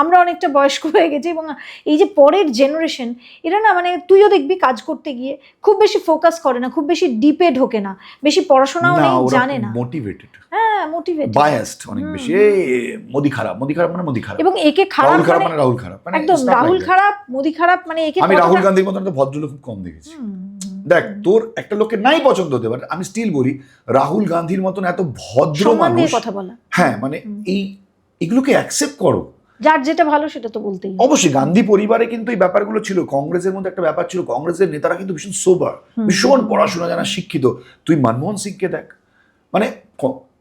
আমরা অনেকটা বয়স্ক হয়ে গেছি, এবং এই যে পরের জেনারেশন এরা না, মানে তুইও দেখবি কাজ করতে গিয়ে খুব বেশি ফোকাস করে না, খুব বেশি ডিপে ঢোকে না, বেশি পড়াশোনাও নেই, জানে না, মোটিভেটেড, মোটিভেটেড, বায়াসড অনেক বেশি। মোদি খারাপ মানে মোদি খারাপ, এবং একে খারাপ মানে রাহুল খারাপ, মানে একদম রাহুল খারাপ, মোদি খারাপ, মানে একে আমি রাহুল গান্ধীর মতন একটা ভদ্রলোক খুব কম দেখেছি। দেখ, তোর একটা লোককে নাই পছন্দ হতে পারে, আমি স্টিল বলি রাহুল গান্ধীর মতন এত ভদ্র মানুষ, কথা বলা, হ্যাঁ, মানে এইগুলোকে অ্যাকসেপ্ট করো, যার যেটা ভালো সেটা তো বলতেই। অবশ্যই গান্ধী পরিবারে কিন্তু এই ব্যাপারগুলো ছিল, কংগ্রেসের মধ্যে একটা ব্যাপার ছিল, কংগ্রেসের নেতারা কিন্তু ভীষণ সোবার, ভীষণ পড়াশোনা জানা, শিক্ষিত। তুই মনমোহন সিংকে দেখ, মানে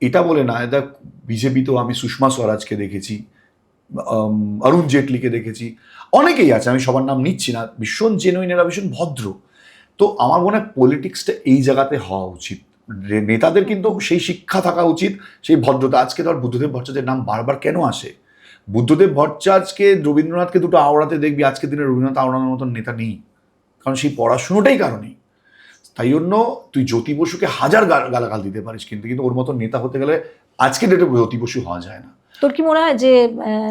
এটা বলে না, দেখ বিজেপি তো আমি সুষমা স্বরাজকে দেখেছি, অরুণ জেটলিকে দেখেছি, অনেকেই আছে, আমি সবার নাম নিচ্ছি না, ভীষণ জেনুইন, এরা ভীষণ ভদ্র। তো আমার মনে হয় পলিটিক্সটা এই জায়গাতে হওয়া উচিত, নেতাদের কিন্তু সেই শিক্ষা থাকা উচিত, সেই ভদ্রতা। আজকে ধর বুদ্ধদেব ভট্টাচার্যের নাম বারবার কেন আসে, বুদ্ধদেব ভট্টাচার্যকে রবীন্দ্রনাথকে দুটো আওড়াতে দেখবি, আজকের দিনে রবীন্দ্রনাথ আওড়ানোর মতন নেতা নেই, কারণ সেই পড়াশুনোটাই কারণেই। তাই জন্য তুই জ্যোতি বসুকে হাজার গালাগাল দিতে পারিস, কিন্তু ওর মতন নেতা হতে গেলে আজকে ডেটে জ্যোতি বসু হওয়া যায় না। তোর কি মনে হয় যে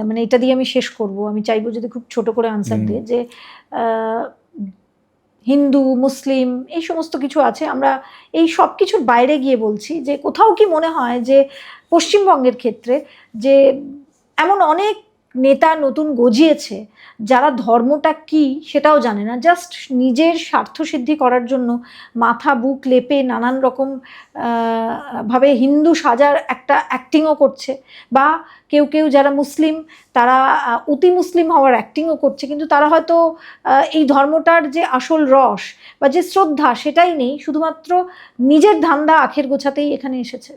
মানে এটা দিয়ে আমি শেষ করব, আমি চাইবো যদি খুব ছোট করে আনসার দিয়ে, যে হিন্দু মুসলিম এই সমস্ত কিছু আছে, আমরা এই সব কিছুর বাইরে গিয়ে বলছি যে কোথাও কি মনে হয় যে পশ্চিমবঙ্গের ক্ষেত্রে যে এমন অনেক নেতা নতুন গজিয়েছে যারা ধর্মটা কি সেটাও জানে না, জাস্ট নিজের স্বার্থসিদ্ধি করার জন্য মাথা বুক লেপে নানান রকম ভাবে হিন্দু সাজার একটা অ্যাক্টিংও করছে, বা কেউ কেউ যারা মুসলিম তারা অতি মুসলিম হওয়ার অ্যাক্টিংও করছে, কিন্তু তারা হয়তো এই ধর্মটার যে আসল রস বা যে শ্রদ্ধা সেটাই নেই, শুধুমাত্র নিজের ধান্দা আখের গোছাতেই এখানে এসেছে।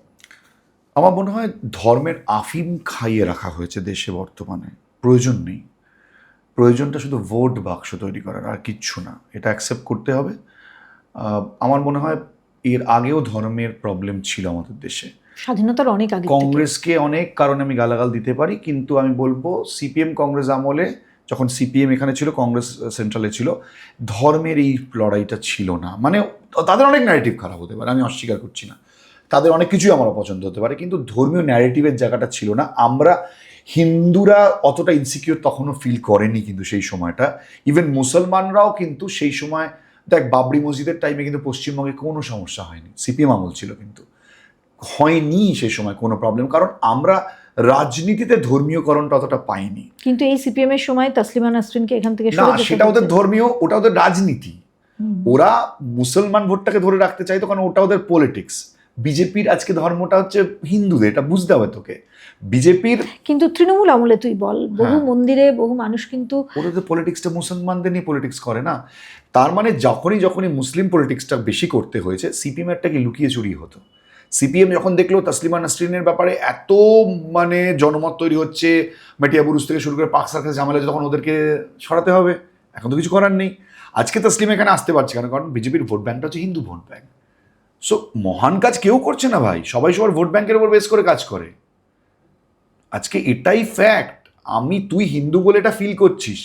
আমার মনে হয় ধর্মের আফিম খাইয়ে রাখা হয়েছে দেশে বর্তমানে, প্রয়োজন নেই। প্রয়োজনটা শুধু ভোট বাক্স তৈরি করার, আর কিচ্ছু না, এটা অ্যাকসেপ্ট করতে হবে। আমার মনে হয় এর আগেও ধর্মের প্রবলেম ছিল আমাদের দেশে, স্বাধীনতার অনেক আগে। কংগ্রেসকে অনেক কারণে আমি গালাগাল দিতে পারি, কিন্তু আমি বলবো সিপিএম কংগ্রেস আমলে, যখন সিপিএম এখানে ছিল, কংগ্রেস সেন্ট্রালে ছিল, ধর্মের এই লড়াইটা ছিল না। মানে তাদের অনেক ন্যারেটিভ খারাপ হতে পারে, আমি অস্বীকার করছি না, তাদের অনেক কিছুই আমার অপছন্দ হতে পারে, কিন্তু ধর্মীয় ন্যারেটিভের জায়গাটা ছিল না। আমরা হিন্দুরা অতটা ইনসিকিউর তখনও ফিল করেনি, কিন্তু সেই সময়টা ইভেন মুসলমানরাও কিন্তু সেই সময়, দেখ বাবরি মসজিদের টাইমে কিন্তু পশ্চিমবঙ্গে কোনো সমস্যা হয়নি, সিপিএম আমল ছিল, কিন্তু হয়নি সেই সময় কোনো প্রবলেম, কারণ আমরা রাজনীতিতে ধর্মীয়করণটা অতটা পাইনি। কিন্তু এই সিপিএম এর সময় তাসলিমা নাসরিনকে এখান থেকে না, সেটা ওদের ধর্মীয়, ওটা ওদের রাজনীতি, ওরা মুসলমান ভোটটাকে ধরে রাখতে চাইতো, কারণ ওটা ওদের পলিটিক্স। বিজেপির আজকে ধর্মটা হচ্ছে হিন্দুদের, এটা বুঝতে হবে তোকে। বিজেপির কিন্তু তৃণমূল আমলে তুই বল, বহু মন্দিরে বহু মানুষ কিন্তু ওদের পলিটিক্সটা মুসলমানদের নিয়ে পলিটিক্স করে না। তার মানে যখনই মুসলিম পলিটিক্সটা বেশি করতে হয়েছে, সিপিএম একটাকে লুকিয়ে চুরিয়ে হতো। সিপিএম যখন দেখলো তাসলিমা নাসরিনের ব্যাপারে এত মানে জনমত তৈরি হচ্ছে, মেটিয়া বুরুজ থেকে শুরু করে পাক সার্কাস ঝামেলা, তখন ওদেরকে সরাতে হবে, এখন তো কিছু করার নেই। আজকে তাসলিম এখানে আসতে পারছে কেন? কারণ বিজেপির ভোট ব্যাঙ্কটা হচ্ছে হিন্দু ভোট ব্যাঙ্ক। সো মহান কাজ কেউ করছে না ভাই, সবাই সবার ভোট ব্যাংকের উপর বেস করে কাজ করে। আজকে এটাই ফ্যাক্ট। তুই হিন্দু বলে এটা ফিল করছিস,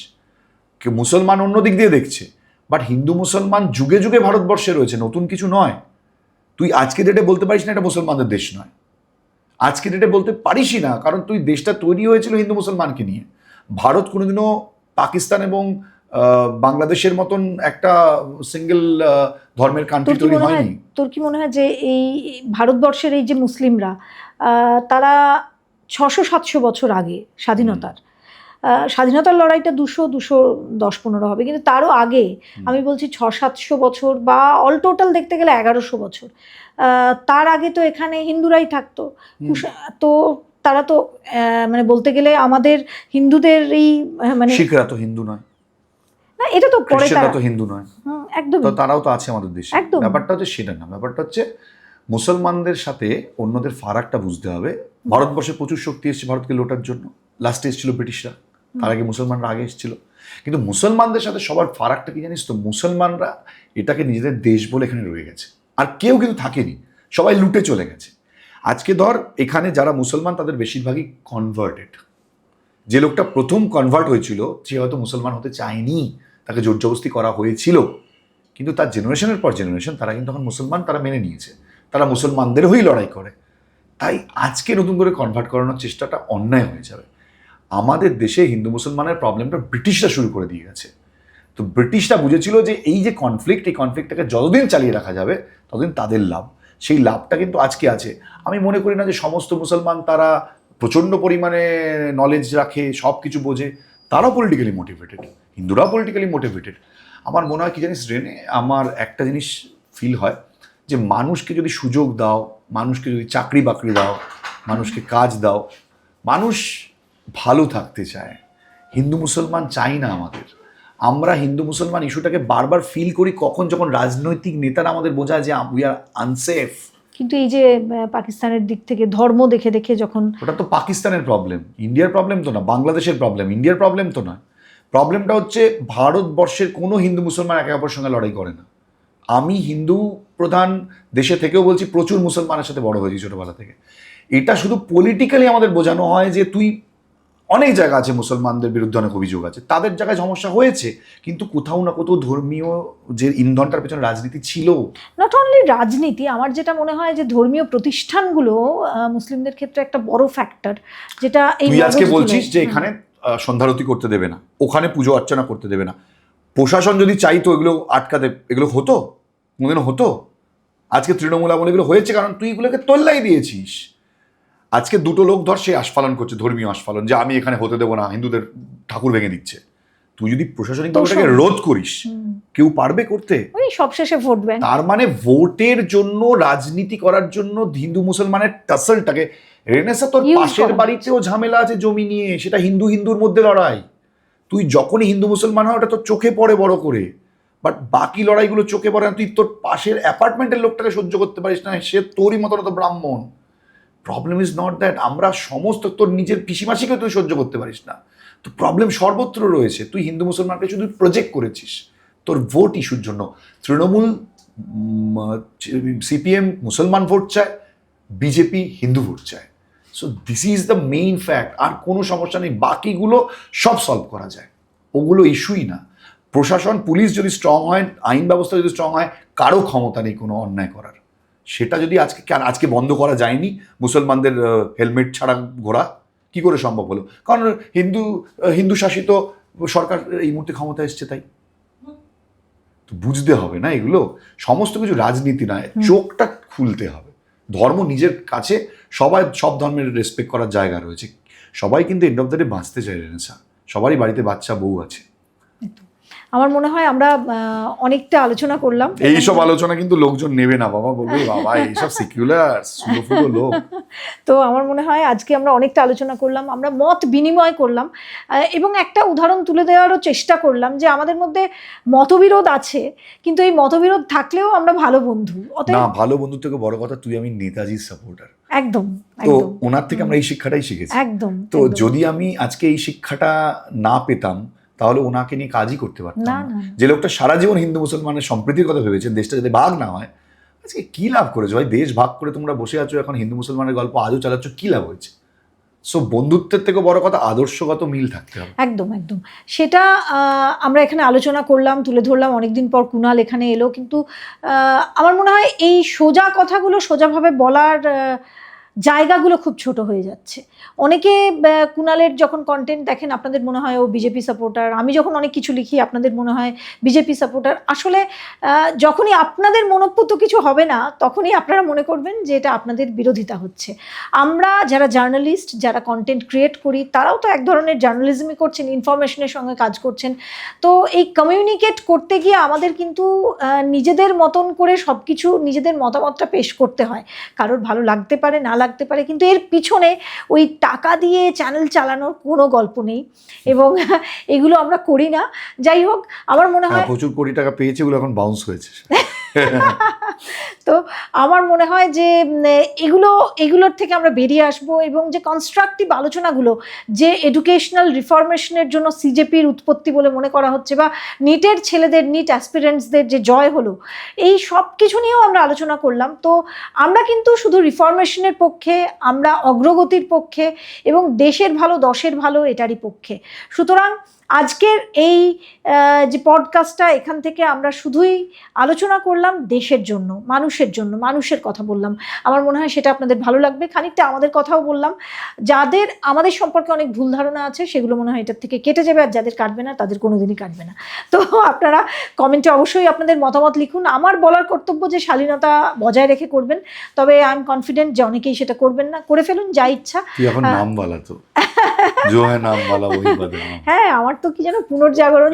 কেউ মুসলমান অন্য দিক দিয়ে দেখছে, বাট হিন্দু মুসলমান যুগে যুগে ভারতবর্ষে রয়েছে, নতুন কিছু নয়। তুই আজকে ডেটে বলতে পারিস না এটা মুসলমানদের দেশ নয়, আজকে ডেটে বলতে পারিসই না, কারণ তুই দেশটা তৈরি হয়েছিল হিন্দু মুসলমানকে নিয়ে। ভারত কোনোদিনও পাকিস্তান এবং বাংলাদেশের মতন একটা সিঙ্গেল ধর্মের কান্ট্রি তৈরি হয়নি। তোর কি মনে হয় যে এই ভারতবর্ষের এই যে মুসলিমরা, তারা 600-700 বছর আগে স্বাধীনতার লড়াইটা 210-15 হবে, কিন্তু তারও আগে আমি বলছি 600-700 বছর, বা অল টোটাল দেখতে গেলে 1100 বছর, তার আগে তো এখানে হিন্দুরাই থাকতো। তো তারা তো মানে বলতে গেলে আমাদের হিন্দুদের এই মানে শিখরা তো হিন্দু নয় না, এটা তো পরে, তারা তো হিন্দু নয় একদম, তো তারাও তো আছে আমাদের দেশে। ব্যাপারটা হচ্ছে সেটা না, ব্যাপারটা হচ্ছে মুসলমানদের সাথে অন্যদের ফারাকটা বুঝতে হবে। ভারতবর্ষে প্রচুর শক্তি এসেছে ভারতকে লোটার জন্য, লাস্টে এসেছিল ব্রিটিশরা, তার আগে মুসলমানরা আগে এসেছিল। কিন্তু মুসলমানদের সাথে সবার ফারাকটা কি জানিস তো? মুসলমানরা এটাকে নিজেদের দেশ বলে এখানে রয়ে গেছে, আর কেউ কিন্তু থাকেনি, সবাই লুটে চলে গেছে। আজকে ধর এখানে যারা মুসলমান তাদের বেশিরভাগই কনভার্টেড। যে লোকটা প্রথম কনভার্ট হয়েছিল সে হয়তো মুসলমান হতে চায়নি, তাকে জোর জবরদস্তি করা হয়েছিল, কিন্তু তার জেনারেশনের পর জেনারেশন তারা কিন্তু এখন মুসলমান, তারা মেনে নিয়েছে, তারা মুসলমানদের হয়েই লড়াই করে। তাই আজকে নতুন করে কনভার্ট করানোর চেষ্টাটা অন্যায় হয়ে যাবে। আমাদের দেশে হিন্দু মুসলমানের প্রবলেমটা ব্রিটিশরা শুরু করে দিয়ে গেছে। তো ব্রিটিশরা বুঝেছিল যে এই যে কনফ্লিক্ট, এই কনফ্লিক্টটাকে যতদিন চালিয়ে রাখা যাবে ততদিন তাদের লাভ। সেই লাভটা কিন্তু আজকে আছে। আমি মনে করি না যে সমস্ত মুসলমান তারা প্রচণ্ড পরিমাণে নলেজ রাখে, সব কিছু বোঝে, তারাও পলিটিক্যালি মোটিভেটেড, হিন্দুরাও পলিটিক্যালি মোটিভেটেড। আমার মনে হয় কি জানিস রেনে, আমার একটা জিনিস ফিল হয় যে মানুষকে যদি সুযোগ দাও, মানুষকে যদি চাকরি বাকরি দাও, মানুষকে কাজ দাও, মানুষ ভালো থাকতে চায়। হিন্দু মুসলমান চাই না আমাদের। আমরা হিন্দু মুসলমান ইস্যুটাকে বারবার ফিল করি কখন, যখন রাজনৈতিক নেতারা আমাদের বোঝায় যে উই আর আনসেফ। কিন্তু এই যে পাকিস্তানের দিক থেকে ধর্ম দেখে দেখে যখন, ওটা তো পাকিস্তানের প্রবলেম, ইন্ডিয়ার প্রবলেম তো না, বাংলাদেশের প্রবলেম, ইন্ডিয়ার প্রবলেম তো না। প্রবলেমটা হচ্ছে ভারতবর্ষের কোনো হিন্দু মুসলমান একে অপরের সঙ্গে লড়াই করে না। আমি হিন্দু প্রধান দেশে থেকেও বলছি, প্রচুর মুসলমানের সাথে বড় হয়েছি ছোটোবেলা থেকে। এটা শুধু পলিটিক্যালি আমাদের বোঝানো হয় যে তুই অনেক জায়গা আছে মুসলমানদের বিরুদ্ধে অনেক অভিযোগ আছে, তাদের জায়গায় সমস্যা হয়েছে, কিন্তু কোথাও না কোথাও ধর্মীয় যে ইন্ধনটার পেছনে রাজনীতি ছিল। নট অনলি রাজনীতি, আমার যেটা মনে হয় যে ধর্মীয় প্রতিষ্ঠানগুলো মুসলিমদের ক্ষেত্রে একটা বড় ফ্যাক্টর, যেটা এই তুই আজকে বলছিস যে এখানে সন্ধ্যারতি করতে দেবে না, ওখানে পুজো অর্চনা করতে দেবে না, প্রশাসন যদি চাইতো এগুলো আটকাতে, এগুলো হতো? কোনোদিনও হতো? আজকে তৃণমূল আমলে এগুলো হয়েছে কারণ তুই এগুলোকে তোল্লাই দিয়েছিস। আজকে দুটো লোক ধর সে আস্ফালন করছে, ধর্মীয় আস্ফালন, যে আমি এখানে হতে দেবো না, হিন্দুদের ঠাকুর ভেঙে দিচ্ছে। তুই যদি প্রশাসনিকভাবে ওটাকে রোধ করিস, কেউ পারবে করতে? ওই সবশেষে ভোট ব্যাংক। তার মানে ভোটের জন্য, রাজনীতি করার জন্য হিন্দু মুসলমানের টাসলটাকে, রেনেসা তোর পাশের বাড়িতেও ঝামেলা আছে জমি নিয়ে, সেটা হিন্দুর মধ্যে লড়াই। তুই যখনই হিন্দু মুসলমান হয় ওটা তোর চোখে পড়ে বড় করে, বাট বাকি লড়াইগুলো চোখে পড়ে না। তুই তোর পাশের অ্যাপার্টমেন্টের লোকটাকে সহ্য করতে পারিস না, সে তোরই মতো তো ব্রাহ্মণ। প্রবলেম ইজ নট দ্যাট আমরা সমস্ত, তোর নিজের পিসিমাসিকে তুই সহ্য করতে পারিস না, তো প্রবলেম সর্বত্র রয়েছে। তুই হিন্দু মুসলমানকে শুধু প্রজেক্ট করেছিস তোর ভোট ইস্যুর জন্য। তৃণমূল, সিপিএম মুসলমান ভোট চায়, বিজেপি হিন্দু ভোট চায়। So this is the main fact. আর কোনো সমস্যা নেই, বাকিগুলো সব সলভ করা যায়, ওগুলো ইস্যুই না। প্রশাসন, পুলিশ যদি স্ট্রং হয়, আইন ব্যবস্থা যদি স্ট্রং হয়, কারো ক্ষমতা নেই কোনো অন্যায় করার। সেটা যদি আজকে বন্ধ করা যায়নি, মুসলমানদের হেলমেট ছাড়া ঘোরা কি করে সম্ভব হলো? কারণ হিন্দু শাসিত সরকার এই মুহূর্তে ক্ষমতা এসছে, তাই তো বুঝতে হবে না এগুলো সমস্ত কিছু রাজনীতি নয়, চোখটা খুলতে হবে। ধর্ম নিজের কাছে, সব ধর্মের রেসপেক্ট করার জায়গা রয়েছে, সবাই কিন্তু এন্ড অফ দ্য ডে বাঁচতে চাই রেনেসা, সবারই বাড়িতে বাচ্চা বউ আছে। আমার মনে হয় আমরা অনেকটা আলোচনা করলাম। এইসব আলোচনা কিন্তু লোকজন নেবে না বাবা, বলবে বাবা এইসব সিকিউলার সুলোফুলো লোক। তো আমার মনে হয় আজকে আমরা অনেকটা আলোচনা করলাম, আমরা মত বিনিময় করলাম, এবং একটা উদাহরণ তুলে দেওয়ারও চেষ্টা করলাম যে আমাদের মধ্যে মতবিরোধ আছে, কিন্তু এই মতবিরোধ থাকলেও আমরা ভালো বন্ধু। না, ভালো বন্ধু থেকে বড় কথা, তুই আমি নেতাজির সাপোর্টার। একদম। তো ওনার থেকে আমরা এই শিক্ষাটাই শিখেছি। একদম। তো যদি আমি আজকে এই শিক্ষাটা না পেতাম তাহলে ওনাকে নিয়ে কাজই করতে পারতাম না। যে লোকটা সারা জীবন হিন্দু মুসলমানের সম্প্রীতির কথা ভেবেছেন, দেশটা যাতে ভাগ না হয়, আজকে কি লাভ করেছো ভাই? দেশ ভাগ করে তোমরা বসে আছো, এখন হিন্দু মুসলমানের গল্প আজও চালাচ্ছ, কি লাভ হয়েছে? সো বন্ধুত্বের থেকে বড় কথা আদর্শগত মিল থাকতে হবে। একদম একদম, সেটা আমরা এখানে আলোচনা করলাম, তুলে ধরলাম। অনেকদিন পর কুণাল এখানে এলো, কিন্তু আমার মনে হয় এই সোজা কথাগুলো সোজাভাবে বলার জায়গাগুলো খুব ছোট হয়ে যাচ্ছে। অনেকে কুণালের যখন কন্টেন্ট দেখেন আপনাদের মনে হয় ও বিজেপি সাপোর্টার, আমি যখন অনেক কিছু লিখি আপনাদের মনে হয় বিজেপি সাপোর্টার। আসলে যখনই আপনাদের মনোপুত কিছু হবে না তখনই আপনারা মনে করবেন যে এটা আপনাদের বিরোধিতা হচ্ছে। আমরা যারা জার্নালিস্ট, যারা কন্টেন্ট ক্রিয়েট করি, তারাও তো এক ধরনের জার্নালিজমই করছেন, ইনফরমেশনের সঙ্গে কাজ করছেন। তো এই কমিউনিকেট করতে গিয়ে আমাদের কিন্তু নিজেদের মতন করে সব কিছু, নিজেদের মতামতটা পেশ করতে হয়। কারোর ভালো লাগতে পারে, না লাগতে পারে, কিন্তু এর পিছনে ওই টাকা দিয়ে চ্যানেল চালানোর কোনো গল্প নেই, এবং এগুলো আমরা করি না। যাই হোক, আমার মনে হয় প্রচুর কোটি টাকা পেয়েছে, এগুলো এখন বাউন্স হয়েছে। তো আমার মনে হয় যে এগুলোর থেকে আমরা বেরিয়ে আসবো, এবং যে কনস্ট্রাকটিভ আলোচনাগুলো, যে এডুকেশনাল রিফরমেশনের জন্য সিজেপির উৎপত্তি বলে মনে করা হচ্ছে, বা নিটের ছেলেদের, নিট অ্যাসপিরেন্টসদের যে জয় হলো, এই সব কিছু নিয়েও আমরা আলোচনা করলাম। তো আমরা কিন্তু শুধু রিফরমেশনের পক্ষে, আমরা অগ্রগতির পক্ষে, এবং দেশের ভালো, দশের ভালো, এটারই পক্ষে। সুতরাং আজকের এই যে পডকাস্টটা, এখান থেকে আমরা শুধুই আলোচনা করলাম দেশের জন্য, মানুষের জন্য, মানুষের কথা বললাম। আমার মনে হয় সেটা আপনাদের ভালো লাগবে। খানিকটা আমাদের কথাও বললাম, যাদের আমাদের সম্পর্কে অনেক ভুল ধারণা আছে সেগুলো মনে হয় এটার থেকে কেটে যাবে, আর যাদের কাটবে না তাদের কোনোদিনই কাটবে না। তো আপনারা কমেন্টে অবশ্যই আপনাদের মতামত লিখুন। আমার বলার কর্তব্য যে শালীনতা বজায় রেখে করবেন, তবে আই এম কনফিডেন্ট যে অনেকেই সেটা করবেন না, করে ফেলুন যা ইচ্ছা। এখন নাম বলা তো নাম বলা ওই বদনাম। হ্যাঁ, আমার তো কি যেন পুনর্জাগরণ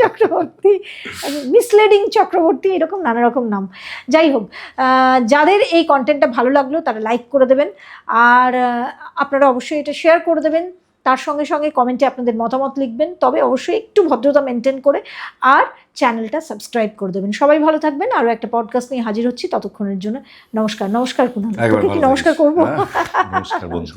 চক্রবর্তী, মিসলিডিং চক্রবর্তী, এরকম নানা রকম নাম। যাই হোক, যাদের এই কন্টেন্টটা ভালো লাগলো তারা লাইক করে দেবেন, আর আপনারা অবশ্যই এটা শেয়ার করে দেবেন। তার সঙ্গে সঙ্গে কমেন্টে আপনাদের মতামত লিখবেন, তবে অবশ্যই একটু ভদ্রতা মেনটেন করে, আর চ্যানেলটা সাবস্ক্রাইব করে দেবেন। সবাই ভালো থাকবেন। আরও একটা পডকাস্ট নিয়ে হাজির হচ্ছি, ততক্ষণের জন্য নমস্কার। নমস্কার কুণাল, নমস্কার করবো। নমস্কার বন্ধু।